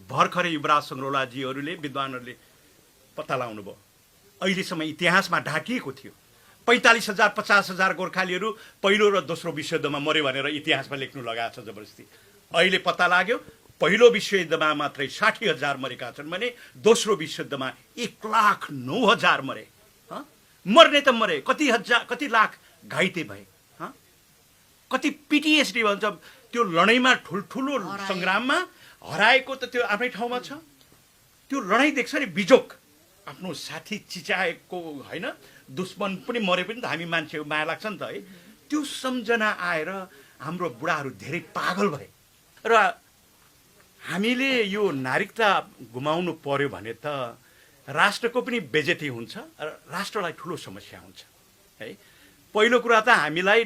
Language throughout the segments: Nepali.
भर्खरै युवराज सङ्ग्रौलाजीहरूले विद्वानहरूले पत्ता लगाउनु भयो। अहिलेसम्म इतिहासमा ढाकिएको थियो 45,000 50,000 गोर्खालीहरू पहिलो र दोस्रो विश्वयुद्धमा मर्यो भनेर इतिहासमा लेख्नु लगाएको छ जबरजस्ती। अहिले पत्ता लाग्यो पहिलो विश्वयुद्धमा मात्रै 60,000 मरेका छन् भने दोस्रो विश्वयुद्धमा 1,09,000 मरे। मर्ने त मरे, कति लाख घाइते भए, कति पिटिएसडी भन्छ त्यो लडाइँमा ठुल्ठुलो सङ्ग्राममा हराएको त त्यो आफ्नै ठाउँमा छ। त्यो लडाइँ देख्छ नि बिजोक, आफ्नो साथी चिचाएको होइन, दुश्मन पनि मरे पनि त हामी मान्छे माया लाग्छ नि त है। त्यो सम्झना आएर हाम्रो बुढाहरू धेरै पागल भए र हामीले यो नागरिकता गुमाउनु पर्यो भने त राष्ट्रको पनि बेइज्जती हुन्छ र राष्ट्रलाई ठुलो समस्या हुन्छ है। पहिलो कुरा त हामीलाई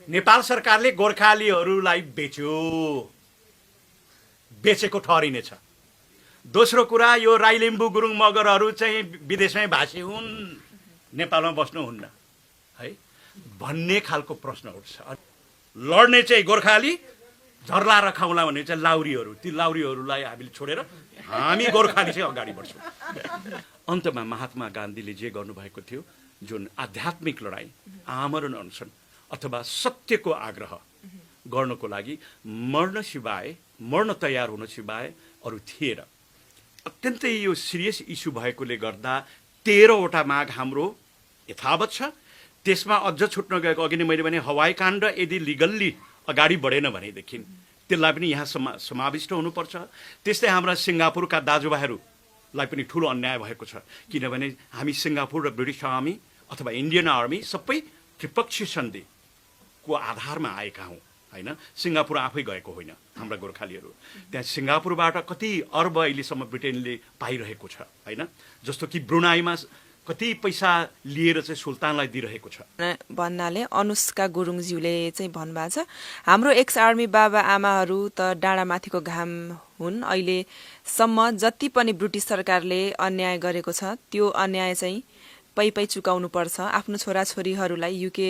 नेपाल सरकारले गोर्खालीहरूलाई बेचेको ठहरिनेछ। दोस्रो कुरा यो राई लिम्बू गुरुङ मगरहरू चाहिँ विदेशमै भाषी हुन्, नेपालमा बस्नुहुन्न है भन्ने खालको प्रश्न उठ्छ। लड्ने चाहिँ गोर्खाली, झर्ला र खाउला भन्ने चाहिँ लाउरीहरू। ती लाउरीहरूलाई हामीले छोडेर हामी गोर्खाली चाहिँ अगाडि बढ्छौँ। अन्तमा महात्मा गान्धीले जे गर्नुभएको थियो, जुन आध्यात्मिक लडाइँ, आमरण अनसन अथवा सत्यको आग्रह गर्नको लागि मर्न तयार हुन सिवाय अरू थिएन। अत्यन्तै यो सिरियस इस्यु भएकोले गर्दा 13वटा माग हाम्रो यथावत छ। त्यसमा अझ छुट्न गएको अघि नै मैले भने हवाई काण्ड यदि लिगल्ली अगाडि बढेन भनेदेखि त्यसलाई पनि यहाँ समाविष्ट हुनुपर्छ। त्यस्तै हाम्रा सिङ्गापुरका दाजुभाइहरूलाई पनि ठुलो अन्याय भएको छ, किनभने हामी सिङ्गापुर र ब्रिटिस आर्मी अथवा इन्डियन आर्मी सबै त्रिपक्षीय सन्धिको आधारमा आएका हौँ होइन। सिङ्गापुर आफै गएको होइन हाम्रा गोर्खालीहरू। त्यहाँ सिङ्गापुरबाट कति अर्ब अहिलेसम्म ब्रिटेनले पाइरहेको छ होइन। जस्तो कि ब्रुनाईमा कति पैसा लिएर चाहिँ सुल्तानलाई दिइरहेको छ भन्नाले अनुष्का गुरुङज्यूले चाहिँ भन्नुभएको छ, हाम्रो एक्स आर्मी बाबा आमाहरू त डाँडामाथिको घाम हुन्। अहिलेसम्म जति पनि ब्रिटिस सरकारले अन्याय गरेको छ त्यो अन्याय चाहिँ पै चुकाउनु पर्छ। आफ्नो छोराछोरीहरूलाई युके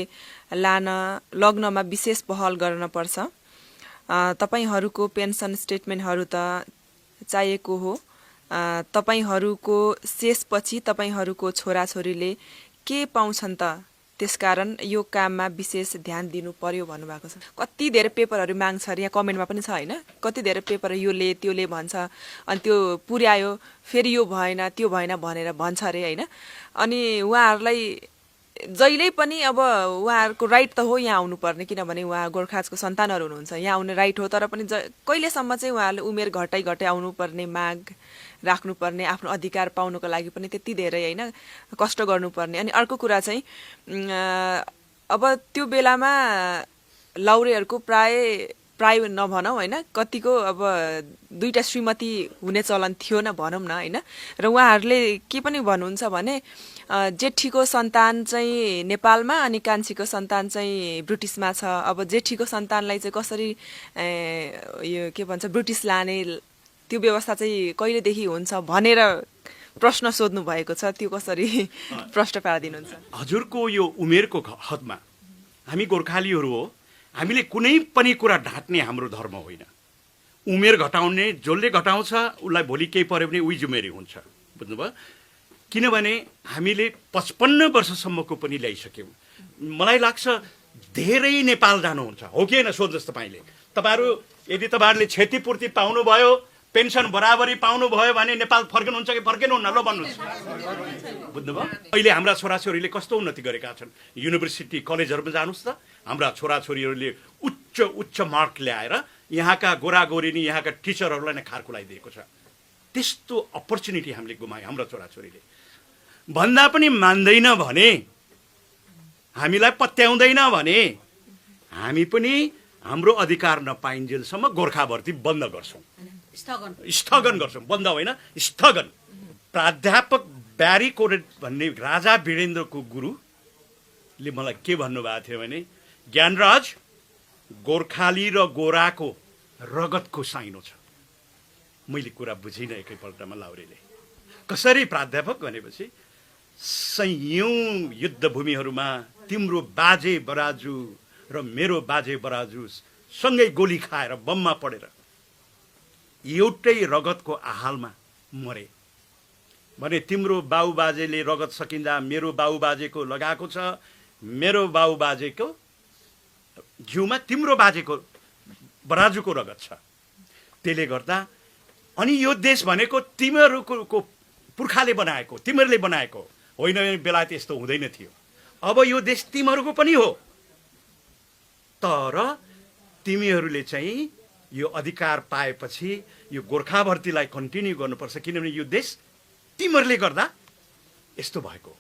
लग्नमा विशेष पहल गर्न पर्छ। तपाईहरूको पेन्सन स्टेटमेन्टहरू त चाहिएको हो। तपाईहरूको शेषपछि तपाईहरूको छोराछोरीले के पाउँछन् त, त्यसकारण यो काममा विशेष ध्यान दिनु पर्यो भन्नुभएको छ। कति धेरै पेपरहरू माग्छ अरे, यहाँ कमेन्टमा पनि छ होइन, कति धेरै पेपर योले त्योले भन्छ, अनि त्यो पुर्यायो फेरि यो भएन त्यो भएन भनेर भन्छ अरे होइन। अनि उहाँहरूलाई जहिल्यै पनि अब उहाँहरूको राइट त हो यहाँ आउनुपर्ने, किनभने उहाँ गोर्खाजको सन्तानहरू हुनुहुन्छ, यहाँ आउने राइट हो। तर पनि कहिलेसम्म चाहिँ उहाँहरूले उमेर घटाइ आउनुपर्ने, माग राख्नुपर्ने, आफ्नो अधिकार पाउनको लागि पनि त्यति धेरै होइन कष्ट गर्नुपर्ने। अनि अर्को कुरा चाहिँ अब त्यो बेलामा लाउरेहरूको प्राय नभनौँ होइन, कतिको अब दुईटा श्रीमती हुने चलन थियो न भनौँ न होइन। र उहाँहरूले के पनि भन्नुहुन्छ भने जेठीको सन्तान चाहिँ नेपालमा अनि कान्छीको सन्तान चाहिँ ब्रिटिसमा छ। अब जेठीको सन्तानलाई चाहिँ कसरी यो के भन्छ ब्रिटिस लाने त्यो व्यवस्था चाहिँ कहिलेदेखि हुन्छ भनेर प्रश्न सोध्नु भएको छ। त्यो कसरी प्रश्न पारिदिनुहुन्छ? हजुरको यो उमेरको हदमा हामी गोर्खालीहरू हो, हामीले कुनै पनि कुरा ढाँट्ने हाम्रो धर्म होइन। उमेर घटाउने जसले घटाउँछ उसलाई भोलि केही पर्यो भने उही जिम्मेवारी हुन्छ, बुझ्नुभयो। किनभने हामीले 55 वर्षसम्मको पनि ल्याइसक्यौँ। मलाई लाग्छ धेरै नेपाल जानुहुन्छ हो कि होइन? सोध्नुहोस् तपाईँहरू यदि तपाईँहरूले क्षतिपूर्ति पाउनुभयो, पेन्सन बराबरी पाउनुभयो भने नेपाल फर्किनुहुन्छ कि फर्किनुहुन्न? ल भन्नुहोस्, बुझ्नुभयो। अहिले हाम्रा छोराछोरीले कस्तो उन्नति गरेका छन्, युनिभर्सिटी कलेजहरूमा जानुहोस् त। हाम्रा छोराछोरीहरूले उच्च मार्क ल्याएर यहाँका गोरागोरी नि यहाँका टिचरहरूलाई नै खार खुलाइदिएको छ। त्यस्तो अपर्च्युनिटी हामीले गुमायौँ हाम्रा छोराछोरीले। भन्दा पनि मान्दैन भने, हामीलाई पत्याउँदैन भने हामी पनि हाम्रो अधिकार नपाइन्जेलसम्म गोर्खा भर्ती बन्द गर्छौँ, स्थगन गर्छौँ। बन्द होइन, स्थगन। प्राध्यापक ब्यारी कोरेट भन्ने राजा वीरेन्द्रको गुरुले मलाई के भन्नुभएको थियो भने, ज्ञानराज गोर्खाली र गोराको रगतको साइनो छ। मैले कुरा बुझिनँ एकैपल्टमा लाउरेले। कसरी प्राध्यापक भनेपछि सयौं युद्धभूमिहरूमा तिम्रो बाजे बराजु र मेरो बाजे बराजु सँगै गोली खाएर बममा पडेर एउटै रगतको आहालमा मरे भने तिम्रो बाबुबाजेले रगत सकिँदा मेरो बाबुबाजेको लगाएको छ, मेरो बाबुबाजेको जिउमा तिम्रो बाजेको बराजुको रगत छ। त्यसले गर्दा अनि यो देश भनेको तिमीहरूको पुर्खाले बनाएको, तिमीहरूले बनाएको होइन। बेलायत यस्तो हुँदैन थियो। अब यो देश तिमीहरूको पनि हो, तर तिमीहरूले चाहिँ यो अधिकार पाएपछि यो गोर्खा भर्तीलाई कन्टिन्यू गर्नुपर्छ, किनभने यो देश तिमीहरूले गर्दा यस्तो भएको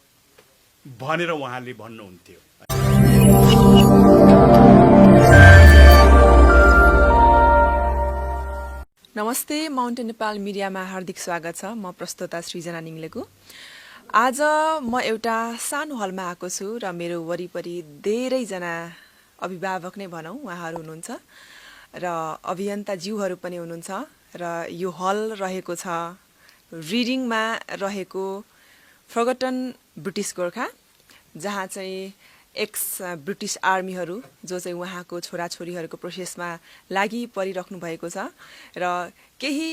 भनेर उहाँले भन्नुहुन्थ्यो। नमस्ते, माउन्टेन नेपाल मिडियामा हार्दिक स्वागत छ। म प्रस्तोता सृजना निङलेको। आज म एउटा सानो हलमा आएको छु र मेरो वरिपरि धेरैजना अभिभावक नै भनौँ उहाँहरू हुनुहुन्छ र अभियन्ताज्यूहरू पनि हुनुहुन्छ र यो हल रहेको छ रिडिङमा रहेको फर्गटन ब्रिटिस गोर्खा, जहाँ चाहिँ एक्स ब्रिटिस आर्मीहरू जो चाहिँ उहाँको छोराछोरीहरूको प्रोसेसमा लागि परिराख्नु भएको छ र केही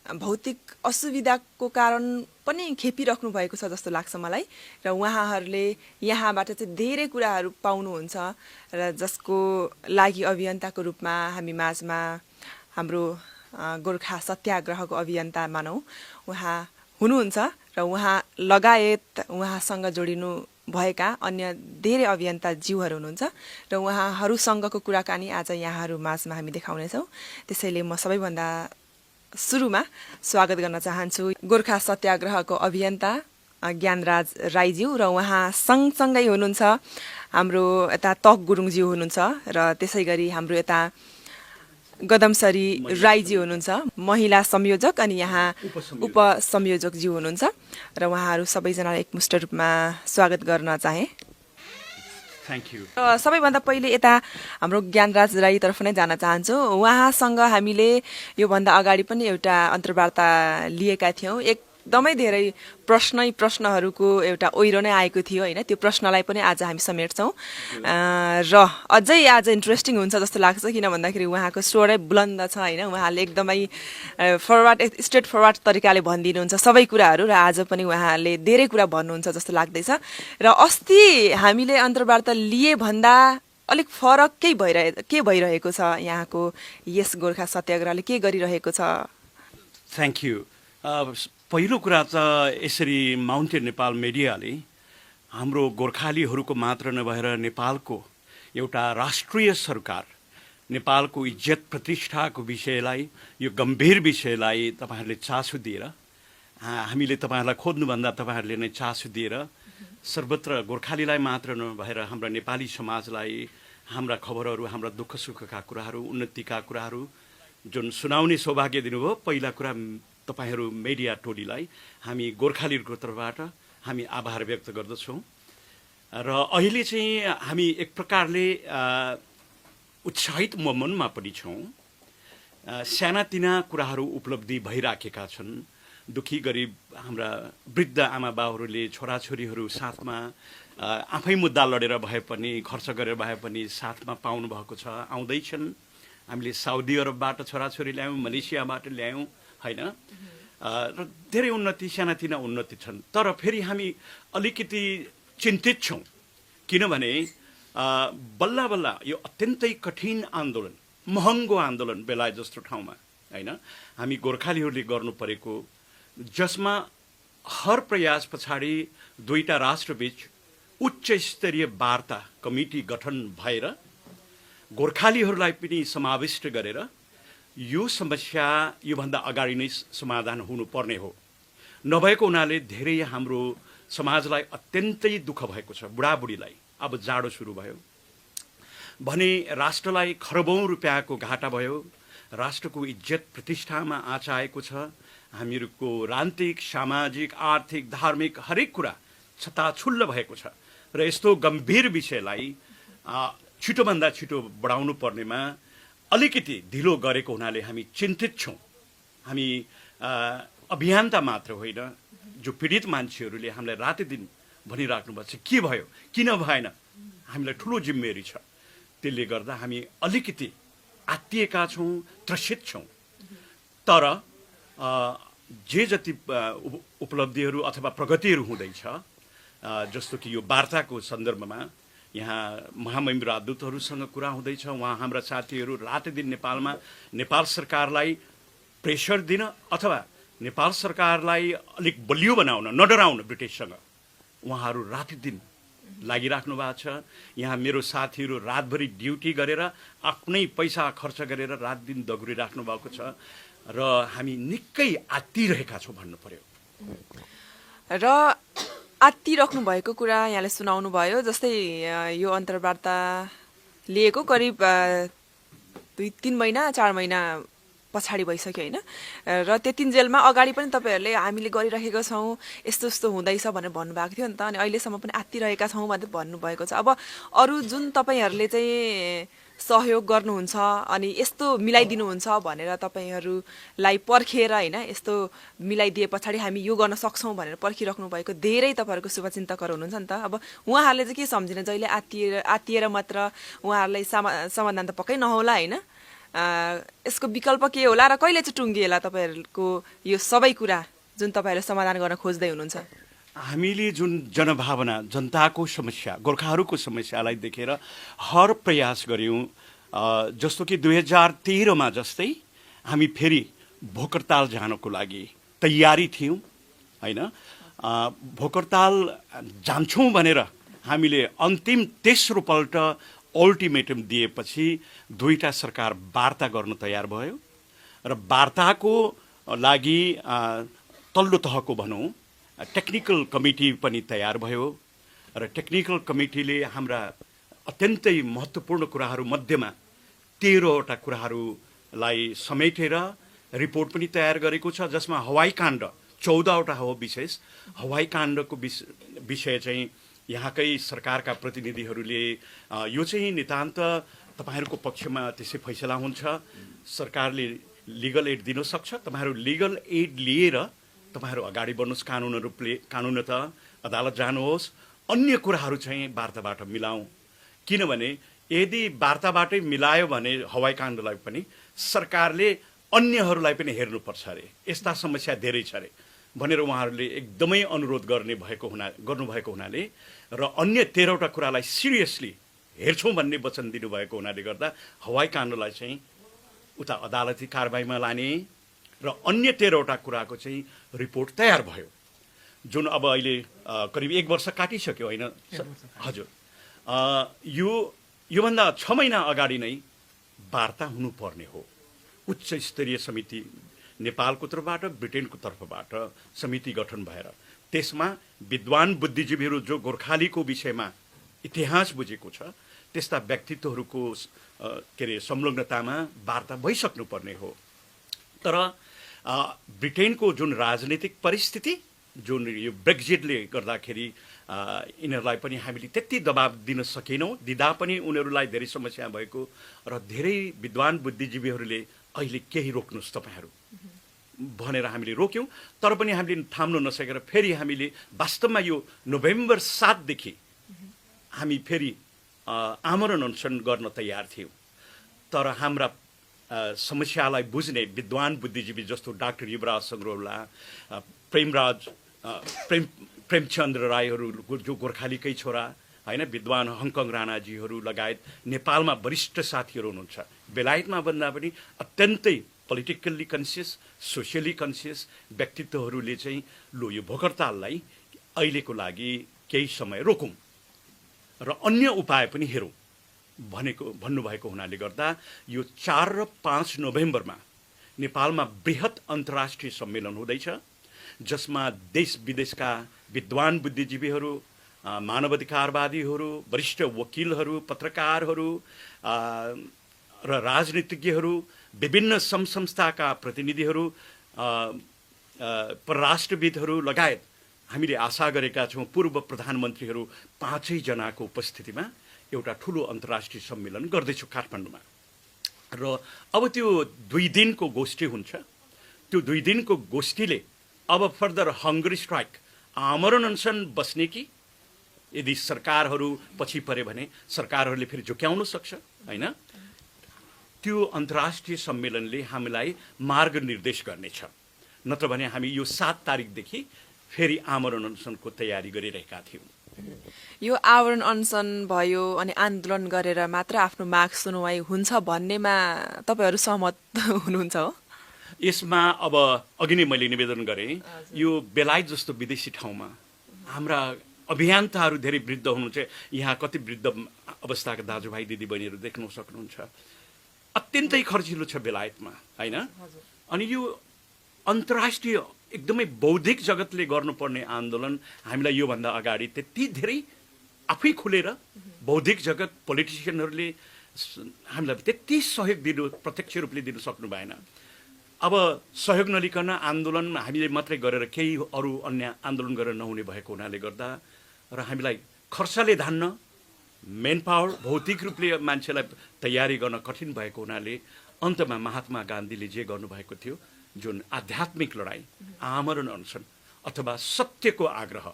भौतिक असुविधाको कारण पनि खेपिराख्नु भएको छ जस्तो लाग्छ मलाई। र उहाँहरूले यहाँबाट चाहिँ धेरै कुराहरू पाउनुहुन्छ र जसको लागि अभियन्ताको रूपमा हामी माझमा हाम्रो गोर्खा सत्याग्रहको अभियन्ता मानौँ उहाँ हुनुहुन्छ र उहाँ लगायत उहाँसँग जोडिनु भएका अन्य धेरै अभियन्ता ज्यूहरू हुनुहुन्छ र उहाँहरूसँगको कुराकानी आज यहाँहरू माझमा हामी देखाउनेछौँ। त्यसैले म सबैभन्दा सुरुमा स्वागत गर्न चाहन्छु गोर्खा सत्याग्रहको अभियन्ता ज्ञानराज राईज्यू र उहाँ सँगसँगै हुनुहुन्छ हाम्रो यता तक गुरुङज्यू हुनुहुन्छ र त्यसै गरी हाम्रो यता गदमसरी राईज्यू हुनुहुन्छ, महिला संयोजक, अनि यहाँ उपसंयोजकज्यू हुनुहुन्छ र उहाँहरू सबैजनालाई एकमुष्ट रूपमा स्वागत गर्न चाहे। Thank you. सबैभन्दा पहिले यता हाम्रो ज्ञानराज राईतर्फ नै जान चाहन्छु। उहाँसँग हामीले योभन्दा अगाडि पनि एउटा अन्तर्वार्ता लिएका थियौँ। एकदमै धेरै प्रश्नहरूको एउटा ओइरो नै आएको थियो होइन। त्यो प्रश्नलाई पनि आज हामी समेट्छौँ र अझै आज इन्ट्रेस्टिङ हुन्छ जस्तो लाग्छ, किन भन्दाखेरि उहाँको स्वरै बुलन्द छ होइन। उहाँले एकदमै स्ट्रेट फरवार्ड तरिकाले भनिदिनुहुन्छ सबै कुराहरू र आज पनि उहाँले धेरै कुरा भन्नुहुन्छ जस्तो लाग्दैछ। र अस्ति हामीले अन्तर्वार्ता लिए भन्दा अलिक फरक के भइरहेको छ यहाँको यस गोर्खा सत्याग्रहले के गरिरहेको छ? Thank you. पहिलो कुरा त यसरी माउन्टेन नेपाल मिडियाले हाम्रो गोर्खालीहरूको मात्र नभएर नेपालको एउटा राष्ट्रिय सरकार, नेपालको इज्जत प्रतिष्ठाको विषयलाई, यो गम्भीर विषयलाई तपाईँहरूले चासो दिएर, हामीले तपाईँहरूलाई खोज्नुभन्दा तपाईँहरूले नै चासो दिएर सर्वत्र गोर्खालीलाई मात्र नभएर हाम्रा नेपाली समाजलाई हाम्रा खबरहरू, हाम्रा दुःख सुखका कुराहरू, उन्नतिका कुराहरू जुन सुनाउने सौभाग्य दिनुभयो। पहिला कुरा तपाईँहरू मिडिया टोलीलाई हामी गोर्खालीहरूको तर्फबाट हामी आभार व्यक्त गर्दछौँ। र अहिले चाहिँ हामी एक प्रकारले उत्साहित मनमा पनि छौँ। सानातिना कुराहरू उपलब्धि भइराखेका छन्। दुखी गरिब हाम्रा वृद्ध आमा बाउहरूले छोराछोरीहरू साथमा आफै मुद्दा लडेर भए पनि, खर्च गरेर भए पनि साथमा पाउनु भएको छ, आउँदैछन्। हामीले साउदी अरबबाट छोराछोरी ल्यायौँ, मलेसियाबाट ल्यायौँ होइन। र धेरै उन्नति, सानातिना उन्नति छन्। तर फेरि हामी अलिकति चिन्तित छौँ, किनभने बल्ल बल्ल यो अत्यन्तै कठिन आन्दोलन, महँगो आन्दोलन बेलायत जस्तो ठाउँमा होइन हामी गोर्खालीहरूले गर्नु परेको, जसमा हर प्रयास पछाडि दुईटा राष्ट्रबीच उच्च स्तरीय वार्ता कमिटी गठन भएर गोर्खालीहरूलाई पनि समाविष्ट गरेर यो समस्या योभन्दा अगाडि नै समाधान हुनुपर्ने हो। नभएको हुनाले धेरै हाम्रो समाजलाई अत्यन्तै दुःख भएको छ। बुढाबुढीलाई अब जाडो सुरु भयो भने राष्ट्रलाई खरबौँ रुपियाँको घाटा भयो, राष्ट्रको इज्जत प्रतिष्ठामा आँच आएको छ। हामीहरूको राजनीतिक, सामाजिक, आर्थिक, धार्मिक हरेक कुरा छताछुल्ल भएको छ र यस्तो गम्भीर विषयलाई छिटोभन्दा छिटो बढाउनु पर्नेमा अलिकति ढिलो गरेको हुनाले हामी चिन्तित छौँ। हामी अभियन्ता मात्र होइन, जो पीडित मान्छेहरूले हामीलाई रातदिन भनिराख्नुपर्छ के भयो, किन भएन, हामीलाई ठुलो जिम्मेवारी छ। त्यसले गर्दा हामी अलिकति आत्तिएका छौँ, त्रसित छौँ। तर जे जति उपलब्धिहरू अथवा प्रगतिहरू हुँदैछ, जस्तो कि यो वार्ताको सन्दर्भमा यहाँ महामहिम राजदूतहरूसँग कुरा हुँदैछ। उहाँ हाम्रा साथीहरू रातै दिन नेपालमा नेपाल सरकारलाई प्रेसर दिन अथवा नेपाल सरकारलाई अलिक बलियो बनाउन, नडराउन ब्रिटिससँग उहाँहरू राति दिन लागिराख्नु भएको छ। यहाँ मेरो साथीहरू रातभरि ड्युटी गरेर आफ्नै पैसा खर्च गरेर रात दिन दगुरिराख्नु भएको छ र हामी निकै आत्तिरहेका छौँ भन्नु पर्यो। र आत्तिराख्नु भएको कुरा यहाँले सुनाउनु भयो। जस्तै यो अन्तर्वार्ता लिएको करिब 2-3 महिना 4 महिना पछाडि भइसक्यो होइन, र त्यतिन्जेलमा अगाडि पनि तपाईँहरूले हामीले गरिरहेका छौँ, यस्तो यस्तो हुँदैछ भनेर भन्नुभएको थियो नि त, अनि अहिलेसम्म पनि आत्तिरहेका छौँ भनेर भन्नुभएको छ। अब अरू जुन तपाईँहरूले चाहिँ सहयोग गर्नुहुन्छ अनि यस्तो मिलाइदिनुहुन्छ भनेर तपाईँहरूलाई पर्खेर होइन, यस्तो मिलाइदिए पछाडि हामी यो गर्न सक्छौँ भनेर पर्खिराख्नु भएको धेरै तपाईँहरूको शुभचिन्तकहरू हुनुहुन्छ नि त। अब उहाँहरूले चाहिँ के सम्झिने, जहिले आत्तिएर मात्र उहाँहरूलाई समाधान त पक्कै नहोला होइन, यसको विकल्प के होला र कहिले चाहिँ टुङ्गिएला तपाईँहरूको यो सबै कुरा जुन तपाईँहरूले समाधान गर्न खोज्दै हुनुहुन्छ? हामीले जुन जनभावना, जनताको समस्या, गोर्खाहरूको समस्यालाई देखेर हर प्रयास गऱ्यौँ। जस्तो कि 2013मा जस्तै हामी फेरि भोकरताल जानको लागि तयारी थियौँ होइन। भोकरताल जान्छौँ भनेर हामीले अन्तिम तेस्रो पल्ट अल्टिमेटम दिएपछि दुईटा सरकार वार्ता गर्न तयार भयो र वार्ताको लागि तल्लो तहको भनौँ टेक्निकल कमिटी पनि तयार भयो र टेक्निकल कमिटीले हाम्रा अत्यन्तै महत्त्वपूर्ण कुराहरू मध्येमा 13वटा कुराहरूलाई समेटेर रिपोर्ट पनि तयार गरेको छ, जसमा हवाई काण्ड 14वटा हो विशेष। हवाई काण्डको विषय चाहिँ यहाँकै सरकारका प्रतिनिधिहरूले यो चाहिँ नितान्त तपाईँहरूको पक्षमा त्यसै फैसला हुन्छ, सरकारले लिगल एड दिन सक्छ, तपाईँहरू लिगल एड लिएर तपाईँहरू अगाडि बढ्नुहोस्, कानुनत अदालत जानुहोस्, अन्य कुराहरू चाहिँ वार्ताबाट मिलाउँ। किनभने यदि वार्ताबाटै मिलायो भने हवाई काण्डलाई पनि सरकारले अन्यहरूलाई पनि हेर्नुपर्छ अरे, यस्ता समस्या धेरै छ अरे भनेर उहाँहरूले एकदमै अनुरोध गर्नुभएको हुनाले र अन्य 13वटा कुरालाई सिरियसली हेर्छौँ भन्ने वचन दिनुभएको हुनाले गर्दा हवाई काण्डलाई चाहिँ उता अदालती कारबाहीमा लाने र अन्य 13वटा कुराको चाहिँ रिपोर्ट तयार भयो, जुन अब अहिले करिब 1 वर्ष काटिसक्यो होइन हजुर। योभन्दा 6 महिना अगाडि नै वार्ता हुनुपर्ने हो। उच्च स्तरीय समिति नेपालको तर्फबाट, ब्रिटेनको तर्फबाट समिति गठन भएर त्यसमा विद्वान बुद्धिजीवीहरू जो गोर्खालीको विषयमा इतिहास बुझेको छ त्यस्ता व्यक्तित्वहरूको संलग्नतामा वार्ता भइसक्नुपर्ने हो। तर ब्रिटेनको जुन राजनीतिक परिस्थिति, जुन यो ब्रेक्जिटले गर्दाखेरि यिनीहरूलाई पनि हामीले त्यति दबाब दिन सकेनौँ, दिँदा पनि उनीहरूलाई धेरै समस्या भएको र धेरै विद्वान बुद्धिजीवीहरूले अहिले केही रोक्नुहोस् तपाईँहरू भनेर हामीले रोक्यौँ। तर पनि हामीले थाम्नु नसकेर फेरि हामीले वास्तवमा यो नोभेम्बर 7 देखि हामी फेरि आमरण अनसन गर्न तयार थियौँ। तर हाम्रा समस्यालाई बुझ्ने विद्वान बुद्धिजीवी जस्तो डाक्टर युवराज सङ्ग्रौला, प्रेमचन्द्र राईहरू जो गोर्खालीकै छोरा होइन, विद्वान हङकङ राणाजीहरू लगायत नेपालमा वरिष्ठ साथीहरू हुनुहुन्छ, बेलायतमा भन्दा पनि अत्यन्तै पोलिटिकल्ली कन्सियस, सोसियली कन्सियस व्यक्तित्वहरूले चाहिँ लो यो भोकरताललाई अहिलेको लागि केही समय रोकौँ र अन्य उपाय पनि हेरौँ भन्नुभएको हुनाले गर्दा यो 4 र 5 नोभेम्बरमा नेपालमा बृहत अन्तर्राष्ट्रिय सम्मेलन हुँदैछ, जसमा देश विदेशका विद्वान बुद्धिजीवीहरू, मानवाधिकारवादीहरू, वरिष्ठ वकिलहरू, पत्रकारहरू र राजनीतिज्ञहरू, विभिन्न संस्थाका प्रतिनिधिहरू, परराष्ट्रविदहरू लगायत हामीले आशा गरेका छौँ पूर्व प्रधानमन्त्रीहरू 5 जनाको उपस्थितिमा एउटा ठुलो अन्तर्राष्ट्रिय सम्मेलन गर्दैछु काठमाडौँमा। र अब त्यो 2 दिनको गोष्ठी हुन्छ। त्यो 2 दिनको गोष्ठीले अब फर्दर हङ्ग्री स्ट्राइक, आमरण अनसन बस्ने कि यदि सरकारहरू पछि परे भने सरकारहरूले फेरि झुक्याउन सक्छ होइन। त्यो अन्तर्राष्ट्रिय सम्मेलनले हामीलाई मार्ग निर्देश गर्नेछ। नत्र भने हामी यो 7 तारिकदेखि फेरि आमरण अनसनको तयारी गरिरहेका थियौँ। यो आवरण अनसन भयो अनि आन्दोलन गरेर मात्र आफ्नो माग सुनवाई हुन्छ भन्नेमा तपाईहरू सहमत हुनुहुन्छ हो? यसमा अब अघि नै मैले निवेदन गरेँ, यो बेलायत जस्तो विदेशी ठाउँमा हाम्रा अभियन्ताहरू धेरै वृद्ध हुनुहुन्छ। यहाँ कति वृद्ध अवस्थाका दाजुभाइ दिदीबहिनीहरू देख्न सक्नुहुन्छ। अत्यन्तै खर्चिलो छ बेलायतमा, होइन? अनि यो अन्तर्राष्ट्रिय एकदमै बौद्धिक जगतले गर्नुपर्ने आन्दोलन हामीलाई योभन्दा अगाडि त्यति धेरै आफै खुलेर बौद्धिक जगत पोलिटिसियनहरूले हामीलाई त्यति सहयोग दिनु, प्रत्यक्ष रूपले दिनु सक्नु भएन। अब सहयोग नलिकन आन्दोलन हामीले मात्रै गरेर केही अरू अन्य आन्दोलन गरेर नहुने भएको हुनाले गर्दा र हामीलाई खर्चले धान्न, मेन पावर भौतिक रूपले मान्छेलाई तयारी गर्न कठिन भएको हुनाले अन्तमा महात्मा गान्धीले जे गर्नुभएको थियो, जुन आध्यात्मिक लडाईँ, आमरण अनसन अथवा सत्यको आग्रह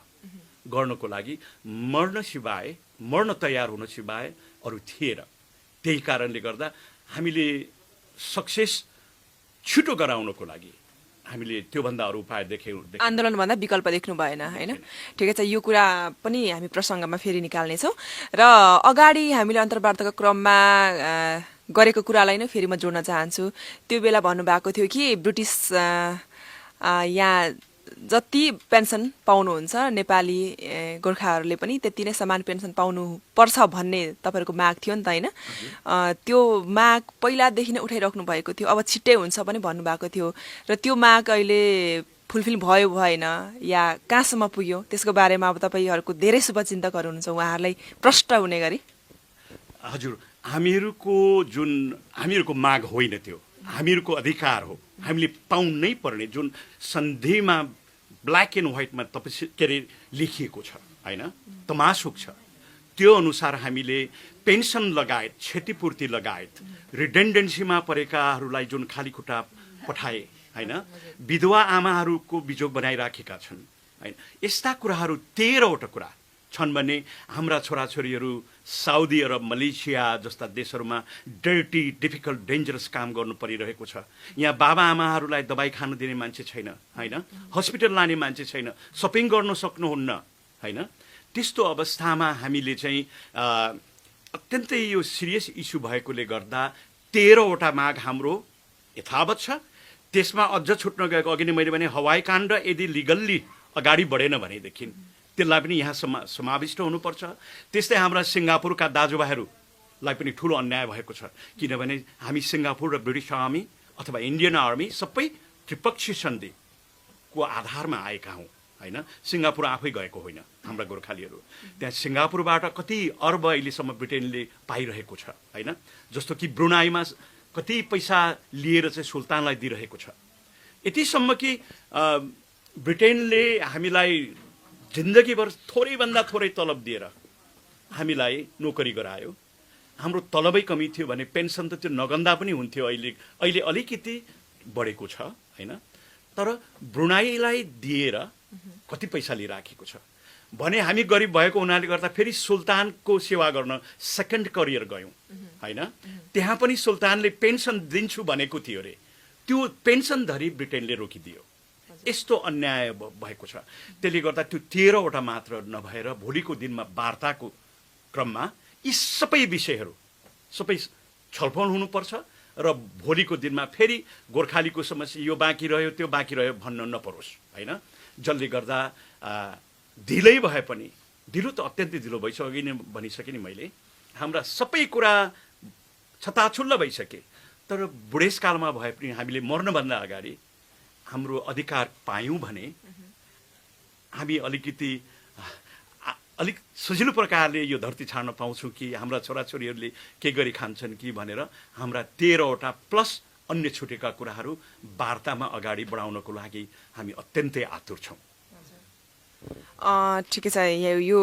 गर्नको लागि मर्न तयार हुन सिवाय अरू थिएन। त्यही कारणले गर्दा हामीले सक्सेस छिटो गराउनको लागि हामीले त्योभन्दा अरू उपाय देख्यौँ। आन्दोलनभन्दा विकल्प देख्नु भएन, होइन? ठिकै छ, यो कुरा पनि हामी प्रसङ्गमा फेरि निकाल्नेछौँ। र अगाडि हामीले अन्तर्वार्ताको क्रममा गरेको कुरालाई नै फेरि म जोड्न चाहन्छु। त्यो बेला भन्नुभएको थियो कि ब्रिटिस यहाँ जति पेन्सन पाउनुहुन्छ नेपाली गोर्खाहरूले पनि त्यति नै समान पेन्सन पाउनुपर्छ भन्ने तपाईँहरूको माग थियो नि त, होइन? त्यो माग पहिलादेखि नै उठाइराख्नु भएको थियो, अब छिट्टै हुन्छ पनि भन्नुभएको थियो। र त्यो माग अहिले फुलफिल भयो भएन या कहाँसम्म पुग्यो, त्यसको बारेमा अब तपाईँहरूको धेरै शुभचिन्तकहरू हुनुहुन्छ, उहाँहरूलाई प्रष्ट हुने गरी। हजुर, हामीहरूको माग होइन, त्यो हामीहरूको अधिकार हो। हामीले पाउनै पर्ने, जुन सन्धिमा ब्ल्याक एन्ड व्हाइटमा के अरे लेखिएको छ, होइन? तमासुक छ। त्यो अनुसार हामीले पेन्सन लगायत, क्षतिपूर्ति लगायत, रिडेन्डेन्सीमा परेकाहरूलाई जुन खाली खुट्टा पठाए, होइन, विधवा आमाहरूको बिजोग बनाइराखेका छन्, होइन, यस्ता कुराहरू 13वटा कुरा छन् भने हाम्रा छोराछोरीहरू साउदी अरब, मलेसिया जस्ता देशहरूमा डर्टी, डिफिकल्ट, डेन्जरस काम गर्नु परिरहेको छ। यहाँ बाबा आमाहरूलाई दबाई खान दिने मान्छे छैन, होइन, हस्पिटल लाने मान्छे छैन, सपिङ गर्न सक्नुहुन्न, होइन? त्यस्तो अवस्थामा हामीले चाहिँ अत्यन्तै यो सिरियस इस्यु भएकोले गर्दा 13वटा माग हाम्रो यथावत छ। त्यसमा अझ छुट्न गएको, अघि नै मैले भने हवाई काण्ड यदि लिगल्ली अगाडि बढेन भनेदेखि त्यसलाई पनि यहाँ समाविष्ट हुनुपर्छ। त्यस्तै हाम्रा सिङ्गापुरका दाजुभाइहरूलाई पनि ठुलो अन्याय भएको छ, किनभने हामी सिङ्गापुर र ब्रिटिस आर्मी अथवा इन्डियन आर्मी सबै त्रिपक्षीय सन्धिको आधारमा आएका हौँ, होइन? सिङ्गापुर आफै गएको होइन हाम्रा गोर्खालीहरू। त्यहाँ सिङ्गापुरबाट कति अर्ब अहिलेसम्म ब्रिटेनले पाइरहेको छ, होइन? जस्तो कि ब्रुनाईमा कति पैसा लिएर चाहिँ सुल्तानलाई दिइरहेको छ। यतिसम्म कि ब्रिटेनले हामीलाई जिन्दगीभर थोरैभन्दा थोरै तलब दिएर हामीलाई नोकरी गरायो। हाम्रो तलबै कमी थियो भने पेन्सन त त्यो नगन्दा पनि हुन्थ्यो। अहिले अलिकति बढेको छ, होइन? तर ब्रुनाईलाई दिएर कति पैसा लिइराखेको छ भने हामी गरिब भएको हुनाले गर्दा फेरि सुल्तानको सेवा गर्न सेकेन्ड करियर गयौँ, होइन? त्यहाँ पनि सुल्तानले पेन्सन दिन्छु भनेको थियो अरे, त्यो पेन्सनधरि ब्रिटेनले रोकिदियो। यस्तो अन्याय भएको छ। त्यसले गर्दा त्यो 13वटा मात्र नभएर भोलिको दिनमा वार्ताको क्रममा यी सबै विषयहरू सबै छलफल हुनुपर्छ र भोलिको दिनमा फेरि गोर्खालीको समस्या यो बाँकी रह्यो, त्यो बाँकी रह्यो भन्न नपरोस्, होइन? जसले गर्दा ढिलै भए पनि, ढिलो त अत्यन्तै ढिलो भइसक्यो, अघि नै भनिसकेँ नि मैले, हाम्रा सबै कुरा छताछुल्ल भइसके। तर बुढेसकालमा भए पनि हामीले मर्नभन्दा अगाडि हाम्रो अधिकार पायौँ भने हामी अलिक सजिलो प्रकारले यो धरती छाड्न पाउँछौँ कि हाम्रा छोराछोरीहरूले के गरी खान्छन् कि भनेर हाम्रा 13वटा प्लस अन्य छुटेका कुराहरू वार्तामा अगाडि बढाउनको लागि हामी अत्यन्तै आतुर छौँ। ठिकै छ, यो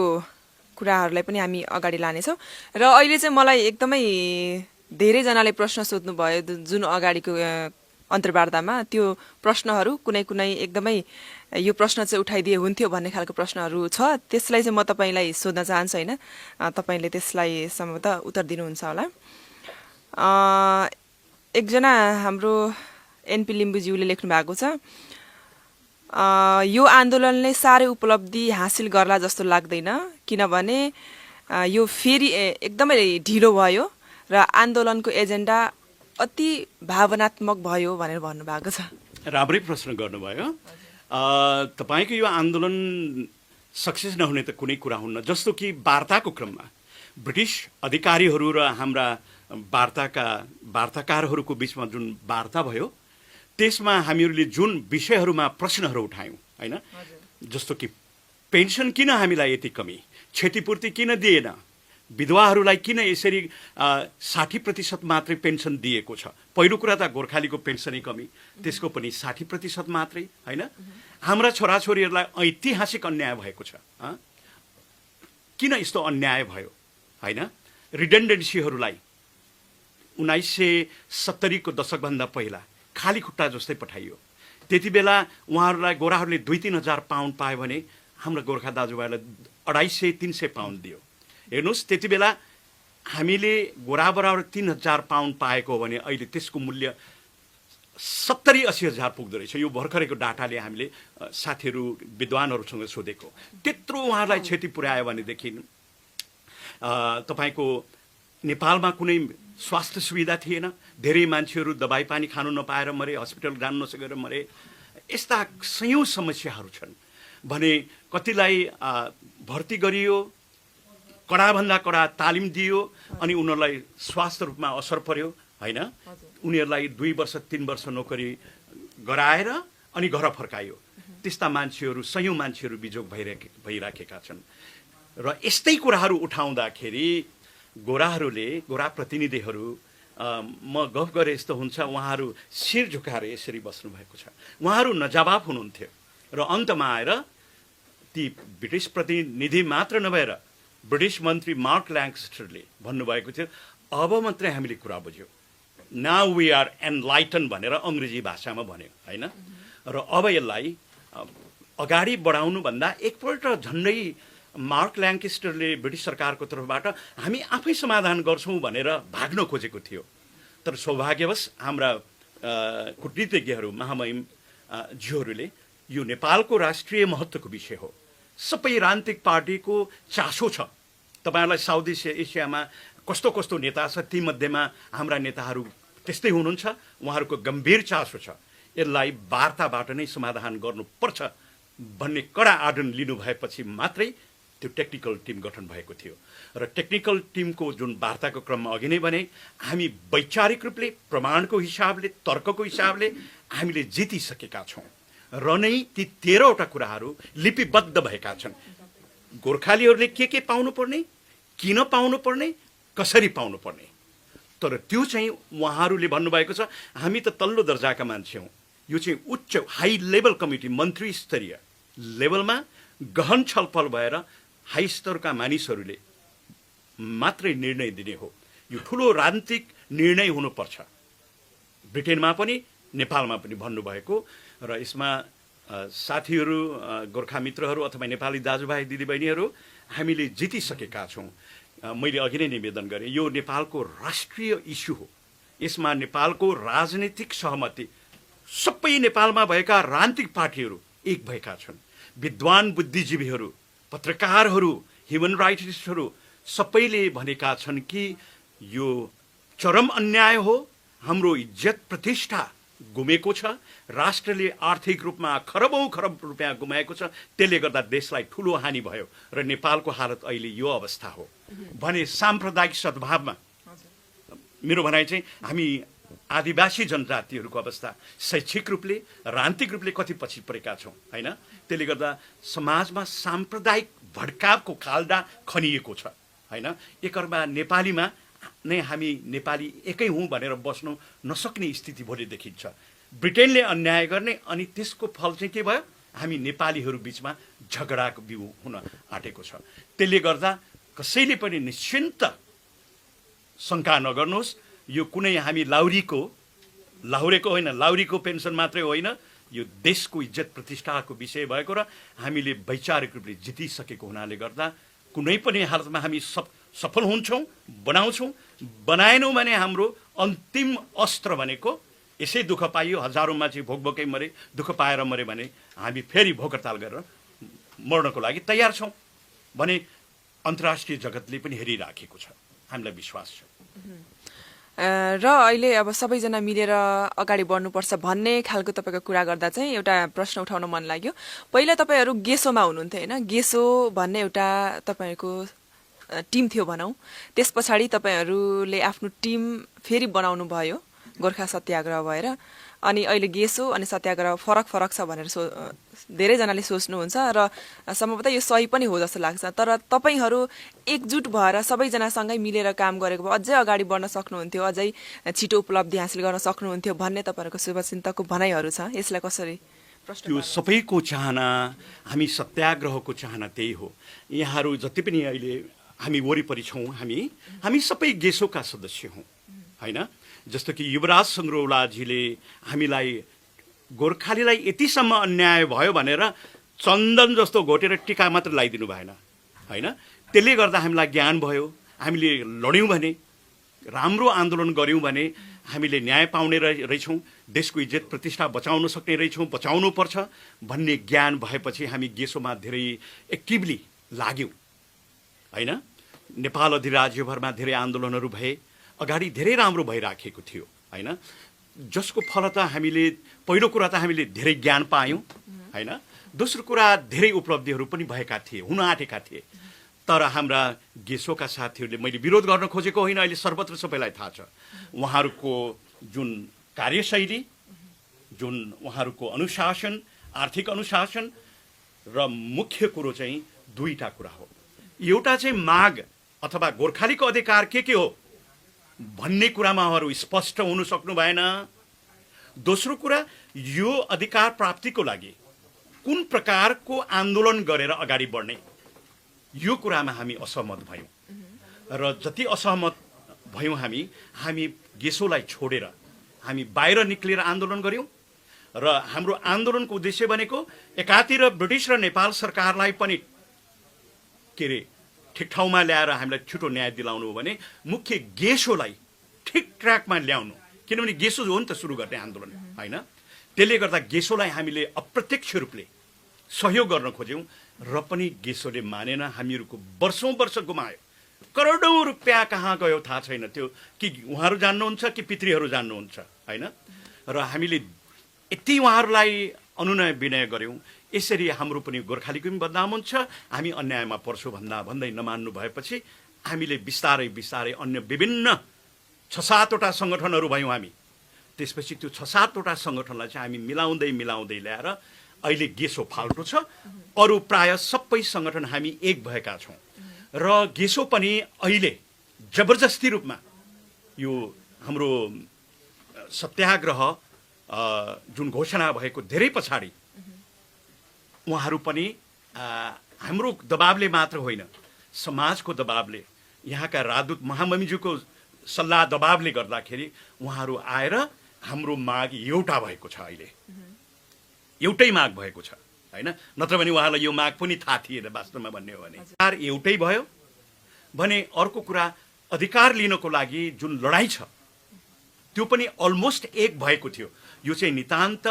कुराहरूलाई पनि हामी अगाडि लानेछौँ। र अहिले चाहिँ मलाई एकदमै धेरैजनाले प्रश्न सोध्नुभयो जुन अगाडिको अन्तर्वार्तामा, त्यो प्रश्नहरू कुनै एकदमै यो प्रश्न चाहिँ उठाइदिए हुन्थ्यो भन्ने खालको प्रश्नहरू छ। त्यसलाई चाहिँ म तपाईँलाई सोध्न चाहन्छु, होइन? तपाईँले त्यसलाई सम्भवतः उत्तर दिनुहुन्छ होला। एकजना हाम्रो एनपी लिम्बुज्यूले लेख्नु भएको छ, यो आन्दोलनले साह्रै उपलब्धि हासिल गर्ला जस्तो लाग्दैन, किनभने यो फेरि एकदमै ढिलो भयो र आन्दोलनको एजेन्डा अति भावनात्मक भयो भनेर भन्नुभएको छ। राम्रै प्रश्न गर्नुभयो। तपाईँको यो आन्दोलन सक्सेस नहुने त कुनै कुरा हुन्न। जस्तो कि वार्ताको क्रममा ब्रिटिस अधिकारीहरू र हाम्रा वार्ताकारहरूको बिचमा जुन वार्ता भयो त्यसमा हामीहरूले जुन विषयहरूमा प्रश्नहरू उठायौँ होइन, जस्तो कि पेन्सन किन हामीलाई यति कमी, क्षतिपूर्ति किन दिएन, विधवाहरूलाई किन यसरी 60% मात्रै पेन्सन दिएको छ। पहिलो कुरा त गोर्खालीको पेन्सनै कमी, त्यसको पनि 60% मात्रै होइन। हाम्रा छोराछोरीहरूलाई ऐतिहासिक अन्याय भएको छ। किन यस्तो अन्याय भयो होइन। रिडेन्डेन्सीहरूलाई 1970 को दशकभन्दा पहिला खाली खुट्टा जस्तै पठाइयो। त्यति बेला उहाँहरूलाई गोराहरूले 2-3 हजार पाउन्ड पायो भने हाम्रो गोर्खा दाजुभाइलाई 250-300 पाउन्ड दियो। हेर्नुहोस्, त्यति बेला हामीले गोरा बराबर 3,000 पाउन्ड पाएको हो भने अहिले त्यसको मूल्य 70-80 हजार पुग्दो रहेछ। यो भर्खरैको डाटाले हामीले साथीहरू विद्वानहरूसँग सोधेको। त्यत्रो उहाँहरूलाई क्षति पुर्यायो भनेदेखि तपाईँको नेपालमा कुनै स्वास्थ्य सुविधा थिएन, धेरै मान्छेहरू दबाई पानी खानु नपाएर मरे, हस्पिटल जानु नसकेर मरे। यस्ता सयौं समस्याहरू छन् भने कतिलाई भर्ती गरियो, कडाभन्दा कडा तालिम दियो अनि उनीहरूलाई स्वास्थ्य रूपमा असर पर्यो होइन। उनीहरूलाई 2 वर्ष 3 वर्ष नोकरी गराएर अनि घर फर्कायो। त्यस्ता मान्छेहरू सयौं मान्छेहरू बिजोग भइराखेका छन्। र यस्तै कुराहरू उठाउँदाखेरि गोरा प्रतिनिधिहरू म गफ गरे यस्तो हुन्छ, उहाँहरू शिर झुकाएर यसरी बस्नु भएको छ। उहाँहरू नजवाब हुनुहुन्थ्यो र अन्तमा आएर ती ब्रिटिस प्रतिनिधि मात्र नभएर ब्रिटिस मन्त्री मार्क ल्याङ्कस्टरले भन्नुभएको थियो, अब मात्रै हामीले कुरा बुझ्यौँ, नाउ वी आर एनलाइटन भनेर अङ्ग्रेजी भाषामा भन्यो होइन। र अब यसलाई अगाडि बढाउनुभन्दा एकपल्ट झन्डै मार्क ल्याङ्केस्टरले ब्रिटिस सरकारको तर्फबाट हामी आफै समाधान गर्छौँ भनेर भाग्न खोजेको थियो। तर सौभाग्यवश हाम्रा कूटनीतिज्ञहरू महामहिम ज्यूहरूले यो नेपालको राष्ट्रिय महत्त्वको विषय हो, सबै राजनीतिक पार्टीको चासो छ। तपाईँहरूलाई साउथ एसियामा कस्तो कस्तो नेता छ, तीमध्येमा हाम्रा नेताहरू त्यस्तै हुनुहुन्छ, उहाँहरूको गम्भीर चासो छ यसलाई वार्ताबाट नै समाधान गर्नुपर्छ भन्ने कडा आडन लिनुभएपछि मात्रै त्यो टेक्निकल टिम गठन भएको थियो। र टेक्निकल टिमको जुन वार्ताको क्रममा अघि नै भने हामी वैचारिक रूपले, प्रमाणको हिसाबले, तर्कको हिसाबले हामीले जितिसकेका छौँ र नै ती 13वटा कुराहरू लिपिबद्ध भएका छन्। गोर्खालीहरूले के पाउनुपर्ने, किन पाउनुपर्ने, कसरी पाउनुपर्ने। तर त्यो चाहिँ उहाँहरूले भन्नुभएको छ हामी त तल्लो दर्जाका मान्छे हौँ, यो चाहिँ उच्च हाई लेभल कमिटी मन्त्री स्तरीय लेभलमा गहन छलफल भएर हाई स्तरका मानिसहरूले मात्रै निर्णय दिने हो। यो ठुलो राजनीतिक निर्णय हुनुपर्छ। ब्रिटेनमा पनि नेपालमा पनि भन्नुभएको र यसमा साथीहरू, गोर्खा मित्रहरू अथवा नेपाली दाजुभाइ दिदीबहिनीहरू हामीले जितिसकेका छौँ। मैले अघि नै निवेदन गरेँ, यो नेपालको राष्ट्रिय इस्यु हो। यसमा नेपालको राजनीतिक सहमति सबै नेपालमा भएका राजनीतिक पार्टीहरू एक भएका छन्। विद्वान बुद्धिजीवीहरू, पत्रकारहरू, ह्युमन राइट्सहरू सबैले भनेका छन् कि यो चरम अन्याय हो, हाम्रो इज्जत प्रतिष्ठा गुमेको छ, राष्ट्रले आर्थिक रूपमा खरबौं खरब रुपियाँ गुमाएको छ, त्यसले गर्दा देशलाई ठुलो हानि भयो र नेपालको हालत अहिले यो अवस्था हो भने साम्प्रदायिक सद्भावमा मेरो भनाइ चाहिँ हामी आदिवासी जनजातिहरूको अवस्था शैक्षिक रूपले, राजनीतिक रूपले कति पछि परेका छौँ होइन। त्यसले गर्दा समाजमा साम्प्रदायिक भड्कावको खाल्डा खनिएको छ होइन। एकअर्का नेपालीमा नै हामी नेपाली एकै हौँ भनेर बस्नु नसक्ने स्थिति भोलि देखिन्छ। ब्रिटेनले अन्याय गर्ने अनि त्यसको फल चाहिँ के भयो, हामी नेपालीहरू बिचमा झगडाको बिउ हुन आँटेको छ। त्यसले गर्दा कसैले पनि निश्चिन्त शङ्का नगर्नुहोस्, यो कुनै हामी लाहुरेको होइन, लाहुरीको पेन्सन मात्रै होइन, यो देशको इज्जत प्रतिष्ठाको विषय भएको र हामीले वैचारिक रूपले जितिसकेको हुनाले गर्दा कुनै पनि हालतमा हामी सफल हुन्छौँ, बनाउँछौँ। बनाएनौँ भने हाम्रो अन्तिम अस्त्र भनेको यसै दुःख पाइयो, हजारौँ मान्छे भोकभोकै मरे, दुःख पाएर मरे भने हामी फेरि भोक हडताल गरेर मर्नको लागि तयार छौँ भने अन्तर्राष्ट्रिय जगतले पनि हेरिराखेको छ, हामीलाई विश्वास छ। र अहिले अब सबैजना मिलेर अगाडि बढ्नुपर्छ भन्ने खालको तपाईँको कुरा गर्दा चाहिँ एउटा प्रश्न उठाउन मन लाग्यो। पहिला तपाईँहरू गेसोमा हुनुहुन्थ्यो होइन, गेसो भन्ने एउटा तपाईँहरूको टिम थियो भनौँ, त्यस पछाडि तपाईँहरूले आफ्नो टिम फेरि बनाउनु भयो गोर्खा सत्याग्रह भएर, अनि अहिले गेसो अनि सत्याग्रह फरक फरक छ भनेर धेरैजनाले सोच्नुहुन्छ र सम्भवतः यो सही पनि हो जस्तो लाग्छ। तर तपाईँहरू एकजुट भएर सबैजनासँगै मिलेर काम गरेको भए अझै अगाडि बढ्न सक्नुहुन्थ्यो, अझै छिटो उपलब्धि हासिल गर्न सक्नुहुन्थ्यो भन्ने तपाईँहरूको शुभचिन्तकको भनाइहरू छ। यसलाई कसरी प्रश्न? त्यो सबैको चाहना, हामी सत्याग्रहको चाहना त्यही हो। यहाँहरू जति पनि अहिले हामी वरिपरि छौँ, हामी सबै गेसोका सदस्य हौँ होइन। जस्तो कि युवराज सङ्ग्रौलाजीले हामीलाई गोर्खालीलाई यतिसम्म अन्याय भयो भनेर चन्दन जस्तो घोटेर टिका मात्र लगाइदिनु भएन होइन। त्यसले गर्दा हामीलाई ज्ञान भयो, हामीले लड्यौँ भने, राम्रो आन्दोलन गऱ्यौँ भने हामीले न्याय पाउने रहेछौँ, देशको इज्जत प्रतिष्ठा बचाउन सक्ने रहेछौँ, बचाउनु पर्छ भन्ने ज्ञान भएपछि हामी गेसोमा धेरै एक्टिभली लाग्यौँ होइन। नेपाल अधिराज्यभरमा धेरै आन्दोलनहरू भए, अगाडि धेरै राम्रो भइराखेको थियो होइन, जसको फलत हामीले पहिलो कुरा त हामीले धेरै ज्ञान पायौँ होइन, दोस्रो कुरा धेरै उपलब्धिहरू पनि भएका थिए, हुन आँटेका थिए। तर हाम्रा गेसोका साथीहरूले, मैले विरोध गर्न खोजेको होइन, अहिले सर्वत्र सबैलाई थाहा छ उहाँहरूको जुन कार्यशैली, जुन उहाँहरूको अनुशासन, आर्थिक अनुशासन र मुख्य कुरो चाहिँ दुईटा कुरा हो। एउटा चाहिँ माग अथवा गोर्खालीको अधिकार के हो भन्ने कुरामा उहाँहरू स्पष्ट हुन सक्नु भएन। दोस्रो कुरा, यो अधिकार प्राप्तिको लागि कुन प्रकारको आन्दोलन गरेर अगाडि बढ्ने, यो कुरामा हामी असहमत भयौँ र जति असहमत भयौँ हामी गेसोलाई छोडेर हामी बाहिर निक्लेर आन्दोलन गऱ्यौँ र हाम्रो आन्दोलनको उद्देश्य भनेको एकातिर ब्रिटिस र नेपाल सरकारलाई पनि के अरे ठिक ठाउँमा ल्याएर हामीलाई छिटो न्याय दिलाउनु हो भने मुख्य गेसोलाई ठिक ट्र्याकमा ल्याउनु, किनभने गेसो हो नि त सुरु गर्ने आन्दोलन होइन। त्यसले गर्दा गेसोलाई हामीले अप्रत्यक्ष रूपले सहयोग गर्न खोज्यौँ र पनि गेसोले मानेन। हामीहरूको वर्षौँ वर्ष गुमायो, करोडौँ रुपियाँ कहाँ गयो थाहा छैन, त्यो कि उहाँहरू जान्नुहुन्छ कि पितृहरू जान्नुहुन्छ होइन। र हामीले यति उहाँहरूलाई अनुनय विनय गऱ्यौँ, यसरी हाम्रो पनि गोर्खालीको पनि बदनाम हुन्छ, हामी अन्यायमा पर्छौँ भन्दै नमान्नु भएपछि हामीले बिस्तारै बिस्तारै अन्य विभिन्न 6-7वटा सङ्गठनहरू भयौँ हामी। त्यसपछि त्यो 6-7वटा सङ्गठनलाई चाहिँ हामी मिलाउँदै ल्याएर अहिले गेसो फाल्टो छ, अरू प्राय सबै सङ्गठन हामी एक भएका छौँ र गेसो पनि अहिले जबरजस्ती रूपमा यो हाम्रो सत्याग्रह जुन घोषणा भएको धेरै पछाडि उहाँहरू पनि हाम्रो दबावले मात्र होइन, समाजको दबावले, यहाँका राजदूत महामहिमज्यूको सल्लाह दबावले गर्दाखेरि उहाँहरू आएर हाम्रो माग एउटा भएको छ, अहिले एउटै माग भएको छ होइन। नत्र भने उहाँलाई यो माग पनि थाहा थिएन वास्तवमा भन्ने हो भने। अधिकार एउटै भयो भने अर्को कुरा, अधिकार लिनको लागि जुन लडाइँ छ त्यो पनि अलमोस्ट एक भएको थियो। यो चाहिँ नितान्त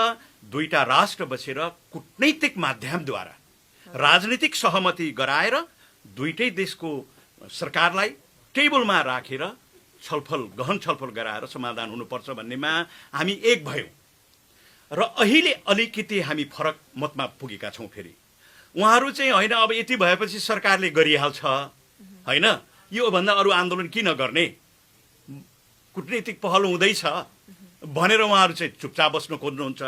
दुईटा राष्ट्र बसेर कूटनैतिक माध्यमद्वारा राजनीतिक सहमति गराएर दुईटै देशको सरकारलाई टेबलमा राखेर गहन छलफल गराएर समाधान हुनुपर्छ भन्नेमा हामी एक भयौँ र अहिले अलिकति हामी फरक मतमा पुगेका छौँ। फेरि उहाँहरू चाहिँ होइन अब यति भएपछि सरकारले गरिहाल्छ होइन, योभन्दा अरू आन्दोलन किन गर्ने, कूटनीतिक पहल हुँदैछ भनेर उहाँहरू चाहिँ चुपचाप बस्न खोज्नुहुन्छ।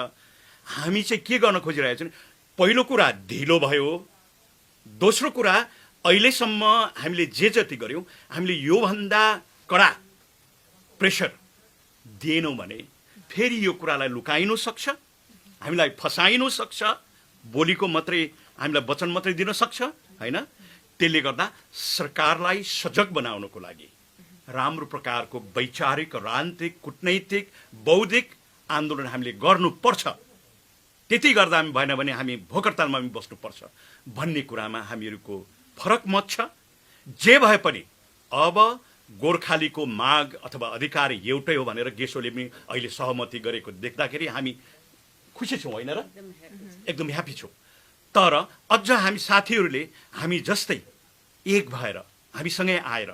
हामी चाहिँ के गर्न खोजिरहेको छौँ, पहिलो कुरा ढिलो भयो, दोस्रो कुरा अहिलेसम्म हामीले जे जति गऱ्यौँ हामीले योभन्दा कडा प्रेसर दिएनौँ भने फेरि यो कुरालाई लुकाइनु सक्छ, हामीलाई फसाइनु सक्छ, बोलीको मात्रै हामीलाई वचन मात्रै दिन सक्छ होइन। त्यसले गर्दा सरकारलाई सजग बनाउनको लागि राम्रो प्रकारको वैचारिक, राजनीतिक, कूटनैतिक, बौद्धिक आन्दोलन हामीले गर्नुपर्छ। त्यति गर्दा हामी भएन भने हामी भोक हडतालमा बस्नुपर्छ भन्ने कुरामा हामीहरूको फरक मत छ। जे भए पनि अब गोर्खालीको माग अथवा अधिकार एउटै हो भनेर गेसोले पनि अहिले सहमति गरेको देख्दाखेरि हामी खुसी छौँ, होइन र? एकदम ह्याप्पी छौँ। तर अझ हामी साथीहरूले हामी जस्तै एक भएर हामीसँगै आएर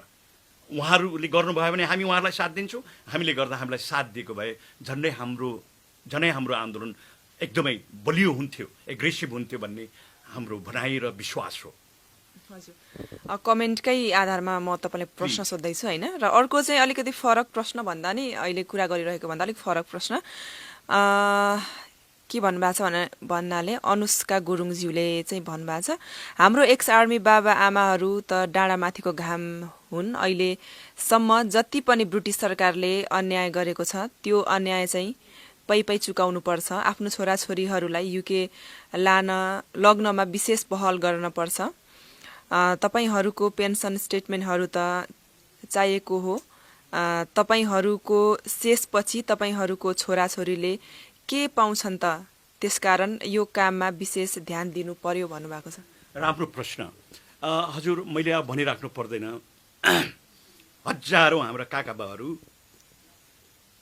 उहाँहरूले गर्नुभयो भने हामी उहाँहरूलाई साथ दिन्छौँ, हामीले गर्दा हामीलाई साथ दिएको भए झन्डै हाम्रो आन्दोलन एकदमै बलियो हुन्थ्यो, एग्रेसिभ हुन्थ्यो भन्ने हाम्रो भनाइ र विश्वास हो। हजुर, कमेन्टकै आधारमा म तपाईँलाई प्रश्न सोध्दैछु होइन। र अर्को चाहिँ अलिकति फरक प्रश्न भन्दा नि अहिले कुरा गरिरहेको भन्दा अलिक फरक प्रश्न के भन्नुभएको छ भन्नाले अनुष्का गुरुङज्यूले चाहिँ भन्नुभएको छ, हाम्रो एक्स आर्मी बाबा आमाहरू त डाँडामाथिको घाम हुन्। अहिलेसम्म जति पनि ब्रिटिस सरकारले अन्याय गरेको छ त्यो अन्याय चाहिँ पै चुकाउनु पर्छ। आफ्नो छोराछोरीहरूलाई युके लग्नमा विशेष पहल गर्न पर्छ। तपाईहरूको पेन्सन स्टेटमेन्टहरू त चाहिएको हो। तपाईहरूको शेषपछि तपाईहरूको छोराछोरीले के पाउँछन् त, त्यसकारण यो काममा विशेष ध्यान दिनु पर्यो भन्नुभएको छ। राम्रो प्रश्न हजुर, मैले अब भनिराख्नु पर्दैन। हजारौँ हाम्रा काकाबाहरू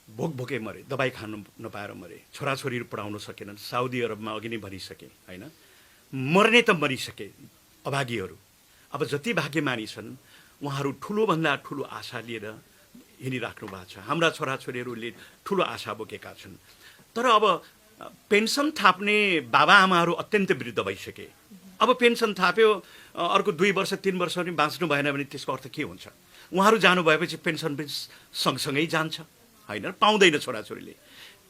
भोकै मरे, दबाई खानु नपाएर मरे, छोराछोरीहरू पढाउन सकेनन्। साउदी अरबमा अघि नै भनिसके होइन, मर्ने त मरिसके अभागीहरू। अब जति भाग्यमानी छन् उहाँहरू ठुलोभन्दा ठुलो आशा लिएर हिँडिराख्नु भएको छ। हाम्रा छोराछोरीहरूले ठुलो आशा बोकेका छन्। तर अब पेन्सन थाप्ने बाबाआमाहरू अत्यन्त वृद्ध भइसके। अब पेन्सन थाप्यो, अर्को 2 वर्ष 3 वर्ष पनि बाँच्नु भएन भने त्यसको अर्थ के हुन्छ? उहाँहरू जानुभएपछि पेन्सन पनि सँगसँगै जान्छ होइन, पाउँदैन छोराछोरीले।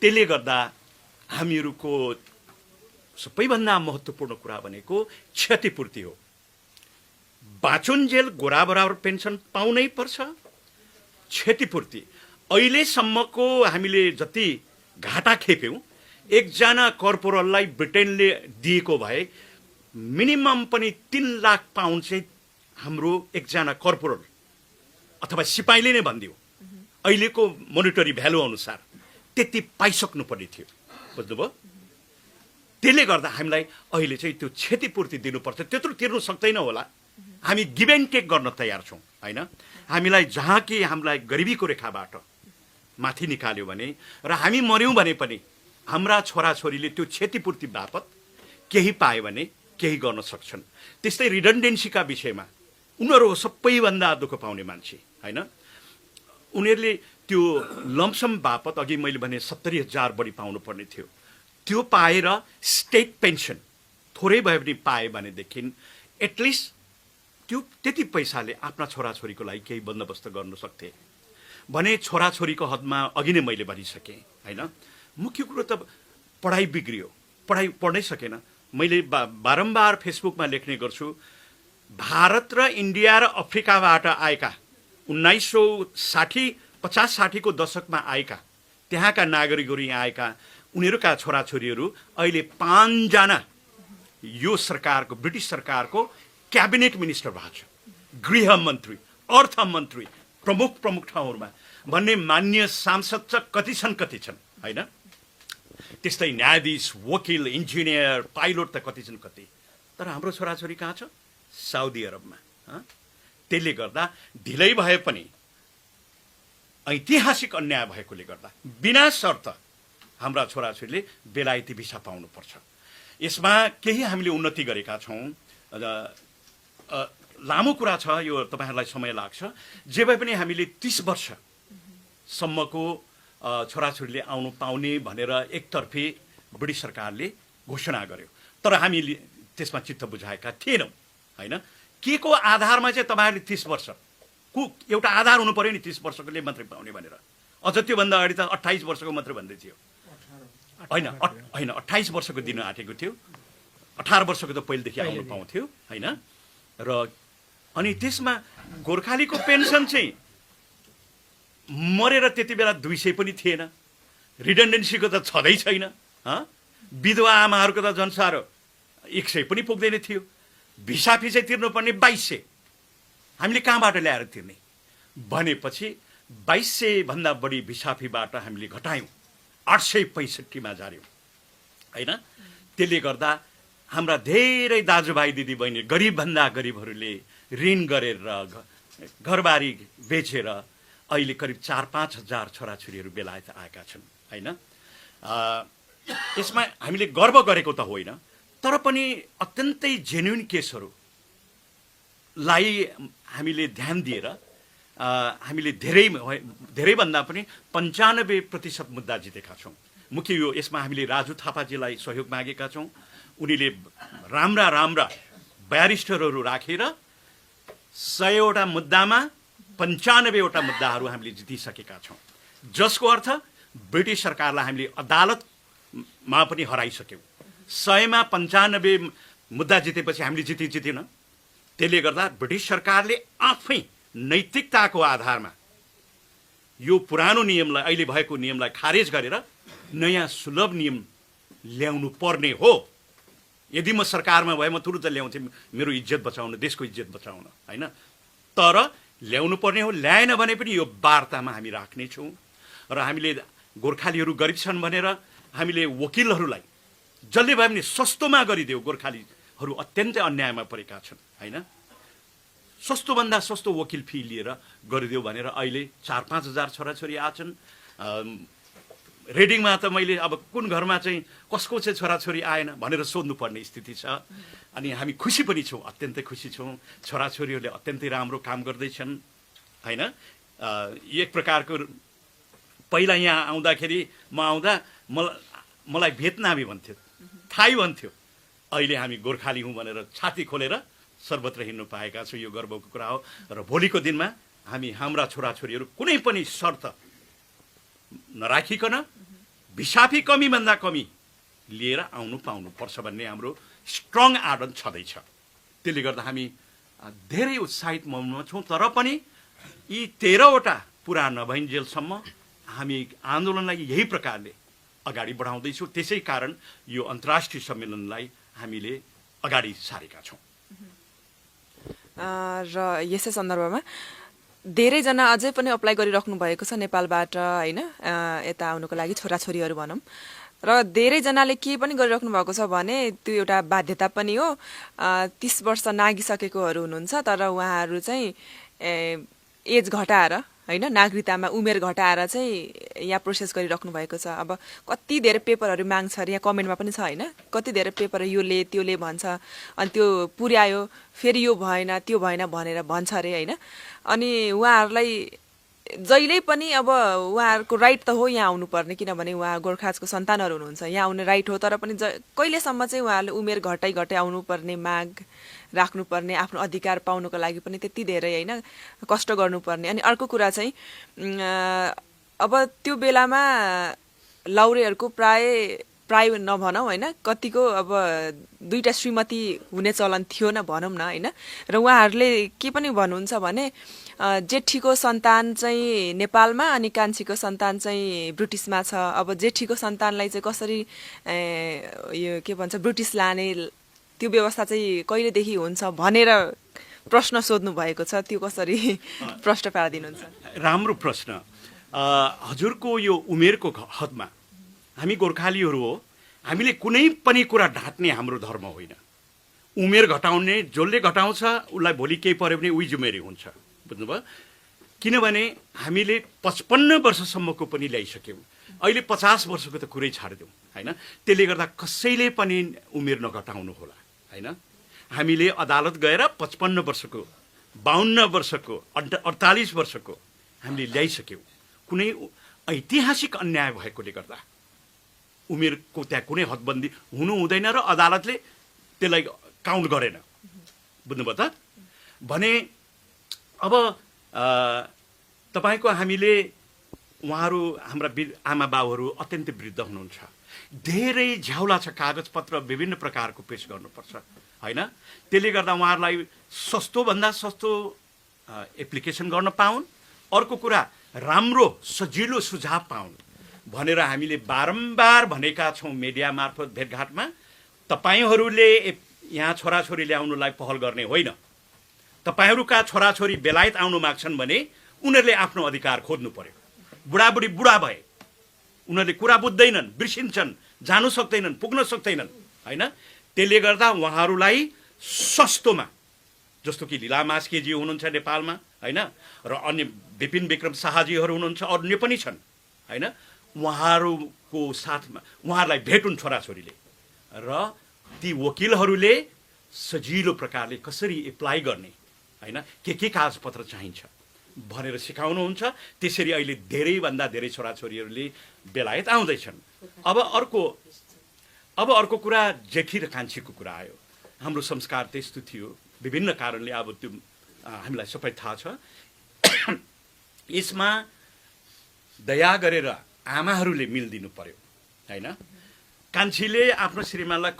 त्यसले गर्दा हामीहरूको सबैभन्दा महत्त्वपूर्ण कुरा भनेको क्षतिपूर्ति हो। बाँचुन्जेल गोरा बराबर पेन्सन पाउनै पर्छ। क्षतिपूर्ति अहिलेसम्मको हामीले जति घाटा खेप्यौँ, एकजना कर्पोरललाई ब्रिटेनले दिएको भए मिनिमम पनि 3 लाख पाउन्ड चाहिँ हाम्रो एकजना कर्पोरल अथवा सिपाहीले नै भनिदियो। अहिलेको मोनिटरी भ्यालु अनुसार त्यति पाइसक्नु पर्ने थियो, बुझ्नुभयो? त्यसले गर्दा हामीलाई अहिले चाहिँ त्यो क्षतिपूर्ति दिनुपर्छ। त्यत्रो तिर्नु सक्दैन होला, हामी गिभ एन्ड टेक गर्न तयार छौँ होइन। हामीलाई जहाँ कि हामीलाई गरिबीको रेखाबाट माथि निकाल्यो भने र हामी मर्यौँ भने पनि हाम्रा छोराछोरीले त्यो क्षतिपूर्ति बापत केही पायो भने केही गर्न सक्छन्। त्यस्तै रिडन्डेन्सीका विषयमा उनीहरू सबैभन्दा दुःख पाउने मान्छे होइन। उनीहरूले त्यो लम्सम बापत अघि मैले भने 70,000 बढी पाउनुपर्ने थियो, त्यो पाएर स्टेट पेन्सन थोरै भए पनि पाए भनेदेखि एटलिस्ट त्यो त्यति पैसाले आफ्ना छोराछोरीको लागि केही बन्दोबस्त गर्न सक्थे भने छोराछोरीको हदमा अघि नै मैले भनिसकेँ होइन। मुख्य कुरो त पढाइ बिग्रियो, पढाइ पढ्नै सकेन। मैले बारम्बार फेसबुकमा लेख्ने गर्छु, भारत र इन्डिया र अफ्रिकाबाट आएका 1960 को दशकमा आएका त्यहाँका नागरिकहरू यहाँ आएका उनीहरूका छोराछोरीहरू अहिले 5 जना यो सरकारको, ब्रिटिस सरकारको क्याबिनेट मिनिस्टर भएको छ, गृह मन्त्री, अर्थ मन्त्री, प्रमुख ठाउँहरूमा भन्ने मान्य सांसद चाहिँ कति छन् होइन। त्यस्तै न्यायाधीश, वकिल, इन्जिनियर, पाइलट त कति छन् कति। तर हाम्रो छोराछोरी कहाँ छ? साउदी अरबमा। त्यसले गर्दा ढिलै भए पनि ऐतिहासिक अन्याय भएकोले गर्दा बिना शर्त हाम्रा छोराछोरीले बेलायती भिसा पाउनुपर्छ। यसमा केही हामीले उन्नति गरेका छौँ। लामो कुरा छ यो, तपाईँहरूलाई समय लाग्छ। जे भए पनि हामीले 30 वर्षसम्मको छोराछोरीले आउनु पाउने भनेर एकतर्फी ब्रिटिस सरकारले घोषणा गर्यो। तर हामीले त्यसमा चित्त बुझाएका थिएनौँ होइन। के को आधारमा चाहिँ तपाईँहरूले 30 वर्षको एउटा आधार हुनु पर्यो नि, 30 वर्षकोले मात्रै पाउने भनेर। अझ त्योभन्दा अगाडि त 28 वर्षको मात्रै भन्दै थियो होइन। 28 वर्षको दिन आँटेको थियो, 18 वर्षको त पहिलेदेखि आउनु पाउँथ्यो होइन। र अनि त्यसमा गोर्खालीको पेन्सन चाहिँ मरेर त्यति बेला 200 पनि थिएन, रिडन्डेन्सीको त छँदै छैन। विधवा आमाहरूको त जनसारो 100 पनि पुग्दैन थियो। भिसा फी चाहिँ तिर्नुपर्ने 2200, हामीले कहाँबाट ल्याएर तिर्ने भनेपछि 2200 भन्दा बढी भिसा फीबाट हामीले घटायौँ, 865मा झार्यौँ होइन। त्यसले गर्दा हाम्रा धेरै दाजुभाइ दिदीबहिनी गरिबभन्दा गरिबहरूले ऋण गरेर घरबारी बेचेर अहिले करिब 4-5 हजार छोराछोरीहरू बेलायत आएका छन् होइन। यसमा हामीले गर्व गरेको त होइन, तर पनि अत्यन्तै जेन्युन केसहरूलाई हामीले ध्यान दिएर हामीले धेरैभन्दा पनि 95% मुद्दा जितेका छौँ। मुख्य यो यसमा हामीले राजु थापाजीलाई सहयोग मागेका छौँ। उनीले राम्रा ब्यारिस्टरहरू राखेर 100वटा मुद्दामा 95वटा मुद्दाहरू हामीले जितिसकेका छौँ, जसको अर्थ ब्रिटिस सरकारलाई हामीले अदालतमा पनि हराइसक्यौँ। 100मा 95 मुद्दा जितेपछि हामीले जितेन। त्यसले गर्दा ब्रिटिस सरकारले आफै नैतिकताको आधारमा यो पुरानो नियमलाई, अहिले भएको नियमलाई खारेज गरेर नयाँ सुलभ नियम ल्याउनु पर्ने हो। यदि म सरकारमा भए म तुरुन्त ल्याउँथेँ, मेरो इज्जत बचाउन, देशको इज्जत बचाउन होइन। तर ल्याउनु पर्ने हो। ल्याएन भने पनि यो वार्तामा हामी राख्नेछौँ। र हामीले गोर्खालीहरू गरिब छन् भनेर हामीले वकिलहरूलाई जसले भए पनि सस्तोमा गरिदेऊ। गोर्खालीहरू अत्यन्तै अन्यायमा परेका छन् होइन। सस्तोभन्दा सस्तो वकिल फी लिएर गरिदेऊ भनेर अहिले 4-5 हजार छोराछोरी आछन्। रेडिङमा त मैले अब कुन घरमा चाहिँ कसको चाहिँ छोराछोरी आएन भनेर सोध्नुपर्ने स्थिति छ। अनि हामी खुसी पनि छौँ, अत्यन्तै खुसी छौँ। छोराछोरीहरूले अत्यन्तै राम्रो काम गर्दैछन् होइन। एक प्रकारको पहिला यहाँ आउँदाखेरि मलाई भियतनामी भन्थ्यो, थाई भन्थ्यो। अहिले हामी गोर्खाली हौँ भनेर छाती खोलेर सर्वत्र हिँड्नु पाएका छौँ। यो गर्वको कुरा हो। र भोलिको दिनमा हाम्रा छोराछोरीहरू कुनै पनि शर्त नराखिकन भिसाफी कमीभन्दा कमी लिएर आउनु पाउनुपर्छ भन्ने हाम्रो स्ट्रङ आदत छँदैछ। त्यसले गर्दा हामी धेरै उत्साहित मनमा छौँ। तर पनि यी 13वटा पुरा नभइन्जेलसम्म हामी आन्दोलनलाई यही प्रकारले अगाडि बढाउँदैछौँ। त्यसै कारण यो अन्तर्राष्ट्रिय सम्मेलनलाई हामीले अगाडि सारेका छौँ। र यसै सन्दर्भमा धेरैजना अझै पनि अप्लाई गरिराख्नु भएको छ नेपालबाट होइन, यता आउनुको लागि छोराछोरीहरू भनौँ। र धेरैजनाले के पनि गरिराख्नु भएको छ भने त्यो एउटा बाध्यता पनि हो। 30 वर्ष नागिसकेकोहरू हुनुहुन्छ, तर उहाँहरू चाहिँ एज घटाएर होइन, नागरिकतामा उमेर घटाएर चाहिँ यहाँ प्रोसेस गरिराख्नु भएको छ। अब कति धेरै पेपरहरू माग्छ अरे, यहाँ कमेन्टमा पनि छ होइन, कति धेरै पेपर योले त्योले भन्छ, अनि त्यो पुर्यायो फेरि यो भएन त्यो भएन भनेर भन्छ अरे होइन। अनि उहाँहरूलाई जहिल्यै पनि अब उहाँहरूको राइट त हो यहाँ आउनुपर्ने, किनभने उहाँ गोर्खाजको सन्तानहरू हुनुहुन्छ, यहाँ आउने राइट हो। तर पनि कहिलेसम्म चाहिँ उहाँहरूले उमेर घटाइ आउनुपर्ने, माग राख्नुपर्ने, आफ्नो अधिकार पाउनुको लागि पनि त्यति धेरै होइन कष्ट गर्नुपर्ने। अनि अर्को कुरा चाहिँ अब त्यो बेलामा लाउरेहरूको प्राय नभनौँ होइन, कतिको अब 2टा श्रीमती हुने चलन थियो न भनौँ न होइन। र उहाँहरूले के पनि भन्नुहुन्छ भने जेठीको सन्तान चाहिँ नेपालमा अनि कान्छीको सन्तान चाहिँ ब्रिटिसमा छ। अब जेठीको सन्तानलाई चाहिँ कसरी यो के भन्छ ब्रिटिस लाने त्यो व्यवस्था चाहिँ कहिलेदेखि हुन्छ भनेर प्रश्न सोध्नु भएको छ। त्यो कसरी प्रश्न पारिदिनुहुन्छ? राम्रो प्रश्न। हजुरको यो उमेरको हदमा हामी गोर्खालीहरू हो, हामीले कुनै पनि कुरा ढाँट्ने हाम्रो धर्म होइन। उमेर घटाउने जसले घटाउँछ उसलाई भोलि केही पर्यो भने उही जिम्मेवारी हुन्छ, बुझ्नुभयो। किनभने हामीले 55 वर्षसम्मको पनि ल्याइसक्यौँ, अहिले 50 वर्षको त कुरै छाडिदिउँ होइन। त्यसले गर्दा कसैले पनि उमेर नघटाउनु होला होइन। हामीले अदालत गएर 55 वर्षको, 52 वर्षको, 48 वर्षको हामीले ल्याइसक्यौँ। कुनै ऐतिहासिक अन्याय भएकोले गर्दा उमेरको त्यहाँ कुनै हदबन्दी हुनु हुँदैन र अदालतले त्यसलाई काउन्ट गरेन, बुझ्नुभयो त। भने अब तपाईँको हामीले उहाँहरू हाम्रा आमा बाबुहरू अत्यन्तै वृद्ध हुनुहुन्छ, धेरै झ्याउला छ, कागजपत्र विभिन्न प्रकारको पेश गर्नुपर्छ होइन। त्यसले गर्दा उहाँहरूलाई सस्तोभन्दा सस्तो एप्लिकेसन गर्न पाउन्। अर्को कुरा राम्रो सजिलो सुझाव पाउन् भनेर हामीले बारम्बार भनेका छौँ मिडिया मार्फत भेटघाटमा। तपाईँहरूले यहाँ छोराछोरी ल्याउनुलाई पहल गर्ने होइन। तपाईँहरूका छोराछोरी बेलायत आउनु माग्छन् भने उनीहरूले आफ्नो अधिकार खोज्नु पर्यो। बुढाबुढी बुढा भए, उनीहरूले कुरा बुझ्दैनन्, बिर्सिन्छन्, जानु सक्दैनन्, पुग्न सक्दैनन् होइन। त्यसले गर्दा उहाँहरूलाई सस्तोमा, जस्तो कि लीला मास्केजी हुनुहुन्छ नेपालमा होइन, र अन्य विपिन विक्रम शाहजीहरू हुनुहुन्छ, अन्य पनि छन् होइन। उहाँहरूको साथमा उहाँहरूलाई भेट हुन् छोराछोरीले, र ती वकिलहरूले सजिलो प्रकारले कसरी एप्लाई गर्ने होइन, के कागजपत्र चाहिन्छ भनेर सिकाउनुहुन्छ। त्यसरी अहिले धेरैभन्दा धेरै छोराछोरीहरूले बेलायत आउँदैछन्। अब अर्को कुरा जेठी र कान्छीको कुरा आयो। हाम्रो संस्कार त्यस्तो थियो, विभिन्न कारणले अब त्यो हामीलाई सबै थाहा छ। यसमा दया गरेर आमाहरूले मिलिदिनु पर्यो होइन। कान्छीले आफ्नो श्रीमानलाई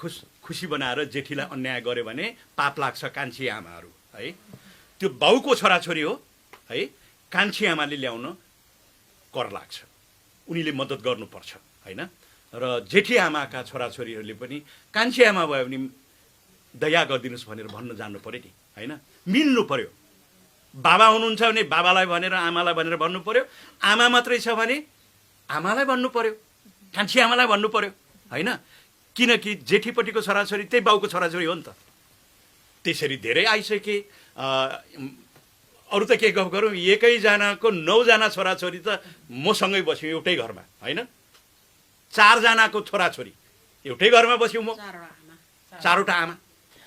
खुसी बनाएर जेठीलाई अन्याय गर्यो भने पाप लाग्छ कान्छी आमाहरू है। त्यो बाउको छोराछोरी हो है, कान्छी आमाले ल्याउन कर लाग्छ, उनीले मद्दत गर्नुपर्छ होइन। र जेठी आमाका छोराछोरीहरूले पनि कान्छी आमा भयो भने दया गरिदिनुहोस् भनेर भन्न जान्नु पर्यो नि होइन। मिल्नु पर्यो। बाबा हुनुहुन्छ भने बाबालाई भनेर आमालाई भनेर भन्नु पर्यो, आमा मात्रै छ भने आमालाई भन्नु पर्यो, कान्छी आमालाई भन्नु पर्यो होइन। किनकि जेठीपट्टिको छोराछोरी त्यही बाउको छोराछोरी हो नि त। त्यसरी धेरै आइसके। अरू त के गफ गरौँ, एकैजनाको 9 जना छोराछोरी त मसँगै बस्यो एउटै घरमा होइन। 4 जनाको छोराछोरी एउटै घरमा बस्यो म, 4वटा आमा।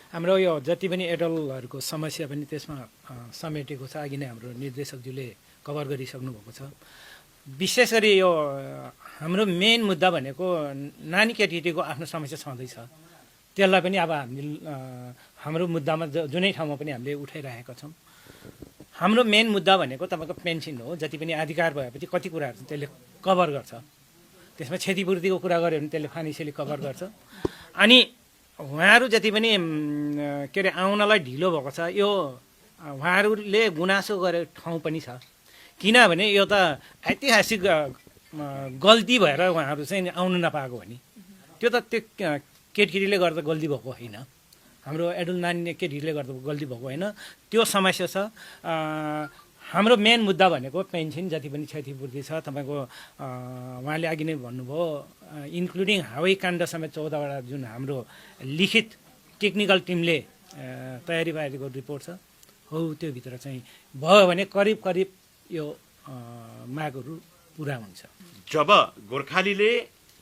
हाम्रो यो जति पनि एडल्टहरूको समस्या पनि त्यसमा समेटेको छ। अघि नै हाम्रो निर्देशकज्यूले कभर गरिसक्नु भएको छ। विशेष गरी यो हाम्रो मेन मुद्दा भनेको नानी केटीको आफ्नो समस्या छँदैछ, त्यसलाई पनि अब हाम्रो मुद्दामा जुनै ठाउँमा पनि हामीले उठाइरहेका छौँ। हाम्रो मेन मुद्दा भनेको तपाईँको पेन्सन हो। जति पनि अधिकार भएपछि कति कुराहरू त्यसले कभर गर्छ। त्यसमा क्षतिपूर्तिको कुरा गऱ्यो भने त्यसले फाइनेन्सियली कभर गर्छ। अनि उहाँहरू जति पनि के अरे आउनलाई ढिलो भएको छ, यो उहाँहरूले गुनासो गरे ठाउँ पनि छ। किनभने यो त ऐतिहासिक गल्ती भएर उहाँहरू चाहिँ आउनु नपाएको हो नि। त्यो त त्यो केटीले गर्दा गल्ती भएको होइन, हाम्रो एडल्ट नानी केटीले गर्दा गल्ती भएको होइन, त्यो समस्या छ। हाम्रो मेन मुद्दा भनेको पेन्सन जति पनि क्षतिपूर्ति छ। तपाईँको उहाँले अघि नै भन्नुभयो, इन्क्लुडिङ हवाई काण्ड समेत 14वटा जुन हाम्रो लिखित टेक्निकल टिमले तयारी पारेको रिपोर्ट छ, हो त्योभित्र चाहिँ भयो भने करिब यो मागहरू पुरा हुन्छ। जब गोर्खालीले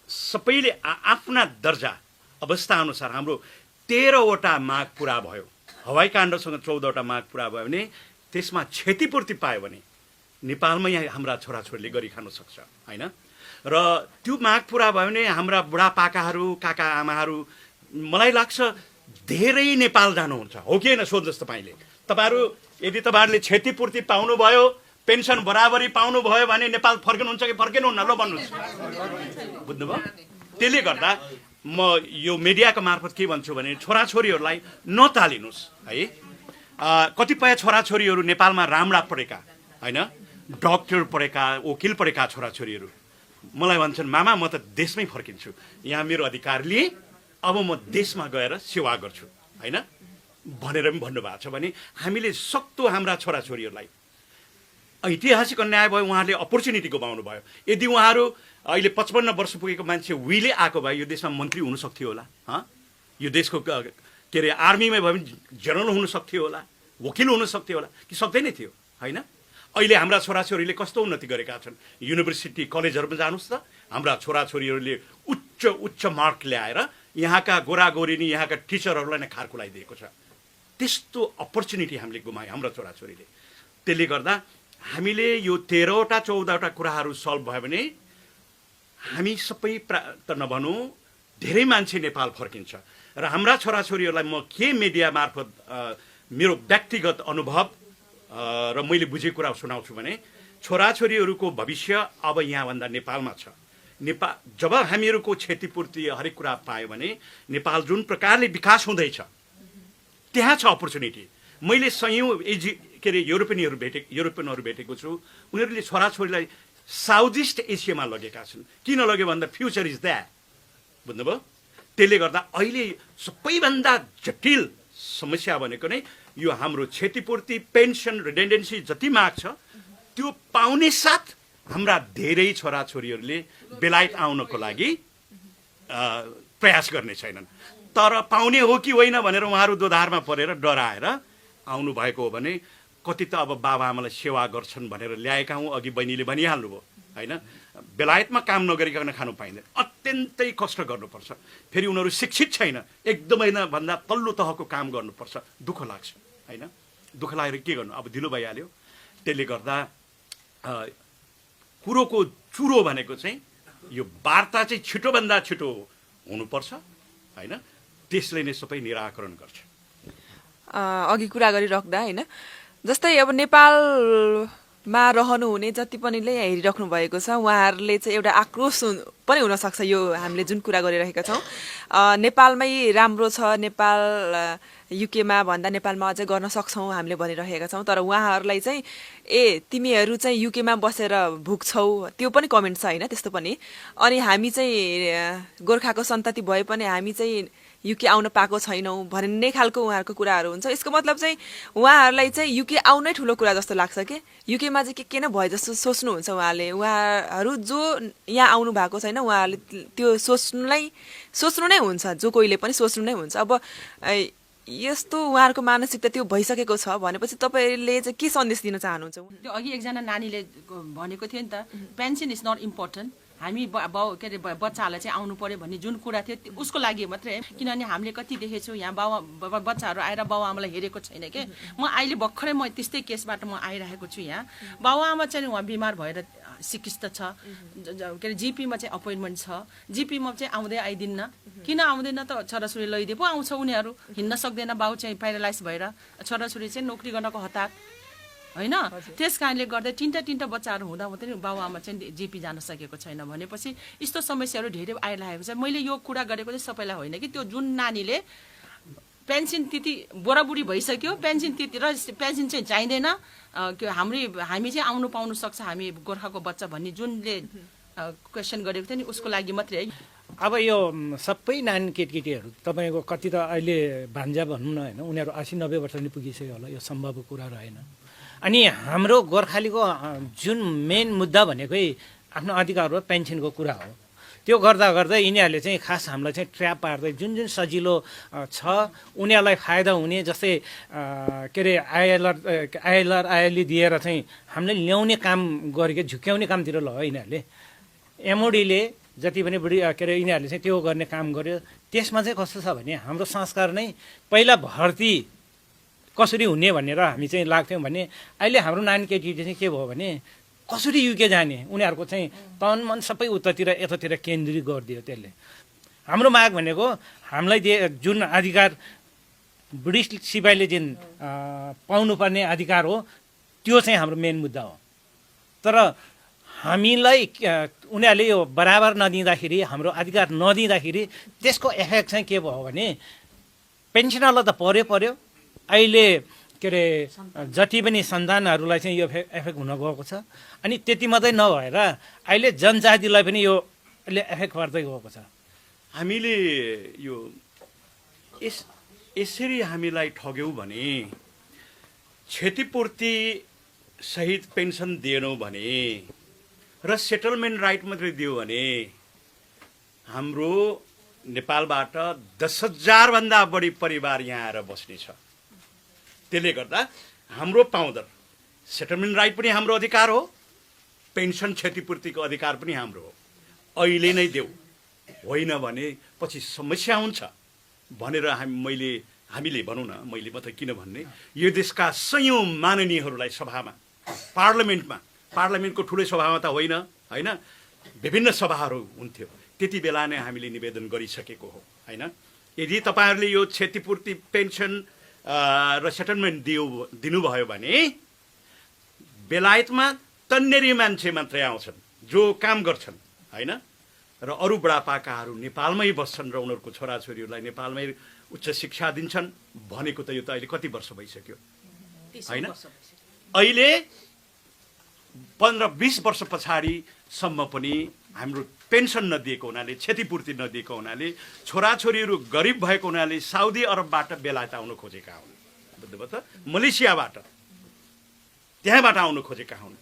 सबैले आफ्ना दर्जा अवस्था अनुसार हाम्रो 13वटा माग पुरा भयो, हवाई काण्डसँग 14वटा माग पुरा भयो भने त्यसमा क्षतिपूर्ति पायो भने नेपालमै हाम्रा छोराछोरीले गरी खान सक्छ होइन। र त्यो माग पुरा भयो भने हाम्रा बुढापाकाहरू काका आमाहरू मलाई लाग्छ धेरै नेपाल जानुहुन्छ, हो कि होइन? सोध्नुहोस् तपाईँले। तपाईँहरू यदि तपाईँहरूले क्षतिपूर्ति पाउनुभयो, पेन्सन बराबरी पाउनुभयो भने नेपाल फर्किनुहुन्छ कि फर्किनुहुन्न? ल भन्नुहोस्। बुझ्नुभयो? त्यसले गर्दा म यो मिडियाको मार्फत के भन्छु भने छोराछोरीहरूलाई नतालिनुहोस् है। कतिपय छोराछोरीहरू नेपालमा राम्रा पढेका होइन, डक्टर पढेका, वकिल पढेका छोराछोरीहरू मलाई भन्छन्, मामा म त देशमै फर्किन्छु, यहाँ मेरो अधिकार लिए, अब म देशमा गएर सेवा गर्छु होइन भनेर पनि भन्नुभएको छ। भने हामीले सक्दो हाम्रा छोराछोरीहरूलाई, ऐतिहासिक अन्याय भयो, उहाँहरूले अपर्च्युनिटी गुमाउनु भयो। यदि उहाँहरू अहिले 55 वर्ष पुगेको मान्छे उहिले आएको भए यो देशमा मन्त्री हुन सक्थ्यो होला, यो देशको के अरे आर्मीमै भयो भने जनरल हुन सक्थ्यो होला, वकिल हुन सक्थ्यो होला कि सक्दैन थियो होइन। अहिले हाम्रा छोराछोरीले कस्तो उन्नति गरेका छन्। युनिभर्सिटी कलेजहरूमा जानुहोस् त, हाम्रा छोराछोरीहरूले उच्च मार्क ल्याएर यहाँका गोरागोरी यहाँका टिचरहरूलाई नै खार खुलाइदिएको छ। त्यस्तो अपर्च्युनिटी हामीले गुमायौँ हाम्रा छोराछोरीले। त्यसले गर्दा हामीले यो 13वटा 14वटा कुराहरू सल्भ भयो भने हामी सबै त नभनौँ, धेरै मान्छे नेपाल फर्किन्छ। र हाम्रा छोराछोरीहरूलाई म के मिडिया मार्फत मेरो व्यक्तिगत अनुभव र मैले बुझेको कुरा सुनाउँछु भने छोराछोरीहरूको भविष्य अब यहाँभन्दा नेपालमा छ। जब हामीहरूको क्षतिपूर्ति हरेक कुरा पायो भने नेपाल जुन प्रकारले विकास हुँदैछ त्यहाँ छ अपर्च्युनिटी। मैले सयौँ के अरे युरोपियनहरू भेटेको छु, उनीहरूले छोराछोरीलाई साउथ इस्ट एसियामा लगेका छन्। किन लग्यो भन्दा फ्युचर इज द्याट। बुझ्नुभयो? त्यसले गर्दा अहिले सबैभन्दा जटिल समस्या भनेको नै यो हाम्रो क्षतिपूर्ति, पेन्सन, रिडेन्डेन्सी जति माग छ त्यो पाउने साथ हाम्रा धेरै छोराछोरीहरूले बेलायत आउनको लागि प्रयास गर्ने छैनन्। तर पाउने हो कि होइन भनेर उहाँहरू दोधारमा परेर डराएर आउनु भएको हो भने कति त अब बाबाआमालाई सेवा गर्छन् भनेर ल्याएका हौँ, अघि बहिनीले भनिहाल्नुभयो होइन। बेलायतमा काम नगरिकन खानु पाइँदैन, अत्यन्तै कष्ट गर्नुपर्छ। फेरि उनीहरू शिक्षित छैन, एकदमै भन्दा तल्लो तहको काम गर्नुपर्छ, दुःख लाग्छ होइन। दुःख लागेर के गर्नु, अब ढिलो भइहाल्यो। त्यसले गर्दा कुरोको चुरो भनेको चाहिँ यो वार्ता चाहिँ छिटोभन्दा छिटो हुनुपर्छ होइन, त्यसले नै सबै निराकरण गर्छ। अघि कुरा गरिराख्दा होइन, जस्तै अब नेपालमा रहनुहुने जति पनिले हेरिराख्नु भएको छ उहाँहरूले चाहिँ एउटा आक्रोश पनि हुनसक्छ। यो हामीले जुन कुरा गरिरहेका छौँ नेपालमै राम्रो छ, नेपाल युकेमा भन्दा नेपालमा अझै गर्न सक्छौँ हामीले भनिरहेका छौँ, तर उहाँहरूलाई चाहिँ तिमीहरू चाहिँ युकेमा बसेर भुक्छौ त्यो पनि कमेन्ट छ होइन, त्यस्तो पनि। अनि हामी चाहिँ गोर्खाको सन्तति भए पनि हामी चाहिँ युके आउन पाएको छैनौँ भन्ने खालको उहाँहरूको कुराहरू हुन्छ। यसको मतलब चाहिँ उहाँहरूलाई चाहिँ युके आउनै ठुलो कुरा जस्तो लाग्छ कि युकेमा चाहिँ के न भए जस्तो सोच्नुहुन्छ उहाँले। उहाँहरू जो यहाँ आउनु भएको छैन उहाँहरूले त्यो सोच्नु नै हुन्छ, जो कोहीले पनि सोच्नु नै हुन्छ। अब यस्तो उहाँहरूको मानसिकता त्यो भइसकेको छ भनेपछि तपाईँले चाहिँ के सन्देश दिन चाहनुहुन्छ? त्यो अघि एकजना नानीले भनेको थियो नि त, पेन्सन इज नट इम्पोर्टेन्ट, हामी बाउ के अरे बच्चाहरूलाई चाहिँ आउनु पर्यो भन्ने जुन कुरा थियो उसको लागि मात्रै। किनभने हामीले कति देखेछौँ यहाँ बच्चाहरू आएर बाउआमालाई हेरेको छैन कि। म अहिले भर्खरै म त्यस्तै केसबाट म आइरहेको छु यहाँ। बाउआमा चाहिँ उहाँ बिमार भएर सिकिस्त छ, के अरे जिपीमा चाहिँ अपोइन्टमेन्ट छ, जिपीमा चाहिँ आउँदै आइदिन्न। किन आउँदैन त, छोराछोरी लैदिए पो आउँछ उनीहरू, हिँड्न सक्दैन, बाउ चाहिँ प्यारालाइज भएर, छोराछोरी चाहिँ नोकरी गर्नको हतार होइन। त्यस कारणले गर्दा तिनवटा बच्चाहरू हुँदा मात्रै बाउआमा चाहिँ जिपी जान सकेको छैन भनेपछि यस्तो समस्याहरू धेरै आइरहेको छ। मैले यो कुरा गरेको चाहिँ सबैलाई होइन कि त्यो जुन नानीले पेन्सन तिथि बुढाबुढी भइसक्यो, पेन्सन तिथि र पेन्सन चाहिँ चाहिँदैन, हामी चाहिँ आउनु पाउनु सक्छ हामी गोर्खाको बच्चा भन्ने जुनले क्वेसन गरेको थियो नि उसको लागि मात्रै है। अब यो सबै नानी केटकेटीहरू तपाईँको कति त अहिले भान्जा भनौँ न होइन, उनीहरू 80-90 वर्ष नि पुगिसक्यो होला, यो सम्भवको कुरा रहेन। अनि हाम्रो गोर्खालीको जुन मेन मुद्दा भनेकै आफ्नो अधिकार हो, पेन्सनको कुरा हो। त्यो गर्दा गर्दै यिनीहरूले चाहिँ खास हामीलाई चाहिँ ट्र्याप पार्दै जुन जुन सजिलो छ उनीहरूलाई फाइदा हुने, जस्तै के अरे आइएलआर दिएर चाहिँ हामीले ल्याउने काम गरेको झुक्याउने कामतिर ल यिनीहरूले। एमओडीले जति पनि बुढी के अरे यिनीहरूले चाहिँ त्यो गर्ने काम गर्यो। त्यसमा चाहिँ कस्तो छ भने हाम्रो संस्कार नै पहिला भर्ती कसरी हुने भनेर हामी चाहिँ लाग्थ्यौँ भने अहिले हाम्रो नानी केटी चाहिँ के भयो भने कसरी युके जाने, उनीहरूको चाहिँ तन मन सबै उतातिर यतातिर केन्द्रित गरिदियो। त्यसले हाम्रो माग भनेको हामीलाई जुन अधिकार ब्रिटिस सिपाहीले जुन पाउनुपर्ने अधिकार हो त्यो चाहिँ हाम्रो मेन मुद्दा हो। तर हामीलाई उनीहरूले यो बराबर नदिँदाखेरि, हाम्रो अधिकार नदिँदाखेरि त्यसको इफेक्ट चाहिँ के भयो भने पेन्सनरलाई त पर्यो अहिले के अरे जति पनि सन्तानहरूलाई चाहिँ यो एफेक्ट हुन गएको छ। अनि त्यति मात्रै नभएर अहिले जनजातिलाई पनि यो एफेक्ट पर्दै गएको छ। हामीले यो यसरी हामीलाई ठग्यौँ भने, क्षतिपूर्ति सहित पेन्सन दिएनौँ भने र सेटलमेन्ट राइट मात्रै दियो भने हाम्रो नेपालबाट 10,000 भन्दा बढी परिवार यहाँ आएर बस्नेछ। त्यसले गर्दा हाम्रो पाउँदर सेटलमेन्ट राइट पनि हाम्रो अधिकार हो, पेन्सन क्षतिपूर्तिको अधिकार पनि हाम्रो हो। अहिले नै देऊ, होइन भने पछि समस्या हुन्छ भनेर हामीले भनौँ न, मैले मात्रै किन भन्ने, यो देशका सयौँ माननीयहरूलाई सभामा पार्लियामेन्टको ठुलै सभामा त होइन, विभिन्न सभाहरू हुन्थ्यो, त्यति बेला नै हामीले निवेदन गरिसकेको हो होइन। यदि तपाईँहरूले यो क्षतिपूर्ति पेन्सन र सेटलमेन्ट दिनुभयो भने बेलायतमा तन्नेरी मान्छे मात्रै आउँछन् जो काम गर्छन् होइन, र अरू बुढापाकाहरू नेपालमै बस्छन् र उनीहरूको छोराछोरीहरूलाई नेपालमै उच्च शिक्षा दिन्छन् भनेको त यो त अहिले कति वर्ष भइसक्यो होइन। अहिले 15-20 वर्ष पछाडिसम्म पनि हाम्रो पेन्सन नदिएको हुनाले, क्षतिपूर्ति नदिएको हुनाले, छोराछोरीहरू गरिब भएको हुनाले साउदी अरबबाट बेलायत आउनु खोजेका हुन्, बुझ्नुभयो त, मलेसियाबाट त्यहाँबाट आउनु खोजेका हुन्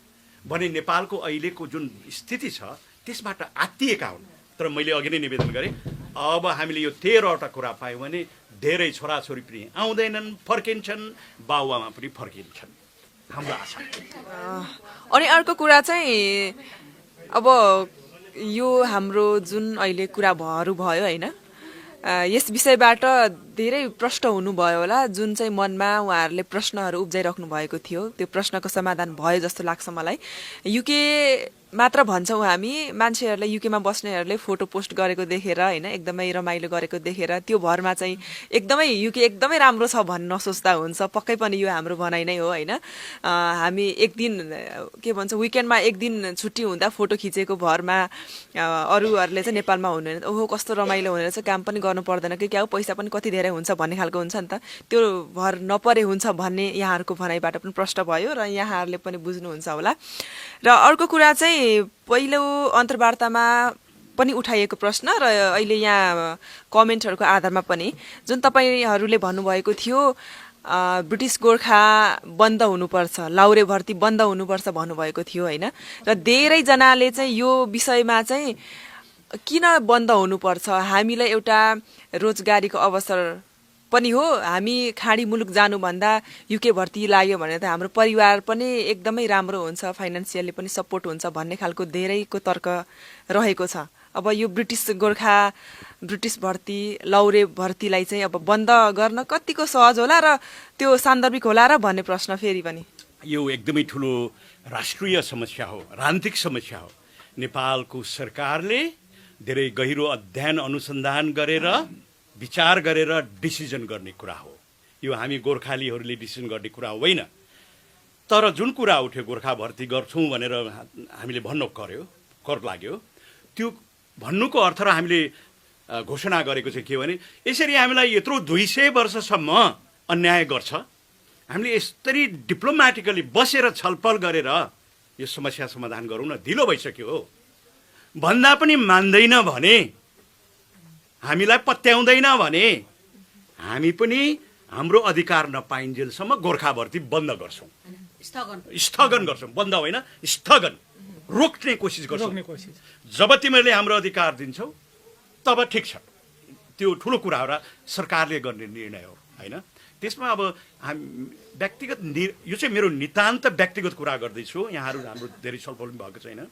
भने नेपालको अहिलेको जुन स्थिति छ त्यसबाट आत्तिएका हुन्। तर मैले अघि नै निवेदन गरेँ, अब हामीले यो 13वटा कुरा पायौँ भने धेरै छोराछोरी पनि आउँदैनन्, फर्किन्छन्, बाउआमा पनि फर्किन्छन्। हाम्रो आशा। अनि अर्को कुरा चाहिँ अब यो हाम्रो जुन अहिले कुराहरू भयो होइन, यस विषयबाट धेरै प्रश्न हुनुभयो होला, जुन चाहिँ मनमा उहाँहरूले प्रश्नहरू उब्जाइराख्नु भएको थियो, त्यो प्रश्नको समाधान भयो जस्तो लाग्छ मलाई। युके मात्र भन्छौँ हामी, मान्छेहरूले युकेमा बस्नेहरूले फोटो पोस्ट गरेको देखेर होइन, एकदमै रमाइलो गरेको देखेर त्यो भरमा चाहिँ एकदमै युके एकदमै राम्रो छ भन्ने नसोच्दा हुन्छ। पक्कै पनि यो हाम्रो भनाइ नै हो होइन। हामी एक दिन के भन्छ विकेन्डमा एक दिन छुट्टी हुँदा फोटो खिचेको भरमा अरूहरूले चाहिँ नेपालमा हुने ओहो कस्तो रमाइलो हुने रहेछ, काम पनि गर्नु पर्दैन कि क्या हो, पैसा पनि कति धेरै हुन्छ भन्ने खालको हुन्छ नि त, त्यो भर नपरे हुन्छ भन्ने यहाँहरूको भनाइबाट पनि प्रश्न भयो र यहाँहरूले पनि बुझ्नुहुन्छ होला। र अर्को कुरा चाहिँ पहिलो अन्तर्वार्तामा पनि उठाइएको प्रश्न र अहिले यहाँ कमेन्टहरूको आधारमा पनि जुन तपाईँहरूले भन्नुभएको थियो ब्रिटिस गोर्खा बन्द हुनुपर्छ, लाउरे भर्ती बन्द हुनुपर्छ भन्नुभएको थियो होइन। र धेरैजनाले चाहिँ यो विषयमा चाहिँ किन बन्द हुनुपर्छ, हामीलाई एउटा रोजगारीको अवसर पनि हो, हामी खाडी मुलुक जानुभन्दा युके भर्ती लाग्यो भने त हाम्रो परिवार पनि एकदमै राम्रो हुन्छ, फाइनेन्सियली पनि सपोर्ट हुन्छ भन्ने खालको धेरैको तर्क रहेको छ। अब यो ब्रिटिस भर्ती लाउरे भर्तीलाई चाहिँ अब बन्द गर्न कतिको सहज होला र त्यो सान्दर्भिक होला र भन्ने प्रश्न फेरि पनि। यो एकदमै ठुलो राष्ट्रिय समस्या हो, राजनीतिक समस्या हो। नेपालको सरकारले धेरै गहिरो अध्ययन अनुसन्धान गरेर विचार गरेर डिसिजन गर्ने कुरा हो। यो हामी गोर्खालीहरूले डिसिजन गर्ने कुरा होइन। तर जुन कुरा उठ्यो गोर्खा भर्ती गर्छौँ भनेर हामीले भन्नु कर लाग्यो, त्यो भन्नुको अर्थ र हामीले घोषणा गरेको चाहिँ के भने यसरी हामीलाई यत्रो 200 वर्षसम्म अन्याय गर्छ, हामीले यसरी डिप्लोमेटिकली बसेर छलफल गरेर यो समस्या समाधान गरौँ न, ढिलो भइसक्यो हो भन्दा पनि मान्दैन भने, हामीलाई पत्याउँदैन भने हामी पनि हाम्रो अधिकार नपाइन्जेलसम्म गोर्खा भर्ती बन्द गर्छौँ, स्थगन गर्छौँ, बन्द होइन स्थगन, रोक्ने कोसिस गर्छौँ। जब तिमीहरूले हाम्रो अधिकार दिन्छौ तब ठिक छ, त्यो ठुलो कुरा हो र सरकारले गर्ने निर्णय हो होइन। त्यसमा अब हामी व्यक्तिगत यो चाहिँ मेरो नितान्त व्यक्तिगत कुरा गर्दैछु, यहाँहरू हाम्रो धेरै छलफल भएको छैन।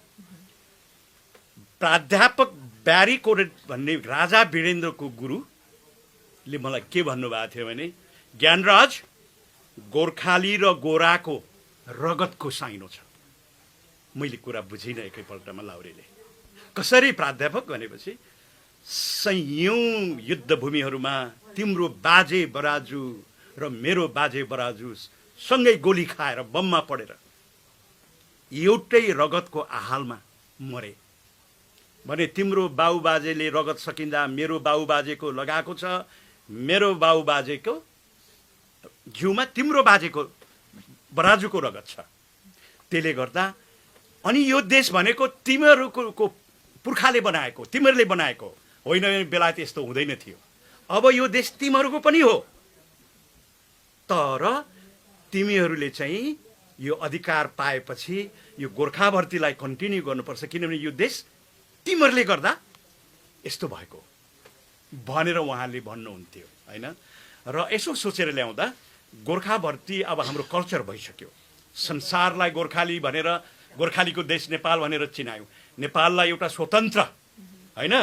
प्राध्यापक ब्यारी कोरेट भन्ने राजा वीरेन्द्रको गुरुले मलाई के भन्नुभएको थियो भने ज्ञानराज गोर्खाली र गोराको रगतको साइनो छ। मैले कुरा बुझिनँ एकैपल्टमा लाउरेले। कसरी प्राध्यापक भनेपछि सयौं युद्धभूमिहरूमा तिम्रो बाजे बराजु र मेरो बाजे बराजु सँगै गोली खाएर बममा पडेर एउटै रगतको आहालमा मरे भने तिम्रो बाबुबाजेले रगत सकिँदा मेरो बाबुबाजेको लगाएको छ, मेरो बाबुबाजेको घिउमा तिम्रो बाजेको बराजुको रगत छ। त्यसले गर्दा अनि यो देश भनेको तिमीहरूको पुर्खाले बनाएको, तिमीहरूले बनाएको होइन भने बेलायत यस्तो हुँदैन थियो। अब यो देश तिमीहरूको पनि हो, तर तिमीहरूले चाहिँ यो अधिकार पाएपछि यो गोर्खा भर्तीलाई कन्टिन्यू गर्नुपर्छ, किनभने यो देश तिमीहरूले गर्दा यस्तो भएको भनेर उहाँले भन्नुहुन्थ्यो होइन। र यसो सोचेर ल्याउँदा गोर्खा भर्ती अब हाम्रो कल्चर भइसक्यो। संसारलाई गोर्खाली भनेर, गोर्खालीको देश नेपाल भनेर चिनायौँ, नेपाललाई एउटा स्वतन्त्र होइन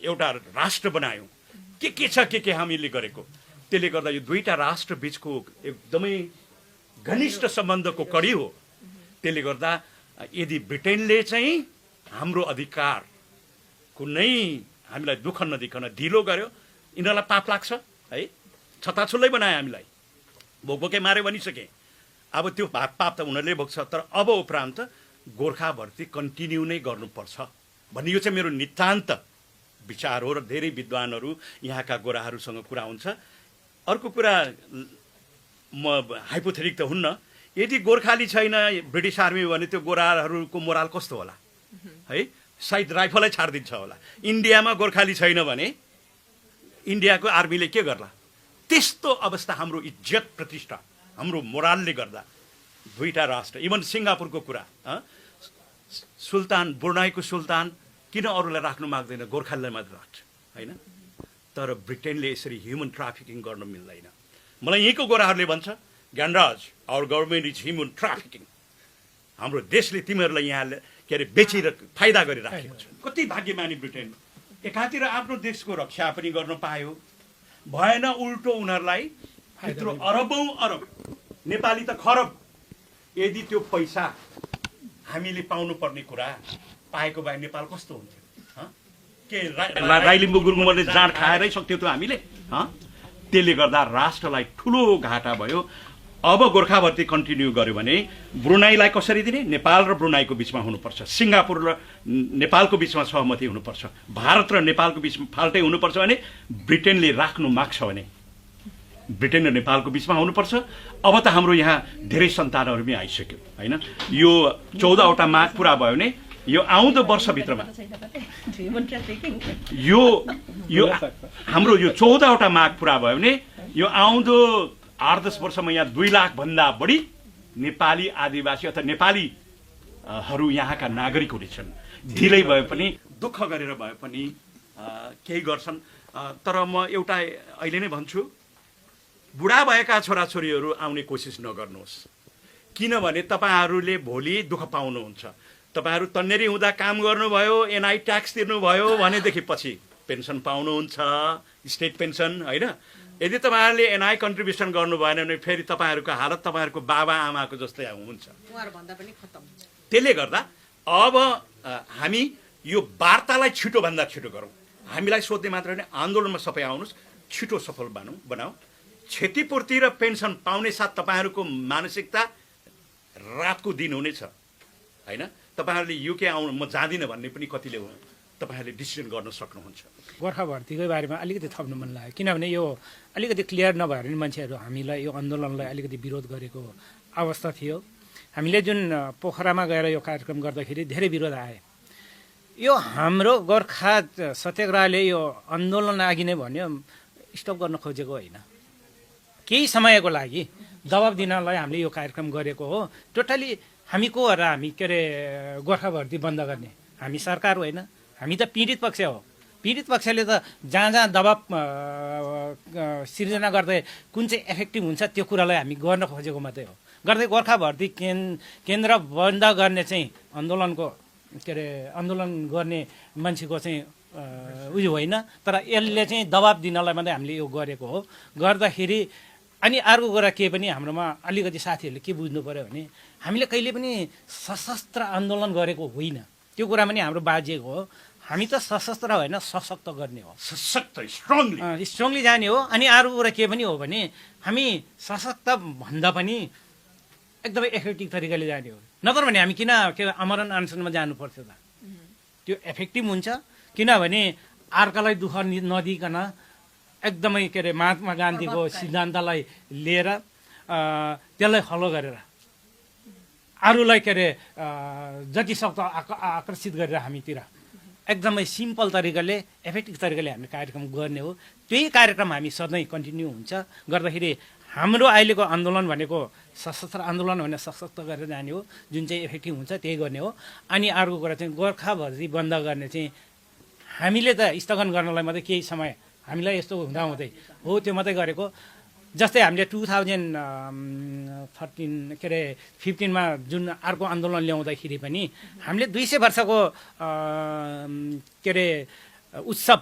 एउटा राष्ट्र बनायौँ, के छ के हामीले गरेको। त्यसले गर्दा यो दुईटा राष्ट्र बिचको एकदमै घनिष्ठ सम्बन्धको कडी हो। त्यसले गर्दा यदि ब्रिटेनले चाहिँ हाम्रो अधिकार कुनै हामीलाई दुःख नदिकन ढिलो गर्यो, यिनीहरूलाई पाप लाग्छ है, छताछुल्लै बनायो हामीलाई, भोकभोकै माऱ्यो भनिसके। अब त्यो पाप त उनीहरूले भोग्छ, तर अब उपरान्त गोर्खा भर्ती कन्टिन्यू नै गर्नुपर्छ भन्ने यो चाहिँ मेरो नितान्त विचार हो र धेरै विद्वानहरू यहाँका गोराहरूसँग कुरा हुन्छ। अर्को कुरा म हाइपोथेटिक त हुन्न, यदि गोर्खाली छैन ब्रिटिस आर्मी भने त्यो गोराहरूको मोराल कस्तो होला है, सायद राइफलै छाडिदिन्छ होला। इन्डियामा गोर्खाली छैन भने इन्डियाको आर्मीले के गर्ला? त्यस्तो अवस्था हाम्रो इज्जत प्रतिष्ठा हाम्रो मोरालले गर्दा दुईटा राष्ट्र, इभन सिङ्गापुरको कुरा, सुल्तान ब्रुनाईको सुल्तान किन अरूलाई राख्नु माग्दैन, गोर्खालीलाई मात्र राख्छ होइन। तर ब्रिटेनले यसरी ह्युमन ट्राफिकिङ गर्न मिल्दैन। मलाई यहीँको गोराहरूले भन्छ Gyanraj our government is human trafficking. हाम्रो देशले तिमीहरूलाई यहाँ के अरे बेचेर फाइदा गरिराखेको छ। कति भाग्यमानी ब्रिटेन, एकातिर आफ्नो देशको रक्षा पनि गर्न पायो, भएन उल्टो उनीहरूलाई त्यत्रो अरबौँ अरब, नेपाली त खरब, यदि त्यो पैसा हामीले पाउनुपर्ने कुरा पाएको भए नेपाल कस्तो हुन्थ्यो? के राई लिम्बू गुरुङले जाँड खाएरै सक्थ्यो त हामीले? त्यसले गर्दा राष्ट्रलाई ठुलो घाटा भयो। अब गोर्खाभर्ती कन्टिन्यू गर्यो भने ब्रुनाईलाई कसरी दिने? नेपाल र ब्रुनाईको बिचमा हुनुपर्छ, सिङ्गापुर र नेपालको बिचमा सहमति हुनुपर्छ, भारत र नेपालको बिचमा फाल्टै हुनुपर्छ भने ब्रिटेनले राख्नु माग्छ भने ब्रिटेन र नेपालको बिचमा हुनुपर्छ। अब त हाम्रो यहाँ धेरै सन्तानहरू पनि आइसक्यो होइन। यो 14वटा माग पुरा भयो भने यो आउँदो वर्षभित्रमा यो हाम्रो यो 14वटा माग पुरा भयो भने यो आउँदो 8-10 वर्षमा यहाँ 2 लाखभन्दा बढी नेपाली आदिवासी अथवा नेपालीहरू यहाँका नागरिक हुनेछन्। ढिलै भए पनि दुःख गरेर भए पनि केही गर्छन्। तर म एउटा अहिले नै भन्छु, बुढा भएका छोराछोरीहरू आउने कोसिस नगर्नुहोस्, किनभने तपाईँहरूले भोलि दुःख पाउनुहुन्छ। तपाईँहरू तन्नेरी हुँदा काम गर्नुभयो, एनआई ट्याक्स तिर्नुभयो भनेदेखि पछि पेन्सन पाउनुहुन्छ, स्टेट पेन्सन होइन। यदि तपाईँहरूले एनआई कन्ट्रिब्युसन गर्नु भएन भने फेरि तपाईँहरूको हालत तपाईँहरूको बाबा आमाको जस्तै हुन्छ। त्यसले गर्दा अब हामी यो वार्तालाई छिटोभन्दा छिटो गरौँ। हामीलाई सोध्ने मात्र होइन, आन्दोलनमा सबै आउनुहोस्, छिटो सफल बनाऊ। क्षतिपूर्ति र पेन्सन पाउने साथ तपाईँहरूको मानसिकता रातको दिन हुनेछ होइन। तपाईँहरूले युके आउनु म जाँदिनँ भन्ने पनि कतिले तपाईँहरूले डिसिजन गर्न सक्नुहुन्छ। गोर्खा भर्तीकै बारेमा अलिकति थप्नु मन लाग्यो, किनभने यो अलिकति क्लियर नभएर नि मान्छेहरू हामीलाई यो आन्दोलनलाई अलिकति विरोध गरेको अवस्था थियो। हामीले जुन पोखरामा गएर यो कार्यक्रम गर्दाखेरि धेरै विरोध आए। यो हाम्रो गोर्खा सत्याग्रहले यो आन्दोलन अघि नै भन्यो स्टप गर्न खोजेको होइन, केही समयको लागि दबाब दिनलाई हामीले यो कार्यक्रम गरेको हो। टोटली हामी को र हामी के अरे गोर्खा भर्ती बन्द गर्ने? हामी सरकार होइन, हामी त पीडित पक्ष हो। पीडित पक्षले त जहाँ जहाँ दबाब सिर्जना गर्दै कुन चाहिँ इफेक्टिभ हुन्छ त्यो कुरालाई हामी गर्न खोजेको मात्रै हो। गर्दै गोर्खा भर्ती केन्द्र बन्द गर्ने चाहिँ आन्दोलनको के अरे आन्दोलन गर्ने मान्छेको चाहिँ उयो होइन, तर यसले चाहिँ दबाब दिनलाई मात्रै हामीले यो गरेको हो। गर्दाखेरि अनि अर्को कुरा के पनि हाम्रोमा अलिकति साथीहरूले के बुझ्नु पऱ्यो भने हामीले कहिले पनि सशस्त्र आन्दोलन गरेको होइन, त्यो कुरा पनि हाम्रो बाजिएको हो। हामी त सशस्त्र होइन, सशक्त गर्ने हो, सशक्त स्ट्रङली जाने हो। अनि अर्को कुरा के पनि हो भने हामी सशक्त भन्दा पनि एकदमै इफेक्टिभ तरिकाले जाने हो। नत्र भने हामी किन आमरण अनसनमा जानु पर्थ्यो त? त्यो इफेक्टिभ हुन्छ, किनभने अर्कालाई दुःख नदिकन एकदमै के अरे महात्मा गान्धीको सिद्धान्तलाई लिएर त्यसलाई फलो गरेर अरूलाई के अरे जति सक्दो आकर्षित गरेर हामीतिर एकदमै सिम्पल तरिकाले इफेक्टिभ तरिकाले हामीले कार्यक्रम गर्ने हो। त्यही कार्यक्रम हामी सधैँ कन्टिन्यू हुन्छ। गर्दाखेरि हाम्रो अहिलेको आन्दोलन भनेको सशस्त्र आन्दोलन भने सशक्त गरेर जाने हो, जुन चाहिँ इफेक्टिभ हुन्छ त्यही गर्ने हो। अनि अर्को कुरा चाहिँ गोर्खा भर्ती बन्द गर्ने चाहिँ हामीले त स्थगन गर्नलाई मात्रै केही समय हामीलाई यस्तो हुँदाहुँदै हो त्यो मात्रै गरेको। जस्तै हामीले 2013 के अरे 15मा जुन अर्को आन्दोलन ल्याउँदाखेरि पनि हामीले 200 वर्षको के अरे उत्सव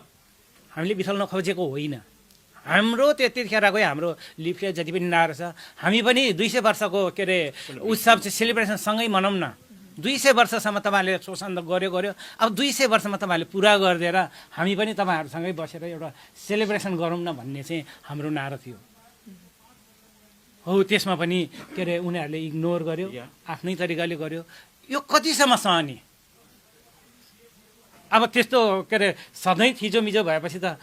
हामीले बिथल्न खोजेको होइन। हाम्रो त्यतिखेरकै हाम्रो लिफलेट जति पनि नारा छ, हामी पनि 200 वर्षको के अरे उत्सव चाहिँ सेलिब्रेसन सँगै मनाउँ न। 200 वर्षसम्म तपाईँहरूले शोषण त गर्यो, अब 200 वर्षमा तपाईँहरूले पुरा गरिदिएर हामी पनि तपाईँहरूसँगै बसेर एउटा सेलिब्रेसन गरौँ न भन्ने चाहिँ हाम्रो नारा थियो। हो त्यसमा पनि के अरे उनीहरूले इग्नोर गर्यो, आफ्नै तरिकाले गर्यो। यो कतिसम्म सहने? अब त्यस्तो के अरे सधैँ थिचोमिचो भएपछि त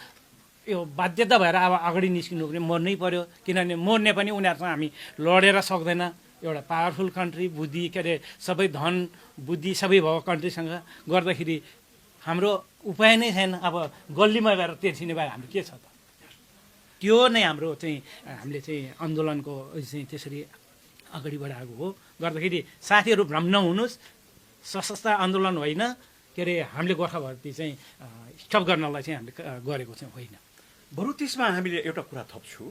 यो बाध्यता भएर अब अगाडि निस्किनु पनि मर्नै पर्यो, किनभने मर्ने पनि उनीहरूसँग हामी लडेर सक्दैन। एउटा पावरफुल कन्ट्री, बुद्धि के अरे सबै धन बुद्धि सबै भएको कन्ट्रीसँग गर्दाखेरि हाम्रो उपाय नै छैन। अब गल्लीमा गएर तेर्सिने भए हाम्रो के छ त? त्यो नै हाम्रो चाहिँ हामीले चाहिँ आन्दोलनको चाहिँ त्यसरी अगाडि बढाएको हो। गर्दाखेरि साथीहरू भ्रम नहुनुहोस्, सशस्त्र आन्दोलन होइन, के अरे हामीले गोर्खा भर्ती चाहिँ स्टप गर्नलाई चाहिँ हामीले गरेको चाहिँ होइन। बरु त्यसमा हामीले एउटा कुरा थप्छु,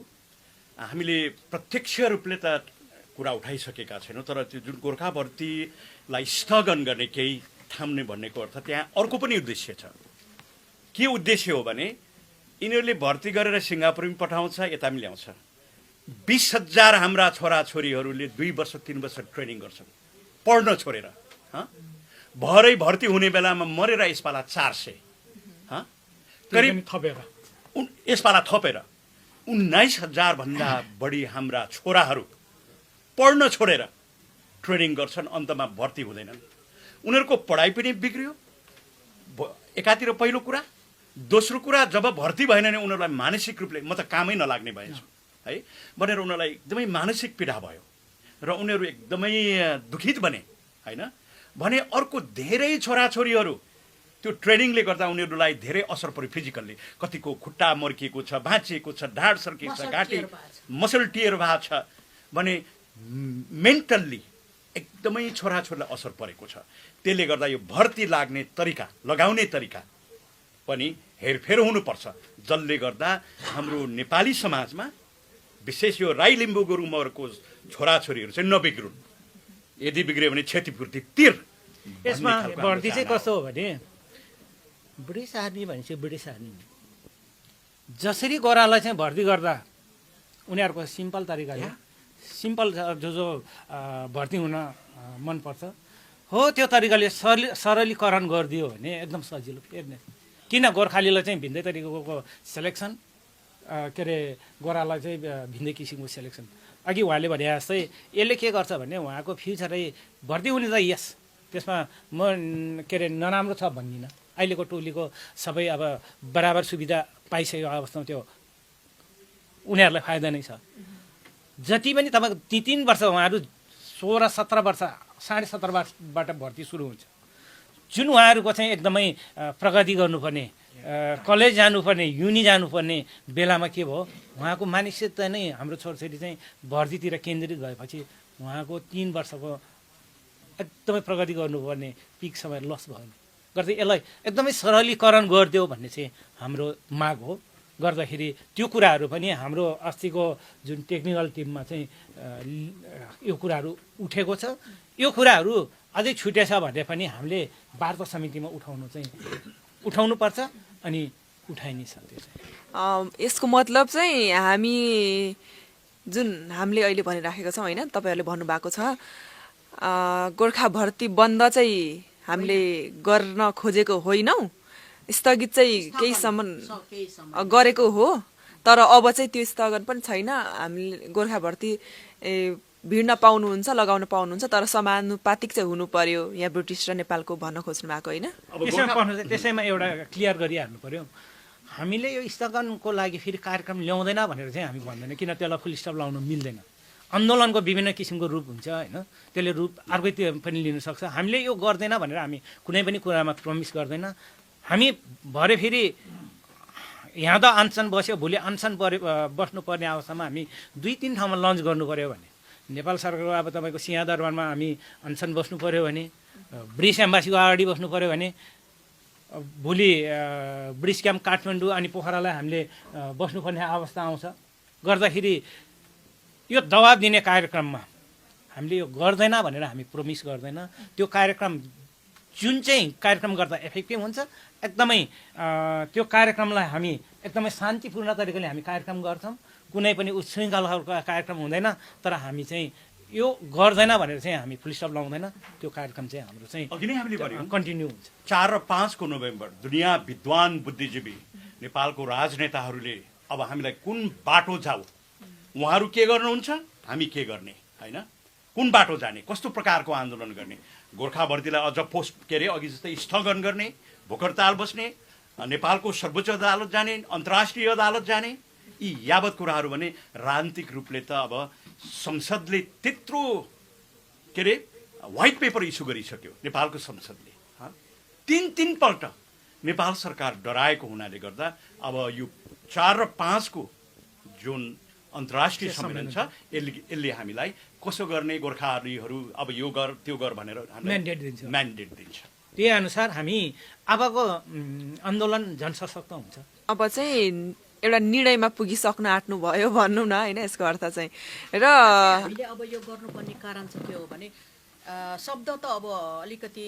हामीले प्रत्यक्ष रूपले त कुरा उठाइसकेका छैनौँ, तर त्यो जुन गोर्खा भर्तीलाई स्थगन गर्ने केही थाम्ने भन्नेको अर्थ त्यहाँ अर्को पनि उद्देश्य छ। के उद्देश्य हो भने यिनीहरूले भर्ती गरेर सिङ्गापुर पनि पठाउँछ, यता पनि ल्याउँछ। 20,000 हाम्रा छोराछोरीहरूले 2 वर्ष 3 वर्ष ट्रेनिङ गर्छन् पढ्न छोडेर। भरै भर्ती हुने बेलामा मरेर यसपाला 400 करिब थपेर यसपाला थपेर 19,000 भन्दा बढी हाम्रा छोराहरू पढ्न छोडेर ट्रेनिङ गर्छन्, अन्तमा भर्ती हुँदैनन्। उनीहरूको पढाइ पनि बिग्रियो एकातिर पहिलो कुरा। दोस्रो कुरा, जब भर्ती भएन भने उनीहरूलाई मानसिक रूपले म त कामै नलाग्ने भएछु है भनेर उनीहरूलाई एकदमै मानसिक पीडा भयो र उनीहरू एकदमै दुखित बने होइन। भने अर्को धेरै छोराछोरीहरू त्यो ट्रेनिङले गर्दा उनीहरूलाई धेरै असर पर्यो फिजिकल्ली। कतिको खुट्टा मर्किएको छ, भाँचिएको छ, ढाड सर्किएको छ, घाँटी मसल टियर भएको छ। भने मेन्टल्ली एकदमै छोराछोरीलाई असर परेको छ। त्यसले गर्दा यो भर्ती लाग्ने तरिका, लगाउने तरिका पनि हेरफेर हुनुपर्छ, जसले गर्दा हाम्रो नेपाली समाजमा विशेष यो राई लिम्बू गुरुङहरूको छोराछोरीहरू चाहिँ नबिग्रुन्। यदि बिग्रियो भने क्षतिपूर्ति तिर। यसमा भर्ती चाहिँ कस्तो हो भने ब्रिटिस आर्मी भनेपछि ब्रिटिस आर्मी जसरी गोरालाई चाहिँ भर्ती गर्दा उनीहरूको सिम्पल तरिकाले सिम्पल जो भर्ती हुन मनपर्छ हो त्यो तरिकाले सरलीकरण गरिदियो भने एकदम सजिलो। किन गोर्खालीलाई चाहिँ भिन्दै तरिकाको सेलेक्सन, के अरे गोरालाई चाहिँ भिन्दै किसिमको सेलेक्सन। अघि उहाँले भने जस्तै यसले के गर्छ भने उहाँको फ्युचरै भर्ती हुने त यस, त्यसमा म के अरे नराम्रो छ भन्दिनँ। अहिलेको टोलीको सबै अब बराबर सुविधा पाइसकेको अवस्थामा त्यो उनीहरूलाई फाइदा नै छ। जति पनि तपाईँको 3 वर्ष उहाँहरू 16-17 वर्ष 17.5 वर्षबाट भर्ती सुरु हुन्छ। जुन उहाँहरूको चाहिँ एकदमै प्रगति गर्नुपर्ने, कलेज जानुपर्ने, युनि जानुपर्ने बेलामा के भयो, उहाँको मानसिकता नै हाम्रो छोरछोरी चाहिँ भर्तीतिर केन्द्रित भएपछि उहाँको 3 वर्षको एकदमै प्रगति गर्नुपर्ने पिक समय लस भयो। गर्दै यसलाई एकदमै सरलीकरण गरिदियो भन्ने चाहिँ हाम्रो माग हो। गर्दाखेरि त्यो कुराहरू पनि हाम्रो अस्तिको जुन टेक्निकल टिममा चाहिँ यो कुराहरू उठेको छ। यो कुराहरू अझै छुटेछ भने पनि हामीले वार्ता समितिमा उठाउनुपर्छ अनि उठाइनेछ। त्यो चाहिँ यसको मतलब चाहिँ हामीले अहिले भनिराखेका छौँ होइन, तपाईँहरूले भन्नुभएको छ गोर्खा भर्ती बन्द चाहिँ हामीले गर्न खोजेको होइनौँ, स्थगित चाहिँ केही सम्म गरेको हो, तर अब चाहिँ त्यो स्थगन पनि छैन। हामीले गोर्खा भर्ती भिड्न पाउनुहुन्छ, लगाउन पाउनुहुन्छ, तर समानुपातिक चाहिँ हुनु पर्यो यहाँ ब्रिटिस र नेपालको भन्न खोज्नु भएको होइन। त्यसैमा एउटा क्लियर गरिहाल्नु पर्यो, हामीले यो स्थगनको लागि फेरि कार्यक्रम ल्याउँदैन भनेर चाहिँ हामी भन्दैन। किन त्यसलाई फुल स्टप लाउनु मिल्दैन। आन्दोलनको विभिन्न किसिमको रूप हुन्छ होइन, त्यसले रूप अर्कै पनि लिन सक्छ। हामीले यो गर्दैन भनेर हामी कुनै पनि कुरामा प्रमिस गर्दैन। हामी भरे फेरि यहाँ त अनसन बस्यो, भोलि अनसन बस्नुपर्ने अवस्थामा हामी 2-3 ठाउँमा लन्च गर्नु पऱ्यो भने नेपाल सरकारको अब तपाईँको सिंहदरबारमा हामी अनसन बस्नु पऱ्यो भने, ब्रिटिस एम्बासीको अगाडि बस्नु पऱ्यो भने, भोलि ब्रिटिस क्याम्प काठमाडौँ अनि पोखरालाई हामीले बस्नुपर्ने अवस्था आउँछ। गर्दाखेरि यो दबाब दिने कार्यक्रममा हामीले यो गर्दैन भनेर हामी प्रोमिस गर्दैन। त्यो कार्यक्रम जुन चाहिँ कार्यक्रम गर्दा इफेक्टिभ हुन्छ, एकदमै त्यो कार्यक्रमलाई हामी एकदमै शान्तिपूर्ण तरिकाले हामी कार्यक्रम गर्छौँ। कुनै पनि उच्छृङ्खलाको कार्यक्रम हुँदैन, तर हामी चाहिँ यो गर्दैन भनेर चाहिँ हामी फुल स्टप लाउँदैन। त्यो कार्यक्रम चाहिँ हाम्रो चाहिँ अघि नै हामीले भन्यौँ कन्टिन्यू हुन्छ। 4 र 5 को नोभेम्बर दुनियाँ विद्वान बुद्धिजीवी नेपालको राजनेताहरूले अब हामीलाई कुन बाटो जाऊ, उहाँहरू के गर्नुहुन्छ, हामी के गर्ने होइन, कुन बाटो जाने, कस्तो प्रकारको आन्दोलन गर्ने, गोर्खा भर्तीलाई अझ अघि जस्तै स्थगन गर्ने, भोकहडताल बस्ने, नेपालको सर्वोच्च अदालत जाने, अन्तर्राष्ट्रिय अदालत जाने, यी यावत कुराहरू भने राजनीतिक रूपले त अब संसदले त्यत्रो व्हाइट पेपर इस्यु गरिसक्यो नेपालको संसदले। 3 पल्ट नेपाल सरकार डराएको हुनाले गर्दा अब यो 4 र 5 को जुन अन्तर्राष्ट्रिय सम्मेलन छ यसले हामीलाई कसो गर्ने, गोर्खालीहरू अब यो गर त्यो गर भनेर म्यान्डेट दिन्छ। त्यही अनुसार हामी अबको आन्दोलन झन् सशक्त हुन्छ। अब चाहिँ एउटा निर्णयमा पुगिसक्न आँट्नु भयो भन्नु न होइन यसको अर्थ चाहिँ। र हामीले अब यो गर्नुपर्ने कारण चाहिँ के हो भने शब्द त अब अलिकति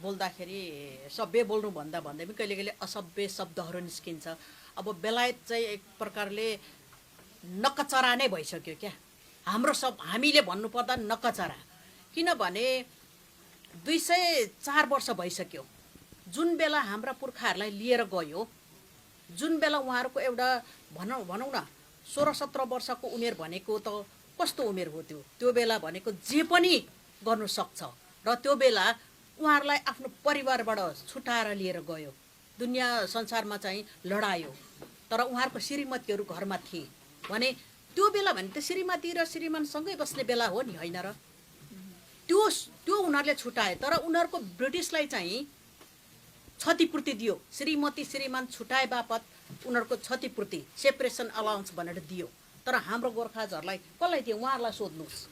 बोल्दाखेरि सभ्य बोल्नु भन्दा भन्दै पनि कहिले कहिले असभ्य शब्दहरू निस्किन्छ। अब बेलायत चाहिँ एक प्रकारले नकचरा नै भइसक्यो क्या, हामीले भन्नुपर्दा नकचरा। किनभने 204 वर्ष भइसक्यो जुन बेला हाम्रा पुर्खाहरूलाई लिएर गयो, जुन बेला उहाँहरूको एउटा भनौँ न 16-17 वर्षको उमेर भनेको त कस्तो उमेर हो त्यो बेला भनेको जे पनि गर्नु सक्छ। र त्यो बेला उहाँहरूलाई आफ्नो परिवारबाट छुटाएर लिएर गयो, दुनियाँ संसारमा चाहिँ लडायो, तर उहाँहरूको श्रीमतीहरू घरमा थिए भने त्यो बेला भने त श्रीमती र श्रीमानसँगै बस्ने बेला हो नि, होइन र? त्यो उनीहरूले छुटाए, तर उनीहरूको ब्रिटिसलाई चाहिँ क्षतिपूर्ति दियो। श्रीमती श्रीमान छुटाए बापत उनीहरूको क्षतिपूर्ति सेपरेसन अलाउन्स भनेर दियो। तर हाम्रो गोर्खाजहरूलाई कसलाई दियो उहाँहरूलाई सोध्नुहोस्।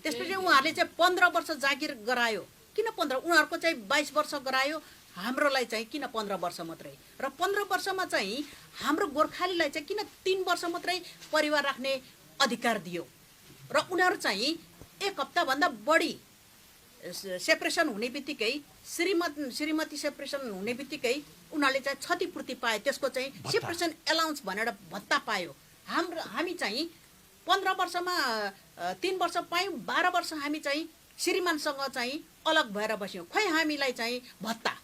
त्यसपछि उहाँहरूले चाहिँ 15 वर्ष जागिर गरायो। किन 15? उनीहरूको चाहिँ 22 वर्ष गरायो, हाम्रोलाई चाहिँ किन 15 वर्ष मात्रै? र 15 वर्षमा चाहिँ हाम्रो गोर्खालीलाई चाहिँ किन 3 वर्ष मात्रै परिवार राख्ने अधिकार दियो? र उनीहरू चाहिँ 1 हप्ताभन्दा बढी सेपरेसन हुने बित्तिकै श्रीमती सेपरेसन हुने बित्तिकै उनीहरूले चाहिँ क्षतिपूर्ति पाए, त्यसको चाहिँ सेपरेसन एलाउन्स भनेर भत्ता पायो। हामी चाहिँ 15 वर्षमा 3 वर्ष पायौँ, 12 वर्ष हामी चाहिँ श्रीमानसँग चाहिँ अलग भएर बस्यौँ, खै हामीलाई चाहिँ भत्ता।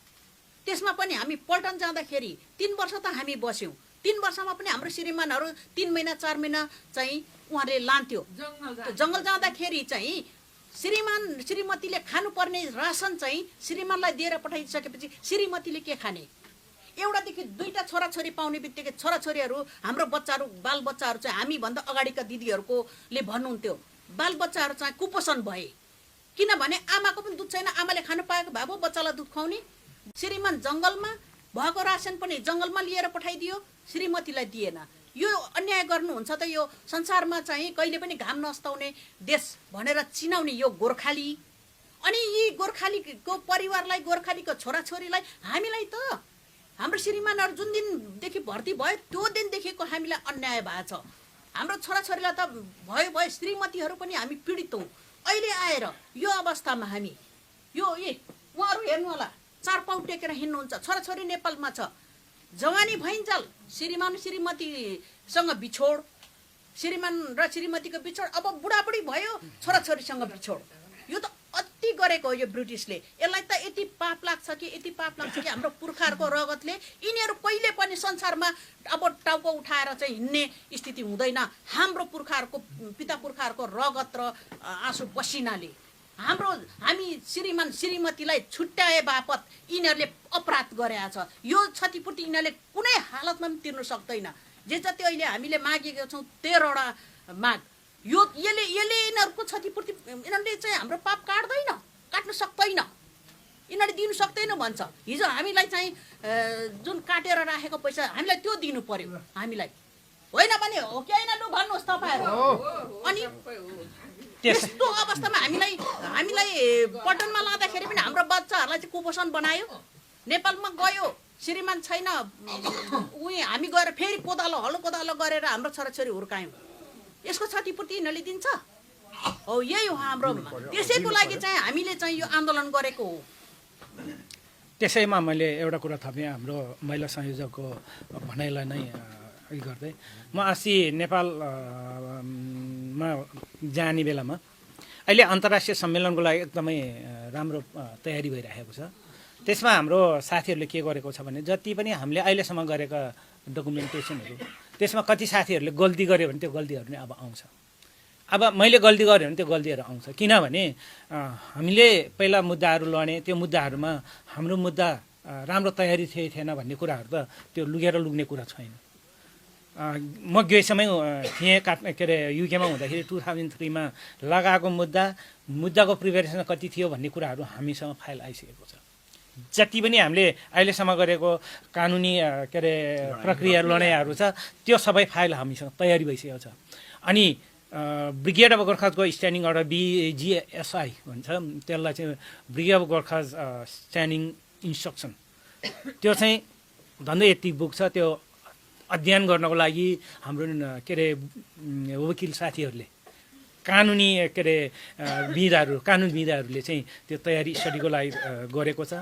त्यसमा पनि हामी पल्टन जाँदाखेरि 3 वर्ष त हामी बस्यौँ, 3 वर्षमा पनि हाम्रो श्रीमानहरू 3 महिना 4 महिना चाहिँ उहाँले लान्थ्यो। जङ्गल जाँदाखेरि चाहिँ श्रीमतीले खानुपर्ने रासन चाहिँ श्रीमानलाई दिएर पठाइसकेपछि श्रीमतीले के खाने? एउटादेखि 2टा छोराछोरी पाउने बित्तिकै छोराछोरीहरू हाम्रो बच्चाहरू बालबच्चाहरू चाहिँ हामीभन्दा अगाडिका दिदीहरूकोले भन्नुहुन्थ्यो बालबच्चाहरू चाहिँ कुपोषण भए, किनभने आमाको पनि दुध छैन, आमाले खानु पाएको भए पो बच्चालाई दुध खुवाउने। श्रीमान जङ्गलमा भएको रासन पनि जङ्गलमा लिएर पठाइदियो, श्रीमतीलाई दिएन। यो अन्याय गर्नुहुन्छ त यो संसारमा चाहिँ कहिले पनि घाम नस्ताउने देश भनेर चिनाउने यो गोर्खाली। अनि यी गोर्खालीको परिवारलाई, गोर्खालीको छोराछोरीलाई, हामीलाई त हाम्रो श्रीमानहरू जुन दिनदेखि भर्ती भयो त्यो दिनदेखिको हामीलाई अन्याय भएको छ। हाम्रो छोराछोरीलाई त भयो श्रीमतीहरू पनि हामी पीडित हौँ। अहिले आएर यो अवस्थामा हामी उहाँहरू हेर्नु होला, 4 पाउ टेकेर हिँड्नुहुन्छ, छोराछोरी नेपालमा छ, जवानी भइन्जाल श्रीमान श्रीमतीसँग बिछोड, श्रीमान र श्रीमतीको बिछोड, अब बुढाबुढी भयो छोराछोरीसँग बिछोड। यो त अति गरेको हो यो ब्रिटिसले। यसलाई त यति पाप लाग्छ कि हाम्रो पुर्खाहरूको रगतले यिनीहरू कहिले पनि संसारमा अब टाउको उठाएर चाहिँ हिँड्ने स्थिति हुँदैन। हाम्रो पुर्खाहरूको पिता पुर्खाहरूको रगत र आँसु पसिनाले हामी श्रीमान श्रीमतीलाई छुट्याए बापत यिनीहरूले अपराध गरेका छ। यो क्षतिपूर्ति यिनीहरूले कुनै हालतमा पनि तिर्नु सक्दैन। जे जति अहिले हामीले मागेका छौँ 13वटा माग, यसले यिनीहरूको क्षतिपूर्ति यिनीहरूले चाहिँ हाम्रो पाप काट्न सक्दैन, यिनीहरूले दिनु सक्दैन भन्छ। हिजो हामीलाई चाहिँ जुन काटेर राखेको पैसा हामीलाई त्यो दिनु पर्यो, हामीलाई होइन भने हो कि होइन? लु भन्नुहोस् तपाईँहरू। अनि यस्तो अवस्थामा हामीलाई पटनमा लाँदाखेरि पनि हाम्रो बच्चाहरूलाई चाहिँ कुपोषण बनायो। नेपालमा गयो, श्रीमान छैन, हामी गएर फेरि हलो कोदालो गरेर हाम्रो छोराछोरी हुर्कायौँ। यसको क्षतिपूर्ति यिनीहरूले दिन्छ? हो, यही हो हाम्रो। त्यसैको लागि चाहिँ हामीले चाहिँ यो आन्दोलन गरेको हो। त्यसैमा मैले एउटा कुरा थपेँ, हाम्रो महिला संयोजकको भनाइलाई नै गर्दै म अस्ति नेपालमा जाने बेलामा अहिले अन्तर्राष्ट्रिय सम्मेलनको लागि एकदमै राम्रो तयारी भइरहेको छ। त्यसमा हाम्रो साथीहरूले के गरेको छ भने जति पनि हामीले अहिलेसम्म गरेका डकुमेन्टेसनहरू त्यसमा कति साथीहरूले गल्ती गर्यो भने त्यो गल्तीहरू नै अब आउँछ। अब मैले गल्ती गरेँ भने त्यो गल्तीहरू आउँछ, किनभने हामीले पहिला मुद्दाहरू लड्ने, त्यो मुद्दाहरूमा हाम्रो मुद्दा राम्रो तयारी थिएन भन्ने कुराहरू त त्यो लुग्ने कुरा छैन। म ग्रेसमै थिएँ, युकेमा हुँदाखेरि 2003मा लगाएको मुद्दाको प्रिपेरेसन कति थियो भन्ने कुराहरू हामीसँग फाइल आइसकेको छ। जति पनि हामीले अहिलेसम्म गरेको कानुनी प्रक्रिया लडाइँहरू छ त्यो सबै फाइल हामीसँग तयारी भइसकेको छ। अनि ब्रिगेड अफ गोर्खाजको स्ट्यान्डिङ अर्डर BGSI भन्छ, त्यसलाई चाहिँ brigade of Gorkhas standing instruction, त्यो चाहिँ झन्डै यति बुक छ, त्यो अध्ययन गर्नको लागि हाम्रो के अरे वकिल साथीहरूले कानुनी के अरे कानुनविदहरूले चाहिँ त्यो तयारी स्टडीको लागि गरेको छ।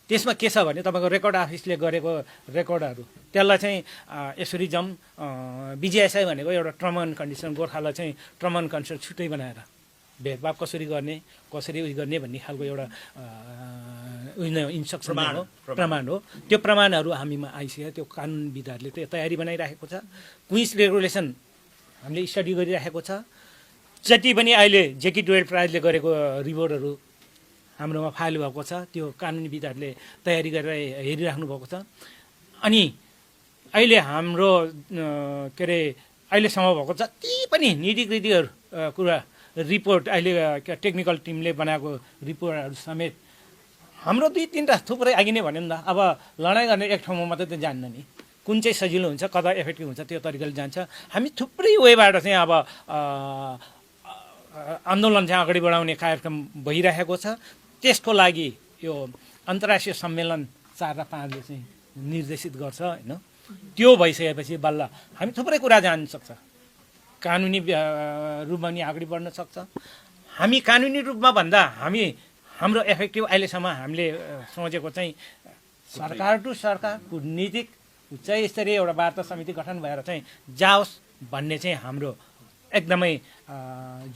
त्यसमा के छ भने तपाईँको रेकर्ड अफिसले गरेको रेकर्डहरू त्यसलाई चाहिँ यसरी बिजिएसआई भनेको एउटा टर्म एन्ड कन्डिसन, गोर्खालाई चाहिँ टर्म एन्ड कन्डिसन छुट्टै बनाएर भेदभाव कसरी गर्ने कसरी उयो गर्ने भन्ने खालको एउटा इन्स्ट्रक्सन हो, प्रमाण हो। त्यो प्रमाणहरू हामीमा आइसक्यो। त्यो कानुनविदहरूले त्यो तयारी बनाइराखेको छ। क्विज रेगुलेसन हामीले स्टडी गरिराखेको छ। जति पनि अहिले जेकी डोयल प्राइजले गरेको रिपोर्टहरू हाम्रोमा फाइल भएको छ, त्यो कानुनविदहरूले तयारी गरेर हेरिराख्नु भएको छ। अनि अहिले हाम्रो के अरे अहिलेसम्म भएको जति पनि निडीकृतिहरू कुरा रिपोर्ट अहिले टेक्निकल टिमले बनाएको रिपोर्टहरू समेत हाम्रो 2-3टा थुप्रै अघि नै भन्यो नि त। अब लडाइँ गर्ने एक ठाउँमा मात्रै त जान्न नि, कुन चाहिँ सजिलो हुन्छ, कता इफेक्टिभ हुन्छ, त्यो तरिकाले जान्छ। हामी थुप्रै वेबाट चाहिँ अब आन्दोलन चाहिँ अगाडि बढाउने कार्यक्रम भइरहेको छ। त्यसको लागि यो अन्तर्राष्ट्रिय सम्मेलन 4 र 5ले चाहिँ निर्देशित गर्छ होइन। त्यो भइसकेपछि बल्ल हामी थुप्रै कुरा जान्न सक्छ, कानुनी रूपमा नि अगाडि बढ्न सक्छ। हामी कानुनी रूपमा भन्दा हाम्रो इफेक्टिभ अहिलेसम्म हामीले सोचेको चाहिँ सरकार टु सरकार कूटनीतिक उच्च स्तरीय एउटा वार्ता समिति गठन भएर चाहिँ जाओस् भन्ने चाहिँ हाम्रो एकदमै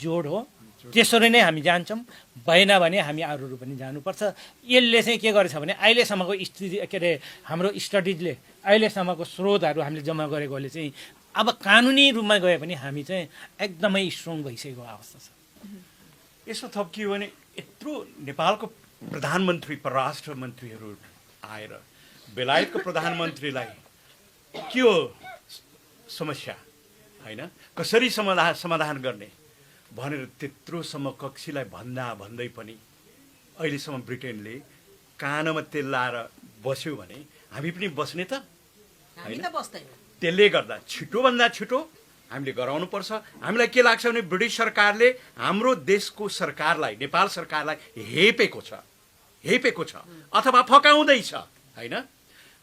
जोड हो। त्यसरी नै हामी जान्छौँ। भएन भने हामी अरूहरू पनि जानुपर्छ। यसले चाहिँ के गरेछ भने अहिलेसम्मको स्थिति के अरे हाम्रो स्टडिजले अहिलेसम्मको स्रोतहरू हामीले जम्मा गरेकोले चाहिँ अब कानुनी रूपमा गए पनि हामी चाहिँ एकदमै स्ट्रङ भइसकेको अवस्था छ। यसो थप के हो भने यत्रो नेपालको प्रधानमन्त्री परराष्ट्र मन्त्रीहरू आएर बेलायतको प्रधानमन्त्रीलाई के हो समस्या होइन, कसरी समाधान गर्ने भनेर त्यत्रोसम्म कक्षीलाई भन्दै पनि अहिलेसम्म ब्रिटेनले कानमा तेल लाएर बस्यो भने हामी पनि बस्ने त होइन। त्यसले गर्दा छिटोभन्दा छिटो हामीले गराउनुपर्छ। हामीलाई के लाग्छ भने ब्रिटिस सरकारले हाम्रो देशको सरकारलाई, नेपाल सरकारलाई हेपेको छ अथवा फकाउँदैछ होइन।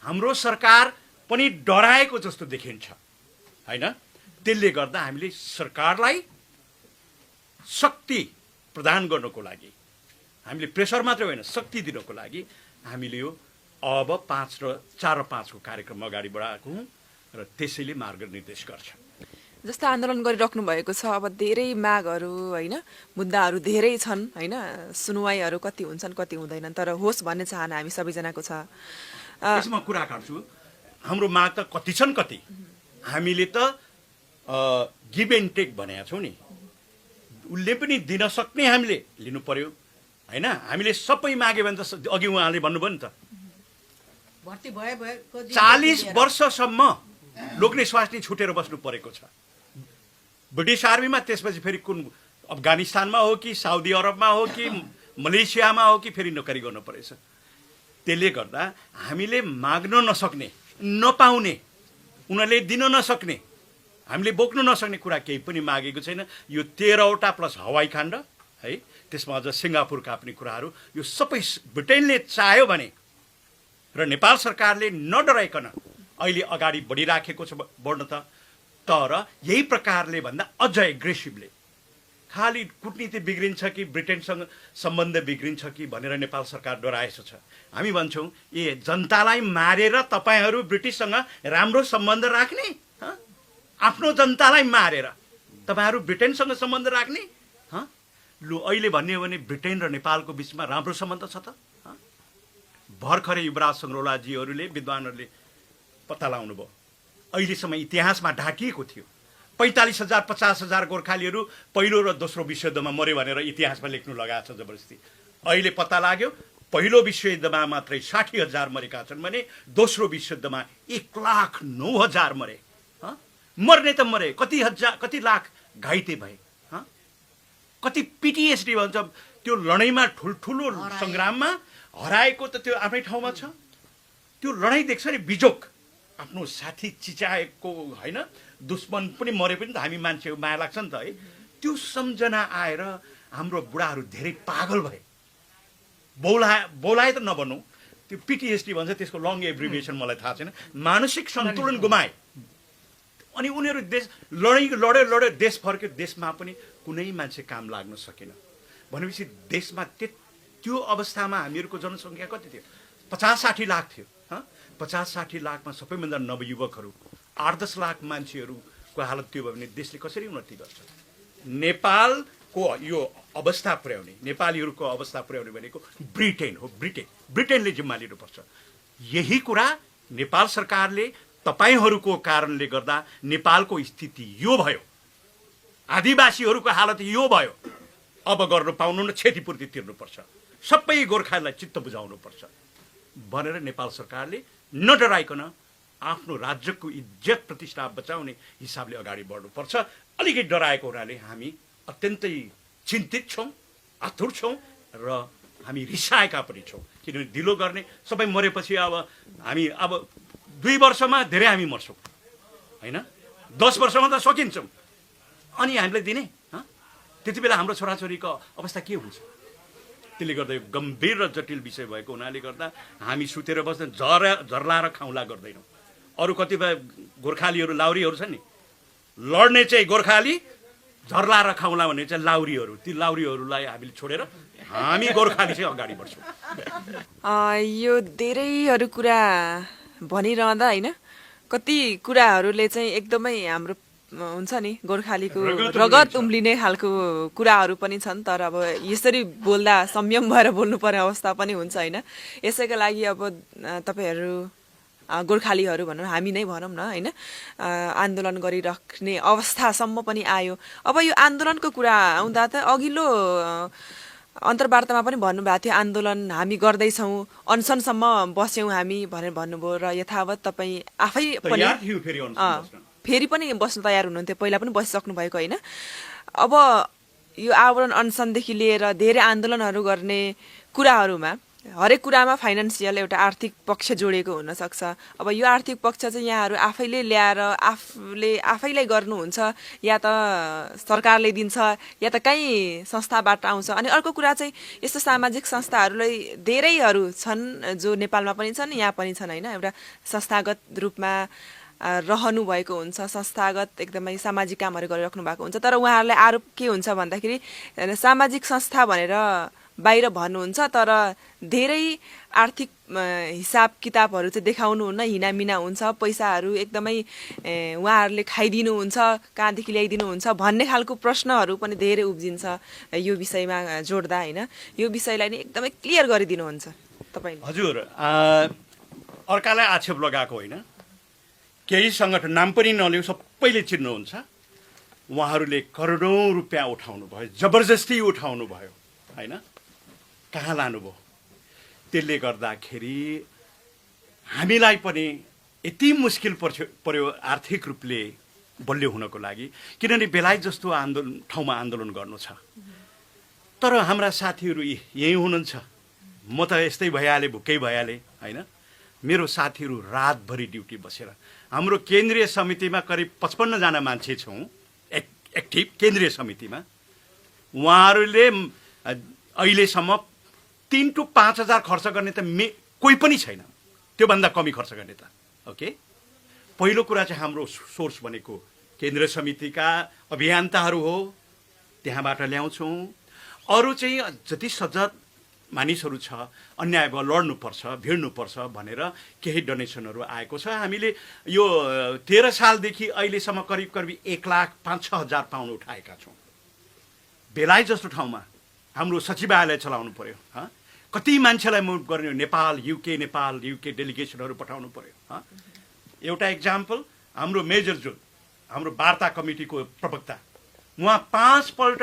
हाम्रो सरकार पनि डराएको जस्तो देखिन्छ होइन। त्यसले गर्दा हामीले सरकारलाई शक्ति प्रदान गर्नको लागि, हामीले प्रेसर मात्रै होइन शक्ति दिनको लागि हामीले यो अब 4 र 5 को कार्यक्रम अगाडि बढाएको हौँ र त्यसैले मार्गनिर्देश गर्छ। जस्तो आन्दोलन गरिराख्नु भएको छ, अब धेरै मागहरू होइन, मुद्दाहरू धेरै छन् होइन, सुनवाईहरू कति हुन्छन् कति हुँदैनन्, तर होस् भन्ने चाहना हामी सबैजनाको छ। यसमा कुरा काट्छु, हाम्रो माग त कति छन् कति, हामीले त गिभ एन्ड टेक भनेका छौँ नि, उसले पनि दिन सक्ने हामीले लिनु पर्यो होइन। हामीले सबै माग्यो भने त अघि उहाँले भन्नुभयो नि त 40 वर्षसम्म लोग्ने स्वास्नी छुटेर बस्नु परेको छ ब्रिटिस आर्मीमा। त्यसपछि फेरि कुन अफगानिस्तानमा हो कि साउदी अरबमा हो कि मलेसियामा हो कि फेरि नोकरी गर्नु परेछ। त्यसले गर्दा हामीले माग्न नसक्ने, नपाउने, उनीहरूले दिन नसक्ने, हामीले बोक्नु नसक्ने कुरा केही पनि मागेको छैन। यो 13वटा प्लस हवाई खण्ड है, त्यसमा अझ सिङ्गापुरका पनि कुराहरू, यो सबै ब्रिटेनले चाह्यो भने र नेपाल सरकारले नडराइकन अहिले अगाडि बढिराखेको छ बढ्न त। तर यही प्रकारले भन्दा अझ एग्रेसिभले खालि कूटनीति बिग्रिन्छ कि ब्रिटेनसँग सम्बन्ध बिग्रिन्छ कि भनेर नेपाल सरकार डराएको छ। हामी भन्छौँ जनतालाई मारेर तपाईँहरू ब्रिटिससँग राम्रो सम्बन्ध राख्ने, आफ्नो जनतालाई मारेर तपाईँहरू ब्रिटेनसँग सम्बन्ध राख्ने। लु अहिले भन्ने हो भने ब्रिटेन र नेपालको बिचमा राम्रो सम्बन्ध छ त। भर्खरै युवराज सङ्ग्रौलाजीहरूले विद्वानहरूले पत्ता लगाउनु भयो, अहिलेसम्म इतिहासमा ढाकिएको थियो 45,000 50,000 गोर्खालीहरू पहिलो र दोस्रो विश्वयुद्धमा मर्यो भनेर इतिहासमा लेख्नु लगाएको छ जबरजस्ती। अहिले पत्ता लाग्यो पहिलो विश्वयुद्धमा मात्रै 60,000 मरेका छन् भने दोस्रो विश्वयुद्धमा 1,09,000 मरे। मर्ने त मरे, कति लाख घाइते भए, कति पिटिएसडी भन्छ त्यो लडाइँमा ठुल्ठुलो सङ्ग्राममा हराएको त त्यो आफ्नै ठाउँमा छ। त्यो लडाइँ देख्छ नि बिजोक, आफ्नो साथी चिचाएको होइन, दुश्मन पनि मरे पनि त हामी मान्छे माया लाग्छ नि त है। त्यो सम्झना आएर हाम्रो बुढाहरू धेरै पागल भए। बोलाए त नभनौँ, त्यो पिटिएसडी भन्छ, त्यसको लङ एब्रिभिएसन मलाई थाहा छैन। मानसिक सन्तुलन गुमाए अनि उनीहरू देश लड्यो देश फर्क्यो, देशमा पनि कुनै मान्छे काम लाग्न सकेन भनेपछि देशमा त्यो अवस्थामा हामीहरूको जनसङ्ख्या कति थियो? 50-60 लाख थियो। 50-60 लाखमा सबैभन्दा नवयुवकहरू 8-10 लाख मान्छेहरूको हालत त्यो भयो भने देशले कसरी उन्नति गर्छ? नेपालको यो अवस्था पुर्याउने, नेपालीहरूको अवस्था पुर्याउने भनेको ब्रिटेन हो। ब्रिटेनले जिम्मा लिनुपर्छ। यही कुरा नेपाल सरकारले तपाईहरूको कारणले गर्दा नेपालको स्थिति यो भयो, आदिवासीहरूको हालत यो भयो। अब गर्न पाउनु न, क्षतिपूर्ति तिर्नुपर्छ, सबै गोर्खालाई चित्त बुझाउनुपर्छ भनेर नेपाल सरकारले नडराइकन आफ्नो राज्यको इज्जत प्रतिष्ठा बचाउने हिसाबले अगाडि बढ्नुपर्छ। अलिकति डराएको हुनाले हामी अत्यन्तै चिन्तित छौँ, आतुर छौँ र हामी रिसाएका पनि छौँ। किनभने ढिलो गर्ने, सबै मरेपछि हामी 2 वर्षमा धेरै हामी मर्छौँ होइन, 10 वर्षमा त सकिन्छौँ। अनि हामीलाई दिने त्यति बेला हाम्रो छोराछोरीको अवस्था के हुन्छ? त्यसले गर्दा यो गम्भीर र जटिल विषय भएको हुनाले गर्दा हामी सुतेर बस्दा झर्लाएर खाउँला गर्दैनौँ। अरू कतिपय गोर्खालीहरू, लाउरीहरू छन् नि, लड्ने चाहिँ गोर्खाली, झर्लाएर खाउँला भन्ने चाहिँ लाउरीहरू। ती लाउरीहरूलाई हामीले छोडेर हामी गोर्खाली चाहिँ अगाडि बढ्छौँ। यो धेरैहरू कुरा भनिरहँदा होइन, कति कुराहरूले चाहिँ एकदमै हाम्रो हुन्छ नि गोर्खालीको रगत उम्लिने खालको कुराहरू पनि छन्। तर अब यसरी बोल्दा संयम भएर बोल्नुपर्ने अवस्था पनि हुन्छ होइन। यसैका लागि अब तपाईँहरू गोर्खालीहरू भनौँ, हामी नै भनौँ न होइन, आन्दोलन गरिराख्ने अवस्थासम्म पनि आयो। अब यो आन्दोलनको कुरा आउँदा त अघिल्लो अन्तर्वार्तामा पनि भन्नुभएको थियो आन्दोलन हामी गर्दैछौँ, अनसनसम्म बस्यौँ हामी भनेर भन्नुभयो र यथावत तपाईँ आफै पनि फेरि पनि बस्न तयार हुनुहुन्थ्यो, पहिला पनि बसिसक्नु भएको होइन। अब यो आवरण अनसनदेखि लिएर धेरै आन्दोलनहरू गर्ने कुराहरूमा हरेक कुरामा फाइनेन्सियल एउटा आर्थिक पक्ष जोडिएको हुनसक्छ। अब यो आर्थिक पक्ष चाहिँ यहाँहरू आफैले ल्याएर आफैलाई गर्नुहुन्छ या त सरकारले दिन्छ या त कहीँ संस्थाबाट आउँछ? अनि अर्को कुरा चाहिँ यस्तो सामाजिक संस्थाहरूलाई धेरैहरू छन् जो नेपालमा पनि छन्, यहाँ पनि छन् होइन, एउटा संस्थागत रूपमा रहनु भएको हुन्छ, संस्थागत एकदमै सामाजिक कामहरू गरिराख्नु भएको हुन्छ। तर उहाँहरूलाई आरोप के हुन्छ भन्दाखेरि सामाजिक संस्था भनेर बाहिर भन्नुहुन्छ तर धेरै आर्थिक हिसाब किताबहरू चाहिँ देखाउनुहुन्न, हिनामिना हुन्छ, पैसाहरू एकदमै उहाँहरूले खाइदिनुहुन्छ, कहाँदेखि ल्याइदिनुहुन्छ भन्ने खालको प्रश्नहरू पनि धेरै उब्जिन्छ यो विषयमा जोड्दा होइन। यो विषयलाई नै एकदमै क्लियर गरिदिनुहुन्छ तपाईँले। हजुर, अर्कालाई आक्षेप लगाएको होइन, केही सङ्गठन नाम पनि नलिउँ सबैले चिन्नुहुन्छ, उहाँहरूले करोडौँ रुपियाँ उठाउनु भयो, जबरजस्ती उठाउनु भयो होइन, कहाँ लानुभयो? त्यसले गर्दाखेरि हामीलाई पनि यति मुस्किल पर्यो आर्थिक रूपले बलियो हुनको लागि, किनभने बेलायत जस्तो ठाउँमा आन्दोलन गर्नु छ। तर हाम्रा साथीहरू यहीँ हुनुहुन्छ, म त यस्तै भइहालेँ, भुक्कै भइहालेँ होइन। मेरो साथीहरू रातभरि ड्युटी बसेर, हाम्रो केन्द्रीय समितिमा करिब 55 जना मान्छे छौँ एक्टिभ केन्द्रीय समितिमा, उहाँहरूले अहिलेसम्म 3 to 5 हजार खर्च गर्ने त कोही पनि छैन, त्योभन्दा कमी खर्च गर्ने त। ओके, पहिलो कुरा चाहिँ हाम्रो सोर्स भनेको केन्द्रीय समितिका अभियन्ताहरू हो, त्यहाँबाट ल्याउँछौँ। अरू चाहिँ जति सजग मानिसहरू छ, अन्याय भयो लड्नुपर्छ, भिड्नुपर्छ भनेर केही डोनेसनहरू आएको छ। हामीले यो 13 सालदेखि अहिलेसम्म करिब 1,05,6 हजार पाउन्ड उठाएका छौँ। बेलायत जस्तो ठाउँमा हाम्रो सचिवालय चलाउनु पर्यो, कति मान्छेलाई मुभ गर्ने, नेपाल युके डेलिगेसनहरू पठाउनु पर्यो। एउटा इक्जाम्पल, हाम्रो मेजर जुन हाम्रो वार्ता कमिटीको प्रवक्ता, उहाँ 5 पल्ट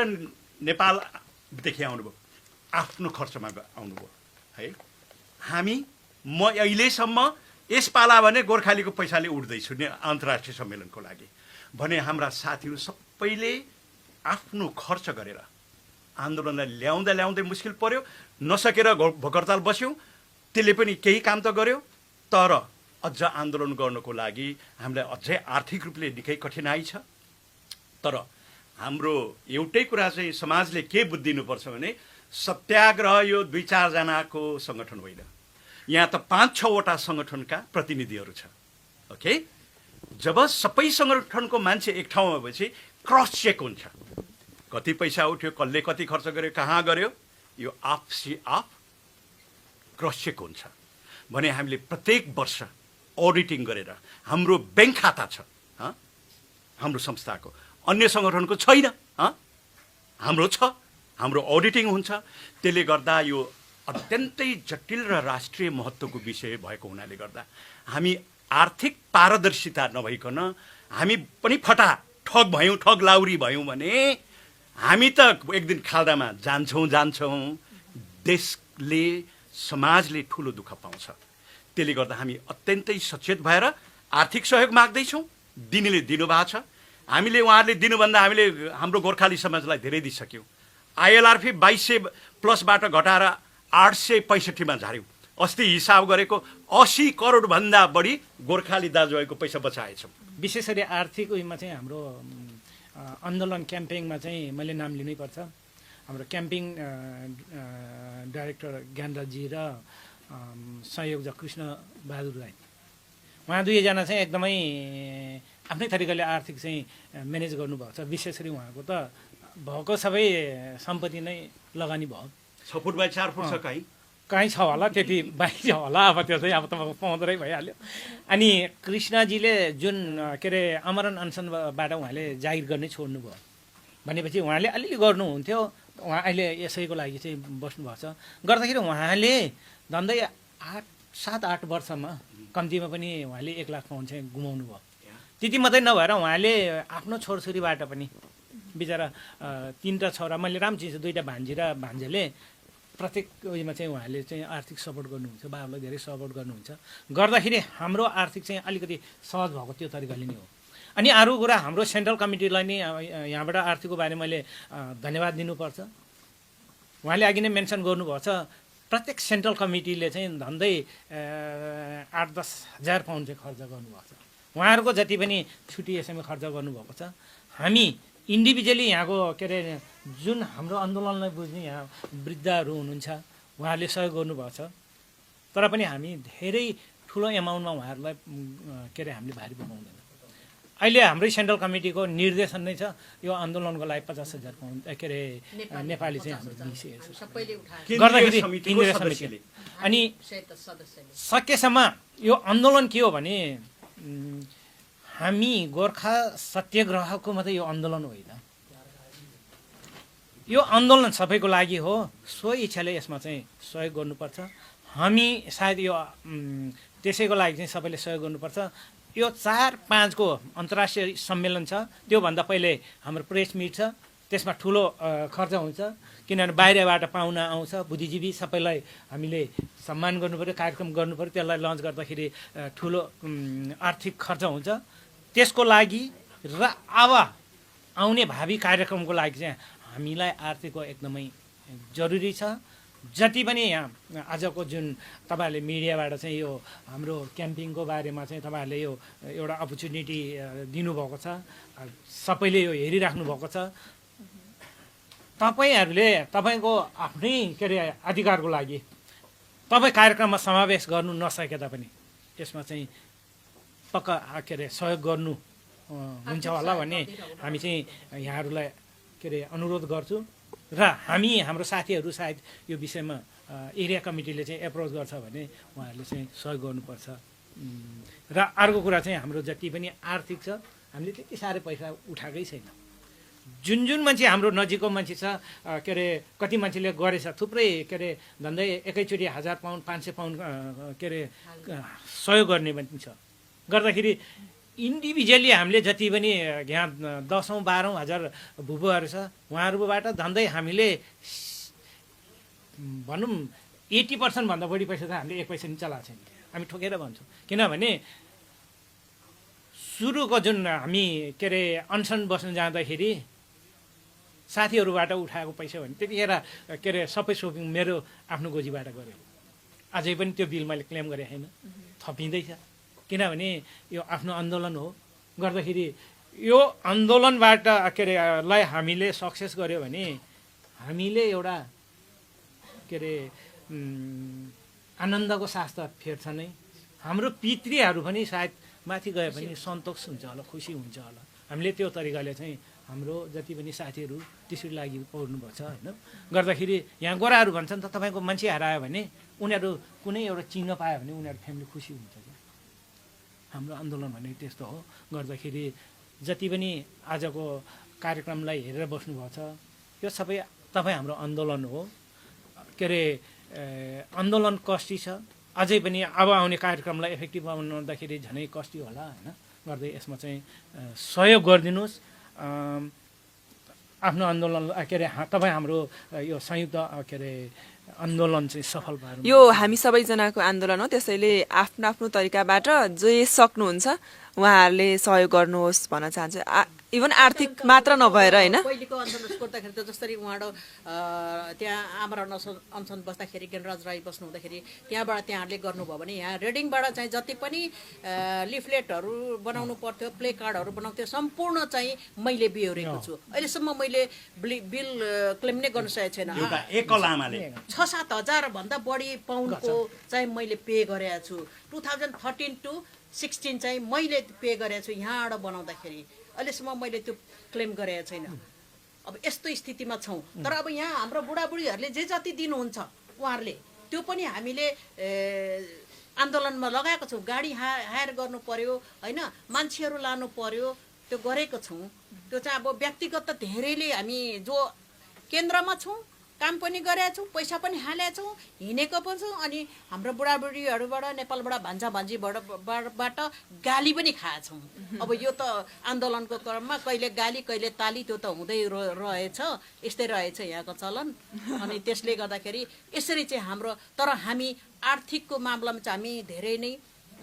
नेपालदेखि आउनुभयो, आफ्नो खर्चमा आउनुभयो है। म अहिलेसम्म यसपाला भने गोर्खालीको पैसाले उठ्दैछु नि अन्तर्राष्ट्रिय सम्मेलनको लागि भने हाम्रा साथीहरू सबैले आफ्नो खर्च गरेर आन्दोलनलाई ल्याउँदै मुस्किल पर्यो, नसकेर भोकहडताल बस्यौँ, त्यसले पनि केही काम त गर्यो। तर अझ आन्दोलन गर्नको लागि हामीलाई अझै आर्थिक रूपले निकै कठिनाइ छ। तर हाम्रो एउटै कुरा चाहिँ समाजले के बुझिदिनुपर्छ भने सत्याग्रह यो 2-4 जनाको सङ्गठन होइन, यहाँ त 5-6 वटा सङ्गठनका प्रतिनिधिहरू छ। ओके, जब सबै सङ्गठनको मान्छे एक ठाउँमा भएपछि क्रस चेक हुन्छ, कति पैसा उठ्यो, कसले कति खर्च गर्यो, कहाँ गर्यो, यो आपसी आप क्रस चेक हुन्छ भने हामीले प्रत्येक वर्ष अडिटिङ गरेर हाम्रो ब्याङ्क खाता छ हाम्रो संस्थाको, अन्य सङ्गठनको छैन, हाम्रो छ, हाम्रो अडिटिङ हुन्छ। त्यसले गर्दा यो अत्यन्तै जटिल र राष्ट्रिय महत्त्वको विषय भएको हुनाले गर्दा हामी आर्थिक पारदर्शिता नभइकन हामी पनि फटा ठग भयौँ, ठग लाउरी भयौँ भने हामी त एक दिन खाल्डामा जान्छौँ, देशले समाजले ठुलो दुःख पाउँछ। त्यसले गर्दा हामी अत्यन्तै सचेत भएर आर्थिक सहयोग माग्दैछौँ, दिनेले दिनुभएको छ। हामीले उहाँहरूले दिनुभन्दा हामीले हाम्रो गोर्खाली समाजलाई धेरै दिइसक्यौँ। आइएलआरपी 2200+ घटाएर 865 झार्यौँ। अस्ति हिसाब गरेको 80 करोडभन्दा बढी गोर्खाली दाजुभाइको पैसा बचाएछौँ। विशेष गरी आर्थिक उयोमा चाहिँ हाम्रो आन्दोलन क्याम्पेनिङमा चाहिँ मैले नाम लिनै पर्छ। हाम्रो क्याम्पिङ डाइरेक्टर ज्ञानराजी र संयोजक कृष्ण बहादुर राई, उहाँ दुईजना चाहिँ एकदमै आफ्नै तरिकाले आर्थिक चाहिँ म्यानेज गर्नुभएको छ। विशेष गरी उहाँको त भएको सबै सम्पत्ति नै लगानी भयो। 6 फुट बाई 4 फुट छ, कहीँ छ होला, त्यति बाहिर होला। अब त्यो चाहिँ अब तपाईँको पाउँदै भइहाल्यो। अनि कृष्णजीले जुन के अरे आमरण अनसनबाट उहाँले जागिर गर्नै छोड्नुभयो भनेपछि उहाँले अलिअलि गर्नुहुन्थ्यो, उहाँ अहिले यसैको लागि चाहिँ बस्नुभएको छ। गर्दाखेरि उहाँले झन्डै 7-8 वर्षमा कम्तीमा पनि उहाँले 1 लाख पाउन्ड चाहिँ गुमाउनु भयो। त्यति मात्रै नभएर उहाँले आफ्नो छोरछोरीबाट पनि बिचरा 3टा छोरा, मैले राम्रो चिन्छु, 2टा भान्जी र भान्जेले प्रत्येक उयोमा चाहिँ उहाँले चाहिँ आर्थिक सपोर्ट गर्नुहुन्छ, बाबुलाई धेरै सपोर्ट गर्नुहुन्छ। गर्दाखेरि हाम्रो आर्थिक चाहिँ अलिकति सहज भएको त्यो तरिकाले नै हो। अनि अरू कुरा हाम्रो सेन्ट्रल कमिटीलाई नै यहाँबाट आर्थिकको बारे मैले धन्यवाद दिनुपर्छ। उहाँले अघि नै मेन्सन गर्नुभएको छ, प्रत्येक सेन्ट्रल कमिटीले चाहिँ झन्डै 8-10 हजार पाउन्ड चाहिँ खर्च गर्नुभएको छ। उहाँहरूको जति पनि छुट्टी यसैमा खर्च गर्नुभएको छ। हामी इन्डिभिजुअली यहाँको के अरे जुन हाम्रो आन्दोलनलाई बुझ्ने यहाँ वृद्धहरू हुनुहुन्छ, उहाँहरूले सहयोग गर्नुभएको छ। तर पनि हामी धेरै ठुलो एमाउन्टमा उहाँहरूलाई के अरे हामीले भारी बोकाउँदैन। अहिले हाम्रै सेन्ट्रल कमिटीको निर्देशन नै छ यो आन्दोलनको लागि 50,000 पाउन्ड के अरे नेपाली चाहिँ हाम्रो दिइसकेको छ गर्दाखेरि केन्द्रीय समितिले। अनि सकेसम्म यो आन्दोलन के हो भने हामी गोर्खा सत्याग्रहको मात्रै यो आन्दोलन होइन, यो आन्दोलन सबैको लागि हो। सो इच्छाले यसमा चाहिँ सहयोग गर्नुपर्छ। हामी सायद यो त्यसैको लागि चाहिँ सबैले सहयोग गर्नुपर्छ। यो 4-5 को अन्तर्राष्ट्रिय सम्मेलन छ, त्योभन्दा पहिले हाम्रो प्रेस मिट छ, त्यसमा ठुलो खर्च हुन्छ किनभने बाहिरबाट पाहुना आउँछ, बुद्धिजीवी सबैलाई हामीले सम्मान गर्नुपऱ्यो, कार्यक्रम गर्नुपऱ्यो, त्यसलाई लन्च गर्दाखेरि ठुलो आर्थिक खर्च हुन्छ। त्यसको लागि र अब आउने भावी कार्यक्रमको लागि चाहिँ हामीलाई आर्थिकको एकदमै जरुरी छ। जति पनि यहाँ आजको जुन तपाईँहरूले मिडियाबाट चाहिँ यो हाम्रो क्याम्पिङको बारेमा चाहिँ तपाईँहरूले यो एउटा अपर्च्युनिटी दिनुभएको छ, सबैले यो हेरिराख्नु भएको छ। तपाईँहरूले तपाईँको आफ्नै के अरे अधिकारको लागि तपाईँ कार्यक्रममा समावेश गर्नु नसके तापनि यसमा चाहिँ पक्का के अरे सहयोग गर्नु हुन्छ होला भन्ने हामी चाहिँ यहाँहरूलाई के अरे अनुरोध गर्छु। र हामी हाम्रो साथीहरू सायद यो विषयमा एरिया कमिटीले चाहिँ एप्रोच गर्छ भने उहाँहरूले चाहिँ सहयोग गर्नुपर्छ। र अर्को कुरा चाहिँ हाम्रो जति पनि आर्थिक छ हामीले त्यति साह्रै पैसा उठाएकै छैन। जुन मान्छे हाम्रो नजिकको मान्छे छ के अरे कति मान्छेले गरेछ, थुप्रै के अरे झन्डै एकैचोटि 1000 पाउन्ड 500 पाउन्ड के अरे सहयोग गर्ने पनि छ। गर्दाखेरि इन्डिभिजुअली हामीले जति पनि यहाँ 10-12 हजार भुपुहरू छ उहाँहरूबाट झन्डै हामीले भनौँ 80% भन्दा बढी पैसा त हामीले 1 पैसा पनि चलाएको छैन, हामी ठोकेर भन्छौँ। किनभने सुरुको जुन हामी के अरे अनसन बस्न जाँदाखेरि साथीहरूबाट उठाएको पैसा भने त्यतिखेर के अरे सबै सोपिङ मेरो आफ्नो गोजीबाट गरेँ। अझै पनि त्यो बिल मैले क्लेम गरेँ छैन, थपिँदैछ। किनभने यो आफ्नो आन्दोलन हो। गर्दाखेरि यो आन्दोलनबाट के अरे लाई हामीले सक्सेस गर्यो भने हामीले एउटा के अरे आनन्दको साथ त फेर्छ नै। हाम्रो पितृहरू पनि सायद माथि गए पनि सन्तोष हुन्छ होला, खुसी हुन्छ होला। हामीले त्यो तरिकाले चाहिँ हाम्रो जति पनि साथीहरू त्यसरी लागि पढ्नुपर्छ होइन। गर्दाखेरि यहाँ गोराहरू भन्छन् त तपाईँको मान्छे हरायो भने उनीहरू कुनै एउटा चिन्ह पायो भने उनीहरू फ्यामिली खुसी हुन्छ क्या। हाम्रो आन्दोलन भनेको त्यस्तो हो। गर्दाखेरि जति पनि आजको कार्यक्रमलाई हेरेर बस्नुभएको छ यो सबै तपाईँ हाम्रो आन्दोलन हो। के अरे आन्दोलन कस्टी छ, अझै पनि अब आउने कार्यक्रमलाई इफेक्टिभ बनाउँदाखेरि झनै कस्टी होला होइन। गर्दै यसमा चाहिँ सहयोग गरिदिनुहोस्। आफ्नो आन्दोलन के अरे तपाईँ हाम्रो यो संयुक्त के अरे आन्दोलन चाहिँ सफल पार्नु। यो हामी सबैजनाको आन्दोलन हो, त्यसैले आफ्नो आफ्नो तरिकाबाट जे सक्नुहुन्छ उहाँहरूले सहयोग गर्नुहोस् भन्न चाहन्छु। इभन आर्थिक मात्र नभएर होइन। पहिलेको अनसन गर्दाखेरि त जसरी उहाँहरू त्यहाँ आमरण अनसन बस्दाखेरि ज्ञानराज राई बस्नु हुँदाखेरि त्यहाँबाट त्यहाँहरूले गर्नुभयो भने यहाँ रेडिङबाट चाहिँ जति पनि लिफलेटहरू बनाउनु पर्थ्यो, प्ले कार्डहरू बनाउँथ्यो, सम्पूर्ण चाहिँ मैले बिहोरेको छु। अहिलेसम्म मैले बिल क्लेम नै गर्न सकेको छैन। 6-7 हजारभन्दा बढी पाउन्डको चाहिँ मैले पे गरेको छु। 2013 to 16 चाहिँ मैले पे गरेको छु यहाँबाट बनाउँदाखेरि। अहिलेसम्म मैले त्यो क्लेम गरेको छैन। अब यस्तो स्थितिमा छौँ। तर अब यहाँ हाम्रो बुढाबुढीहरूले जे जति दिनुहुन्छ उहाँहरूले त्यो पनि हामीले आन्दोलनमा लगाएको छौँ। गाडी हायर गर्नु पर्यो होइन, मान्छेहरू लानु पर्यो, त्यो गरेको छौँ। त्यो चाहिँ अब व्यक्तिगत त धेरैले हामी जो केन्द्रमा छौँ काम पनि गरेका छौँ, पैसा पनि हालेका छौँ, हिँडेको पनि छौँ। अनि हाम्रो बुढाबुढीहरूबाट नेपालबाट भान्जा भान्जीबाट गाली पनि खाएका छौँ। अब यो त आन्दोलनको क्रममा कहिले गाली कहिले ताली त्यो त हुँदै रहेछ। यस्तै रहेछ यहाँको चलन। अनि त्यसले गर्दाखेरि यसरी चाहिँ हाम्रो, तर हामी आर्थिकको मामलामा चाहिँ हामी धेरै नै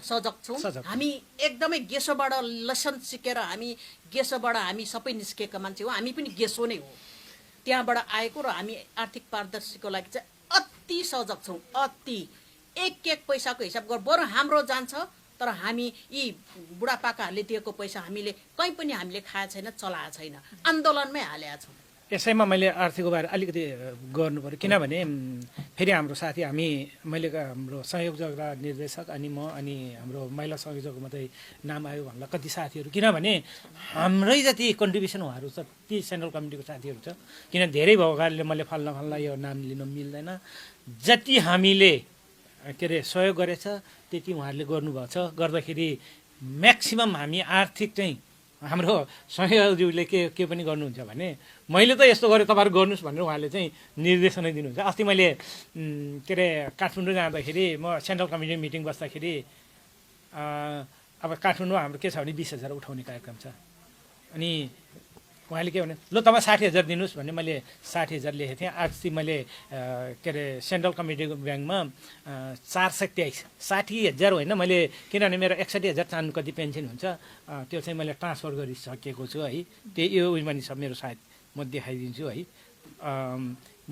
सजग छौँ। हामी एकदमै गेसोबाट लेसन सिकेर हामी गेसोबाट हामी सबै निस्केका मान्छे हो। हामी पनि गेसो नै हो, त्यहाँबाट आएको। र हामी आर्थिक पारदर्शीको लागि चाहिँ अति सजग छौँ। अति एक पैसाको हिसाब गर, बरु हाम्रो जान्छ तर हामी यी बुढापाकाहरूले दिएको पैसा हामीले कहीँ पनि हामीले खाएको छैन, चलाएको छैन, आन्दोलनमै हालेका छौँ। यसैमा मैले आर्थिकको बारे अलिकति गर्नु पऱ्यो। किनभने फेरि हाम्रो साथी मैले हाम्रो संयोजक र निर्देशक अनि म अनि हाम्रो महिला संयोजकको मात्रै नाम आयो भन्दा कति साथीहरू, किनभने हाम्रै जति कन्ट्रिब्युसन उहाँहरू छ ती सेन्ट्रल कमिटीको साथीहरू छ। किन धेरै भएको कारणले मैले फल्ला यो नाम लिन मिल्दैन। जति हामीले के अरे सहयोग गरेछ त्यति उहाँहरूले गर्नुभएको छ। गर्दाखेरि म्याक्सिमम हामी आर्थिक चाहिँ हाम्रो सहयोगज्यूले के पनि गर्नुहुन्छ भने मैले त यस्तो गरेँ तपाईँहरू गर्नुहोस् भनेर उहाँले चाहिँ निर्देशनै दिनुहुन्छ। अस्ति मैले के अरे काठमाडौँ जाँदाखेरि म सेन्ट्रल कमिटी मिटिङ बस्दाखेरि अब काठमाडौँ हाम्रो के छ भने 20,000 उठाउने कार्यक्रम छ। अनि उहाँले के भने ल तपाईँ 60,000 दिनुहोस् भने मैले 60,000 लेखेको थिएँ। अस्ति मैले के अरे सेन्ट्रल कमिटीको ब्याङ्कमा 423 60,000 होइन मैले, किनभने मेरो 61,000 चाहनु कति पेन्सन हुन्छ त्यो चाहिँ मैले ट्रान्सफर गरिसकेको छु है। त्यो यो उयो पनि छ मेरो, सायद म देखाइदिन्छु है।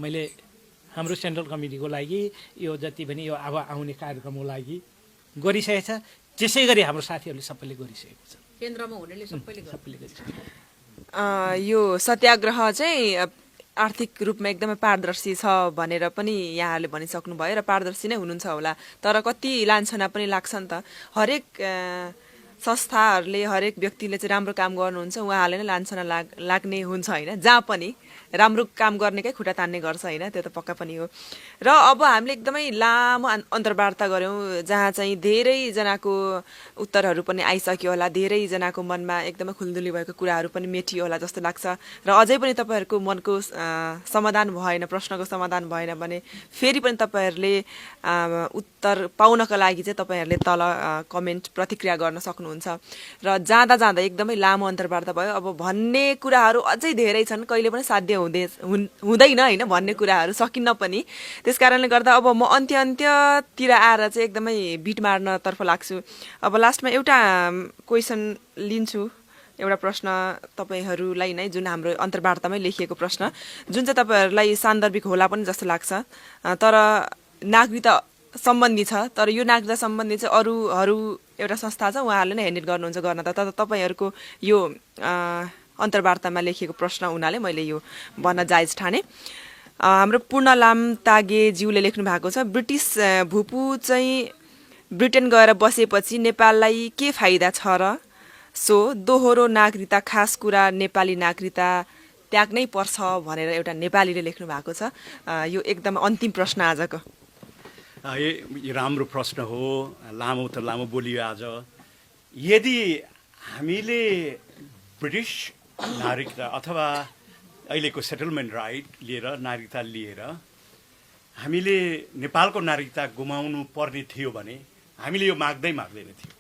मैले हाम्रो सेन्ट्रल कमिटीको लागि यो जति पनि यो अब आउने कार्यक्रमको लागि गरिसकेको छ। त्यसै गरी हाम्रो साथीहरूले सबैले गरिसकेको छ। केन्द्रमा हुनेले सबैले गरिसकेको छ। यो सत्याग्रह चाहिँ आर्थिक रूपमा एकदमै पारदर्शी छ भनेर पनि यहाँहरूले भनिसक्नु भयो र पारदर्शी नै हुनुहुन्छ होला। तर कति लान्छना पनि लाग्छ नि त। हरेक संस्थाहरूले हरेक व्यक्तिले चाहिँ राम्रो काम गर्नुहुन्छ उहाँहरूले नै लान्छना लाग्ने हुन्छ होइन। जहाँ पनि राम्रो काम गर्नेकै खुट्टा तान्ने गर्छ होइन, त्यो त पक्का पनि हो। र अब हामीले एकदमै लामो अन्तर्वार्ता गऱ्यौँ जहाँ चाहिँ धेरैजनाको उत्तरहरू पनि आइसक्यो होला, धेरैजनाको मनमा एकदमै खुल्दुली भएको कुराहरू पनि मेटियो होला जस्तो लाग्छ। र अझै पनि तपाईँहरूको मनको समाधान भएन, प्रश्नको समाधान भएन भने फेरि पनि तपाईँहरूले उत्तर पाउनका लागि चाहिँ तपाईँहरूले तल कमेन्ट प्रतिक्रिया गर्न सक्नुहुन्छ। र जाँदा जाँदा एकदमै लामो अन्तर्वार्ता भयो। अब भन्ने कुराहरू अझै धेरै छन्, कहिले पनि साध्य हुँदैन होइन भन्ने कुराहरू, सकिन्न पनि। त्यस कारणले गर्दा अब म अन्त्यतिर आएर चाहिँ एकदमै बिट मार्नतर्फ लाग्छु। अब लास्टमा एउटा क्वेसन लिन्छु, एउटा प्रश्न तपाईँहरूलाई नै, जुन हाम्रो अन्तर्वार्तामै लेखिएको प्रश्न, जुन चाहिँ तपाईँहरूलाई सान्दर्भिक होला पनि जस्तो लाग्छ। तर नागरिकता सम्बन्धी छ, तर यो नागरिकता सम्बन्धी चाहिँ अरू एउटा संस्था छ उहाँहरूले नै ह्यान्डल गर्नुहुन्छ गर्न त। तर तपाईँहरूको यो अन्तर्वार्तामा लेखिएको प्रश्न हुनाले मैले यो भन्न जायज ठाने। हाम्रो पूर्ण लामतागे ज्यूले लेख्नु भएको छ, ब्रिटिस भूपू चाहिँ ब्रिटेन गएर बसेपछि नेपाललाई के फाइदा छ र? सो दोहोरो नागरिकता खास कुरा नेपाली नागरिकता त्याग्नै पर्छ भनेर एउटा नेपालीले लेख्नु भएको छ। यो एकदम अन्तिम प्रश्न आजको। यो राम्रो प्रश्न हो, लामो त लामो बोलियो आज। यदि हामीले ब्रिटिस नागरिकता अथवा अहिलेको सेटलमेन्ट राइट लिएर नागरिकता लिएर हामीले नेपालको नागरिकता गुमाउनु पर्ने थियो भने हामीले यो माग्दैन थियो।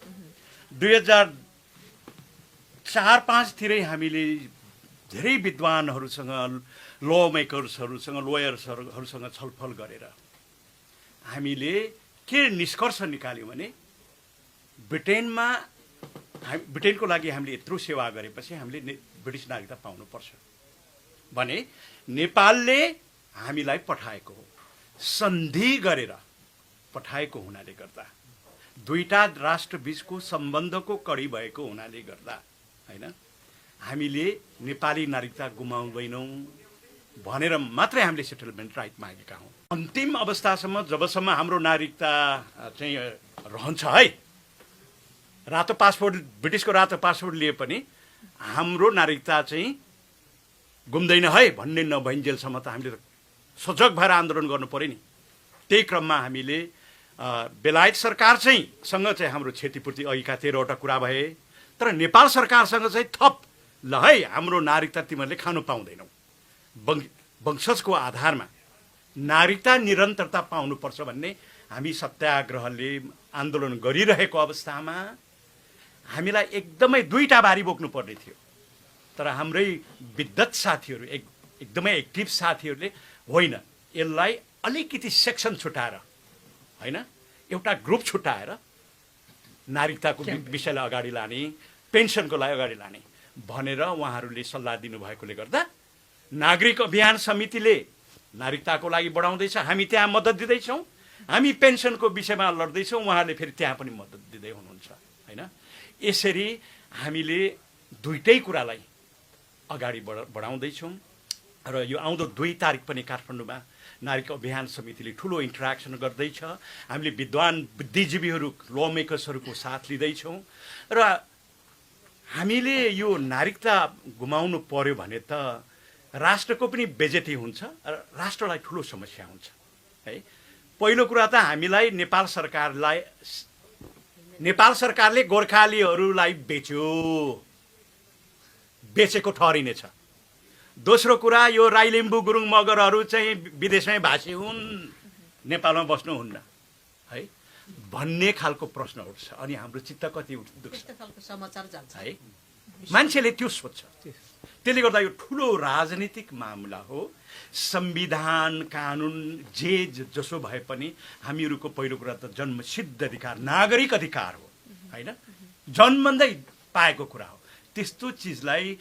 2004-05तिरै हामीले धेरै विद्वानहरूसँग, ल मेकर्सहरूसँग, लोयर्सहरूसँग छलफल गरेर हामीले के निष्कर्ष निकाल्यौँ भने ब्रिटेनको लागि हामीले यत्रो सेवा गरेपछि हामीले ब्रिटिस नागरिकता पाउनुपर्छ भने नेपालले हामीलाई पठाएको हो, सन्धि गरेर पठाएको हुनाले गर्दा, दुईटा राष्ट्र बीचको सम्बन्धको कडी भएको हुनाले गर्दा हैन, हामीले नेपाली नागरिकता गुमाउँदैनौँ भनेर मात्रै हामीले सेटलमेन्ट राइट मागेका हौँ। अन्तिम अवस्थासम्म जबसम्म हाम्रो नागरिकता चाहिँ रहन्छ है, रातो पासपोर्ट, ब्रिटिसको रातो पासपोर्ट लिए पनि हाम्रो नागरिकता चाहिँ गुम्दैन है भन्ने नभइन्जेलसम्म त हामीले सजग भएर आन्दोलन गर्नु पर्यो नि। त्यही क्रममा हामीले बेलायत सरकार सँग चाहिँ हाम्रो क्षतिपूर्ति अघिका 13वटा कुरा भए, तर नेपाल सरकारसँग चाहिँ थप ल है हाम्रो नागरिकता तिमीहरूले खानु पाउँदैनौ, वंशजको आधारमा नागरिकता निरन्तरता पाउनुपर्छ भन्ने हामी सत्याग्रहले आन्दोलन गरिरहेको अवस्थामा हामीलाई एकदमै दुईटा बारी बोक्नु पर्ने थियो। तर हाम्रै विद्वत साथीहरू, एकदमै एक्टिभ साथीहरूले होइन, यसलाई अलिकति सेक्सन छुटाएर होइन, एउटा ग्रुप छुटाएर नागरिकताको विषयलाई अगाडि लाने, पेन्सनको लागि अगाडि लाने भनेर उहाँहरूले सल्लाह दिनुभएकोले गर्दा नागरिक अभियान समितिले नागरिकताको लागि बढाउँदैछ, हामी त्यहाँ मद्दत दिँदैछौँ, हामी पेन्सनको विषयमा लड्दैछौँ, उहाँहरूले फेरि त्यहाँ पनि मद्दत दिँदै हुनुहुन्छ होइन। यसरी हामीले दुईटै कुरालाई अगाडि बढाउँदैछौँ र यो आउँदो 2 तारिक पनि काठमाडौँमा नागरिक अभियान समितिले ठुलो इन्टरेक्सन गर्दैछ। हामीले विद्वान बुद्धिजीवीहरू, ल मेकर्सहरूको साथ लिँदैछौँ र हामीले यो नागरिकता गुमाउनु पर्यो भने त राष्ट्रको पनि बेइज्जती हुन्छ र राष्ट्रलाई ठुलो समस्या हुन्छ है। पहिलो कुरा त हामीलाई नेपाल सरकारले गोर्खालीहरूलाई बेचेको ठहरिनेछ। दोस्रो कुरा, यो राई लिम्बू गुरुङ मगरहरू चाहिँ विदेशमै भाषी हुन्, नेपालमा बस्नुहुन्न है भन्ने खालको प्रश्न उठ्छ। अनि हाम्रो चित्त कति दुख्छ समाचार जान्छ है, मान्छेले त्यो सोध्छ। त्यसले गर्दा यो ठुलो राजनीतिक मामला हो। संविधान कानुन जसो भए पनि हामीहरूको पहिलो कुरा त जन्मसिद्ध अधिकार, नागरिक अधिकार हो होइन, जन्मँदै पाएको कुरा हो। त्यस्तो चिजलाई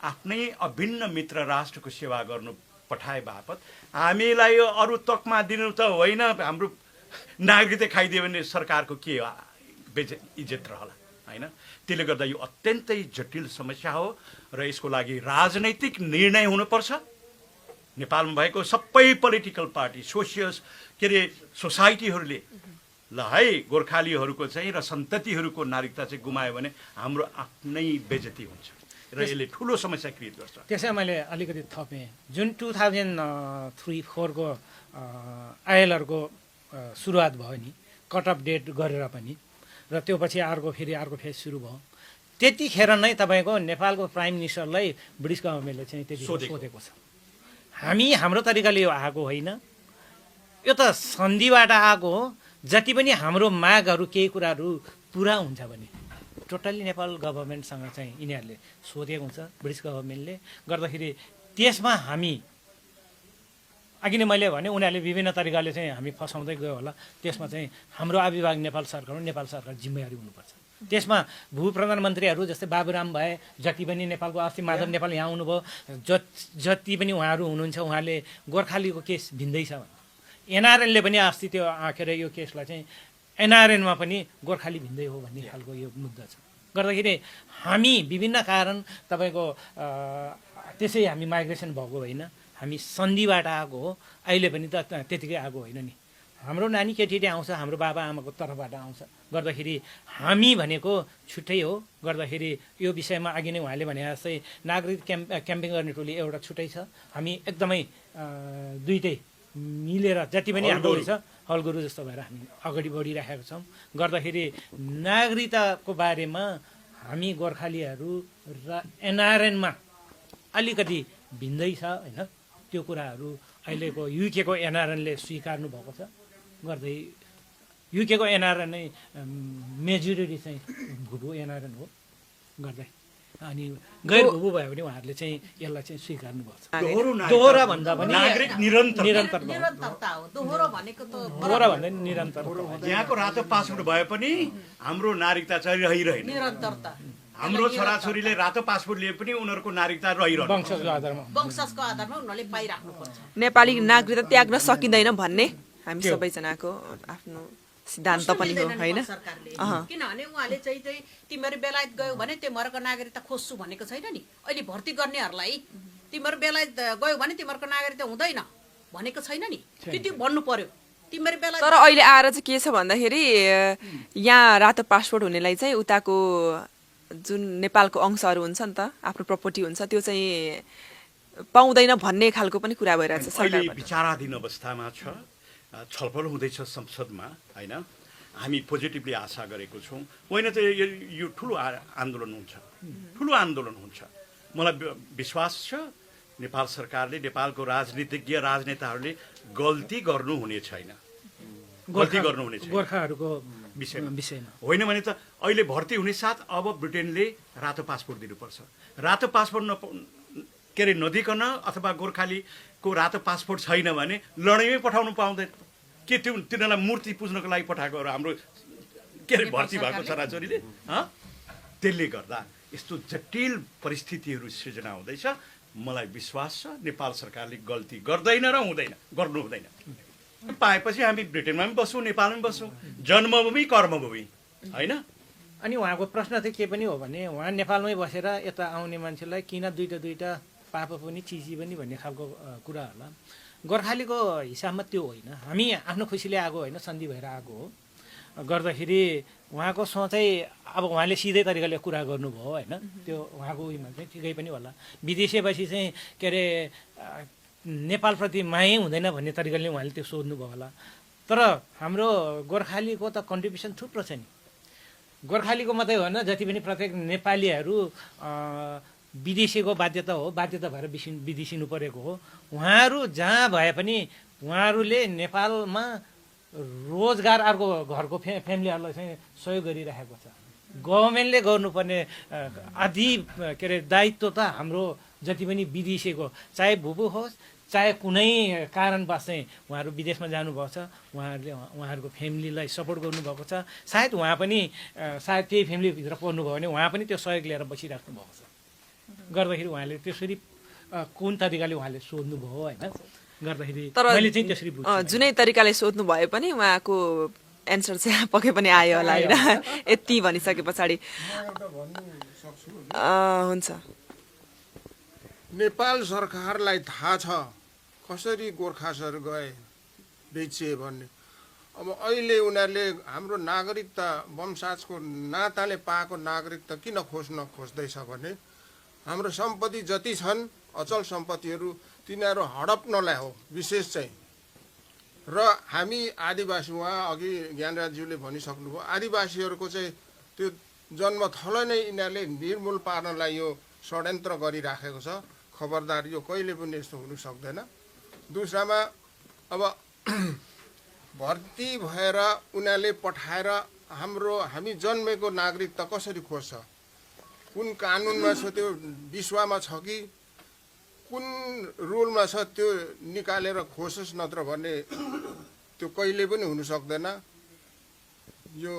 आफ्नै अभिन्न मित्र राष्ट्रको सेवा गर्नु पठाए बापत हामीलाई अरू तकमा दिनु त होइन, हाम्रो नागरिकता खाइदियो भने सरकारको के इज्जत रहला होइन। त्यसले गर्दा यो अत्यन्तै जटिल समस्या हो र यसको लागि राजनैतिक निर्णय हुनुपर्छ। नेपालमा भएको सबै पोलिटिकल पार्टी, सोसाइटीहरूले ल है गोर्खालीहरूको चाहिँ र सन्ततिहरूको नागरिकता चाहिँ गुमायो भने हाम्रो आफ्नै बेइज्जती हुन्छ र यसले ठुलो समस्या क्रिएट गर्छ। त्यसै मैले अलिकति थपेँ, जुन 2003-04को आइएलआरको सुरुवात भयो नि, कट अफ डेट गरेर पनि, र त्यो पछि फेरि अर्को फेज सुरु भयो। त्यतिखेर नै तपाईँको नेपालको प्राइम मिनिस्टरलाई ब्रिटिस गभर्मेन्टले चाहिँ त्यति सोधेको छ। हाम्रो तरिकाले यो आएको होइन, यो त सन्धिबाट आएको हो। जति पनि हाम्रो मागहरू, केही कुराहरू पुरा हुन्छ भने टोटल्ली नेपाल गभर्मेन्टसँग चाहिँ यिनीहरूले सोधेको हुन्छ, ब्रिटिस गभर्मेन्टले गर्दाखेरि। त्यसमा हामी अघि नै मैले भने उनीहरूले विभिन्न तरिकाले चाहिँ हामी फसाउँदै गयो होला। त्यसमा चाहिँ हाम्रो अभिभावक नेपाल सरकार जिम्मेवारी हुनुपर्छ। त्यसमा भू प्रधानमन्त्रीहरू जस्तै बाबुराम भए, जति पनि नेपालको अस्ति माधव नेपाल यहाँ आउनुभयो, जति पनि उहाँहरू हुनुहुन्छ, उहाँले गोर्खालीको केस भिन्दै छ। एनआरएनले पनि अस्ति त्यो आखेर यो केसलाई चाहिँ एनआरएनमा पनि गोर्खाली भिन्दै हो भन्ने खालको यो मुद्दा छ। गर्दाखेरि हामी विभिन्न कारण तपाईँको त्यसै हामी माइग्रेसन भएको होइन, हामी सन्धिबाट आएको हो। अहिले पनि त त्यतिकै आएको होइन नि, हाम्रो नानी केटी आउँछ हाम्रो बाबा आमाको तर्फबाट आउँछ गर्दाखेरि हामी भनेको छुट्टै हो गर्दाखेरि यो विषयमा अघि नै उहाँले भने जस्तै नागरिक क्याम्पिङ गर्ने टोली एउटा छुट्टै छ हामी एकदमै दुईटै मिलेर जति पनि हाम्रो छ हलगुरु जस्तो भएर हामी अगाडि बढिराखेका छौँ गर्दाखेरि नागरिकताको बारेमा हामी गोर्खालीहरू र एनआरएनमा अलिकति भिन्दै छ होइन त्यो कुराहरू अहिलेको युकेको एनआरएनले स्वीकार्नु भएको छ गर्दै युकेको एनआरएन नै मेजोरिटी चाहिँ भुभु एनआरएन हो गर्दै अनि गैर भुभु भयो भने उहाँहरूले चाहिँ यसलाई चाहिँ स्वीकार्नु भएको छ दोहोरा भन्दा पनि नागरिक निरन्तर निरन्तरता हो दोहोरो भनेको त दोहोरा भन्दा नि निरन्तर यहाँको रातो पासपोर्ट भए पनि हाम्रो नागरिकता चाहिँ रहिरहेन निरन्तरता हाम्रो छोराछोरीले रातो पासपोर्ट लिए पनि उनीहरूको नागरिकता रहिरहन्छ वंशजको आधारमा वंशजको आधारमा उनीहरूले पाइराख्नुपर्छ नेपाली नागरिकता त्याग्न सकिँदैन भन्ने हामी सबैजनाको आफ्नो सिद्धान्त पनि हो होइन सरकारले किनभने उहाँले चाहिँ तिमीहरू बेलायत गयो भने तिमीहरूको नागरिकता खोज्छु भनेको छैन नि अहिले भर्ती गर्नेहरूलाई तिमीहरू बेलायत गयो भने तिमीहरूको नागरिकता हुँदैन भनेको छैन नि त्यो भन्नु पर्यो तिमीहरू बेलायत तर अहिले आएर चाहिँ के छ भन्दाखेरि यहाँ रातो पासपोर्ट हुनेलाई चाहिँ उताको जुन नेपालको अंशहरू हुन्छ नि त आफ्नो प्रपर्टी हुन्छ त्यो चाहिँ पाउँदैन भन्ने खालको पनि कुरा भइरहेको छ अहिले सरकारबाट विचाराधीन अवस्थामा छ छलफल हुँदैछ संसदमा होइन हामी पोजिटिभली आशा गरेको छौँ होइन त यो ठुलो आन्दोलन हुन्छ ठुलो आन्दोलन हुन्छ मलाई विश्वास छ नेपाल सरकारले नेपालको राजनीतिज्ञ राजनेताहरूले गल्ती गर्नुहुने छैन गल्ती गर्नुहुने छैन गोर्खाहरूको विषयमा होइन भने त अहिले भर्ती हुने साथ अब ब्रिटेनले रातो पासपोर्ट दिनुपर्छ रातो पासपोर्ट के अरे नदिकन अथवा गोर्खालीको रातो पासपोर्ट छैन भने लडाइँमै पठाउनु पाउँदैन के त्यो तिनीहरूलाई मूर्ति पुज्नको लागि पठाएको हाम्रो के अरे भर्ती भएको छोराछोरीले त्यसले गर्दा यस्तो जटिल परिस्थितिहरू सृजना हुँदैछ मलाई विश्वास छ नेपाल सरकारले गल्ती गर्दैन र हुँदैन गर्नु हुँदैन पाएपछि हामी ब्रिटेनमा पनि बसौँ नेपालमा पनि बसौँ जन्मभूमि कर्मभूमि होइन अनि उहाँको प्रश्न चाहिँ के पनि हो भने उहाँ नेपालमै बसेर यता आउने मान्छेलाई किन दुईटा पाप पनि चिजी पनि भन्ने खालको कुरा होला गोर्खालीको हिसाबमा त्यो होइन हामी आफ्नो खुसीले आएको होइन सन्धि भएर आएको हो गर्दाखेरि उहाँको सोचाइ अब उहाँले सिधै तरिकाले कुरा गर्नुभयो होइन त्यो उहाँको उयोमा चाहिँ ठिकै पनि होला विदेशेपछि चाहिँ के अरे नेपालप्रति मायै हुँदैन भन्ने तरिकाले उहाँले त्यो सोध्नुभयो होला तर हाम्रो गोर्खालीको त कन्ट्रिब्युसन थुप्रो छ नि गोर्खालीको मात्रै होइन जति पनि प्रत्येक नेपालीहरू विदेशीको बाध्यता हो बाध्यता भएर विदेशिनु परेको हो उहाँहरू जहाँ भए पनि उहाँहरूले नेपालमा रोजगार अर्को घरको फ्यामिलीहरूलाई चाहिँ सहयोग गरिराखेको छ गभर्मेन्टले गर्नुपर्ने आदि के अरे दायित्व त हाम्रो जति पनि विदेशीको चाहे भुभु होस् चाहे कुनै कारणवश चाहिँ उहाँहरू विदेशमा जानुभएको छ उहाँहरूले उहाँहरूको फ्यामिलीलाई सपोर्ट गर्नुभएको छ सायद उहाँ पनि सायद त्यही फ्यामिलीभित्र पर्नुभयो भने उहाँ पनि त्यो सहयोग लिएर बसिराख्नु भएको छ गर्दाखेरि उहाँले त्यसरी कुन तरिकाले उहाँले सोध्नुभयो होइन गर्दाखेरि मैले चाहिँ त्यसरी बुझ्छु जुनै तरिकाले सोध्नु भए पनि उहाँको एन्सर चाहिँ पक्कै पनि आयो होला होइन यति भनिसके पछाडि हुन्छ नेपाल सरकारलाई थाहा छ कसरी गोर्खासहरू गए बेचिए भन्ने अब अहिले उनीहरूले हाम्रो नागरिकता वंशाजको नाताले पाएको नागरिकता किन खोज्दैछ भने हाम्रो सम्पत्ति जति छन् अचल सम्पत्तिहरू तिनीहरू हडप्नलाई हो विशेष चाहिँ र हामी आदिवासी उहाँ अघि ज्ञानराजज्यूले भनिसक्नुभयो आदिवासीहरूको चाहिँ त्यो जन्मथलो नै यिनीहरूले निर्मूल पार्नलाई यो षड्यन्त्र गरिराखेको छ खबरदार यो कहिले पनि यस्तो हुनु सक्दैन दोस्रामा अब भर्ती भएर उनीहरूले पठाएर हामी जन्मेको नागरिकता कसरी खोज्छ कुन कानुनमा छ त्यो विश्वमा छ कि कुन रुलमा छ त्यो निकालेर खोजोस् नत्र भन्ने त्यो कहिले पनि हुन सक्दैन यो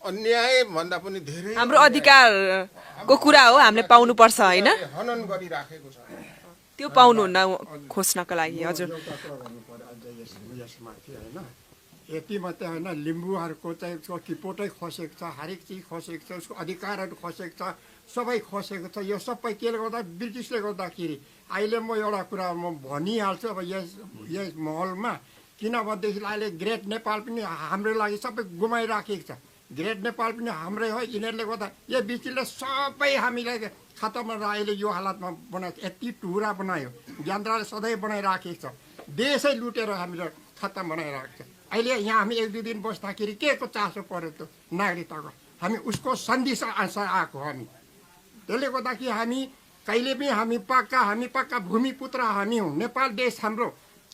अन्याय भन्दा पनि धेरै हाम्रो अधिकारको कुरा हो हामीले पाउनुपर्छ होइन हनन गरिराखेको छ त्यो पाउनुहुन्न खोज्नको लागि हजुर यसमाथि होइन यति मात्रै होइन लिम्बूहरूको चाहिँ किपोटै खसेको छ हरेक चिज खसेको छ उसको अधिकारहरू खसेको छ सबै खसेको छ यो सबै केले गर्दा ब्रिटिसले गर्दाखेरि अहिले म एउटा कुरा म भनिहाल्छु अब यस महलमा किनभनेदेखि अहिले ग्रेट नेपाल पनि हाम्रो लागि सबै गुमाइराखेको छ। ग्रेट नेपाल पनि हाम्रै हो। यिनीहरूले गर्दा यो बिचले सबै हामीलाई खतम अहिले यो हालतमा बनाएको यति टुरा बनायो। ज्ञानद्राले सधैँ बनाइराखेको छ। देशै लुटेर हामीलाई खतम बनाइरहेको छ। अहिले यहाँ हामी 1-2 दिन बस्दाखेरि के को चासो पर्यो त नागरिकताको? हामी उसको सन्देश आएको हामी। त्यसले गर्दाखेरि हामी कहिले पनि हामी पक्का भूमिपुत्र हामी हौँ।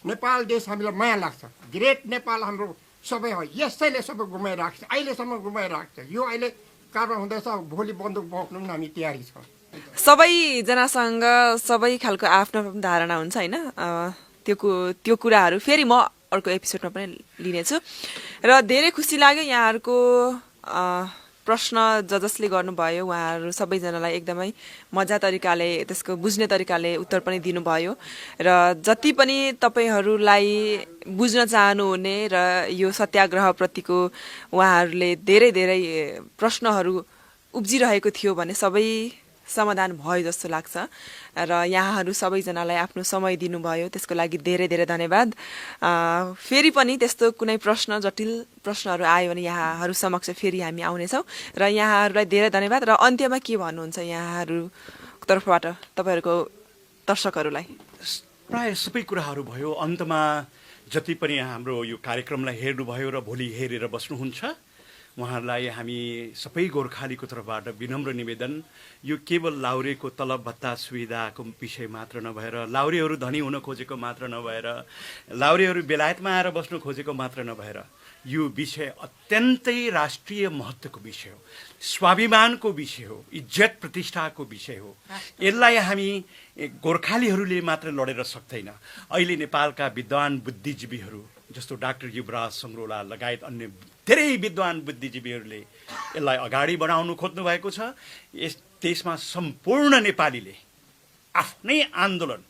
नेपाल देश हामीलाई माया लाग्छ। ग्रेट नेपाल हाम्रो सबै हो। यसैले सबै गुमाइरहेको छ। अहिलेसम्म गुमाइरहेको छ। यो अहिले कारबार हुँदैछ। भोलि बन्दुक बोक्नु पनि हामी तयारी छ। सबैजनासँग सबै खालको आफ्नो आफ्नो धारणा हुन्छ होइन। त्यो कुराहरू फेरि म अर्को एपिसोडमा पनि लिनेछु। र धेरै खुसी लाग्यो यहाँहरूको प्रश्न जसले गर्नुभयो उहाँहरू सबैजनालाई एकदमै मजा तरिकाले त्यसको बुझ्ने तरिकाले उत्तर पनि दिनुभयो। र जति पनि तपाईँहरूलाई बुझ्न चाहनुहुने र यो सत्याग्रहप्रतिको उहाँहरूले धेरै धेरै प्रश्नहरू उब्जिरहेको थियो भने सबै समाधान भयो जस्तो लाग्छ। र यहाँहरू सबैजनालाई आफ्नो समय दिनुभयो त्यसको लागि धेरै धेरै धन्यवाद। फेरि पनि त्यस्तो कुनै प्रश्न जटिल प्रश्नहरू आयो भने यहाँहरू समक्ष फेरि हामी आउनेछौँ। र यहाँहरूलाई धेरै धन्यवाद। र अन्त्यमा के भन्नुहुन्छ यहाँहरू तर्फबाट तपाईँहरूको दर्शकहरूलाई? प्राय सबै कुराहरू भयो। अन्तमा जति पनि हाम्रो यो कार्यक्रमलाई हेर्नुभयो र भोलि हेरेर बस्नुहुन्छ उहाँहरूलाई हामी सबै गोर्खालीको तर्फबाट विनम्र निवेदन, यो केवल लाउरेको तलब भत्ता सुविधाको विषय मात्र नभएर, लाउरेहरू धनी हुन खोजेको मात्र नभएर, लाउरेहरू बेलायतमा आएर बस्नु खोजेको मात्र नभएर, यो विषय अत्यन्तै राष्ट्रिय महत्त्वको विषय हो, स्वाभिमानको विषय हो, इज्जत प्रतिष्ठाको विषय हो। यसलाई हामी गोर्खालीहरूले मात्र लडेर सक्दैन। अहिले नेपालका विद्वान बुद्धिजीवीहरू जस्तो डाक्टर युवराज सङ्ग्रोला लगायत अन्य धेरै विद्वान बुद्धिजीवीहरूले यसलाई अगाडि बढाउनु खोज्नु भएको छ। त्यसमा सम्पूर्ण नेपालीले आफ्नै आन्दोलन,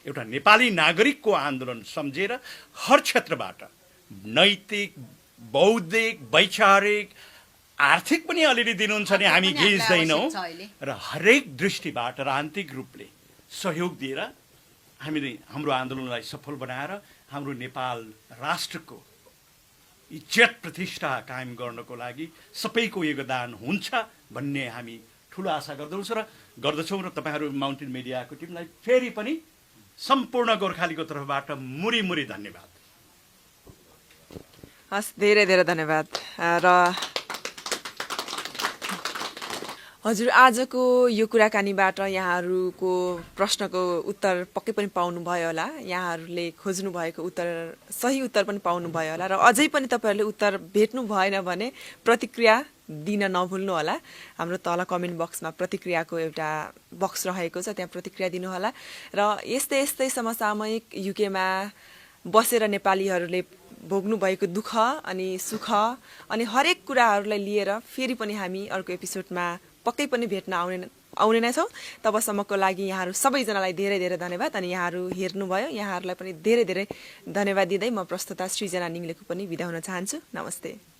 एउटा नेपाली नागरिकको आन्दोलन सम्झेर हर क्षेत्रबाट नैतिक, बौद्धिक, वैचारिक, आर्थिक पनि अलिअलि दिनुहुन्छ भने हामी गिज्दैनौँ र हरेक दृष्टिबाट राजनीतिक रूपले सहयोग दिएर हाम्रो आन्दोलनलाई सफल बनाएर हाम्रो नेपाल राष्ट्रको इज्जत प्रतिष्ठा कायम गर्नको लागि सबैको योगदान हुन्छ भन्ने हामी ठुलो आशा गर्दछौँ र तपाईँहरू माउन्टेन मिडियाको टिमलाई फेरि पनि सम्पूर्ण गोर्खालीको तर्फबाट मुरी धन्यवाद। हस्, धेरै धेरै धन्यवाद। र हजुर, आजको यो कुराकानीबाट यहाँहरूको प्रश्नको उत्तर पक्कै पनि पाउनुभयो होला। यहाँहरूले खोज्नु भएको सही उत्तर पनि पाउनुभयो होला। र अझै पनि तपाईँहरूले उत्तर भेट्नु भएन भने प्रतिक्रिया दिन नभुल्नु होला। हाम्रो तल कमेन्ट बक्समा प्रतिक्रियाको एउटा बक्स रहेको छ, त्यहाँ प्रतिक्रिया दिनुहोला। र यस्तै समसामयिक युकेमा बसेर नेपालीहरूले भोग्नु भएको दुःख अनि सुख अनि हरेक कुराहरूलाई लिएर फेरि पनि हामी अर्को एपिसोडमा पक्कै पनि भेट्न आउने नै छौँ। तबसम्मको लागि यहाँहरू सबैजनालाई धेरै धेरै धन्यवाद। अनि यहाँहरू हेर्नुभयो, यहाँहरूलाई पनि धेरै धेरै धन्यवाद दिँदै म प्रस्तुता सृजना निङ्लेको पनि बिदा हुन चाहन्छु। नमस्ते।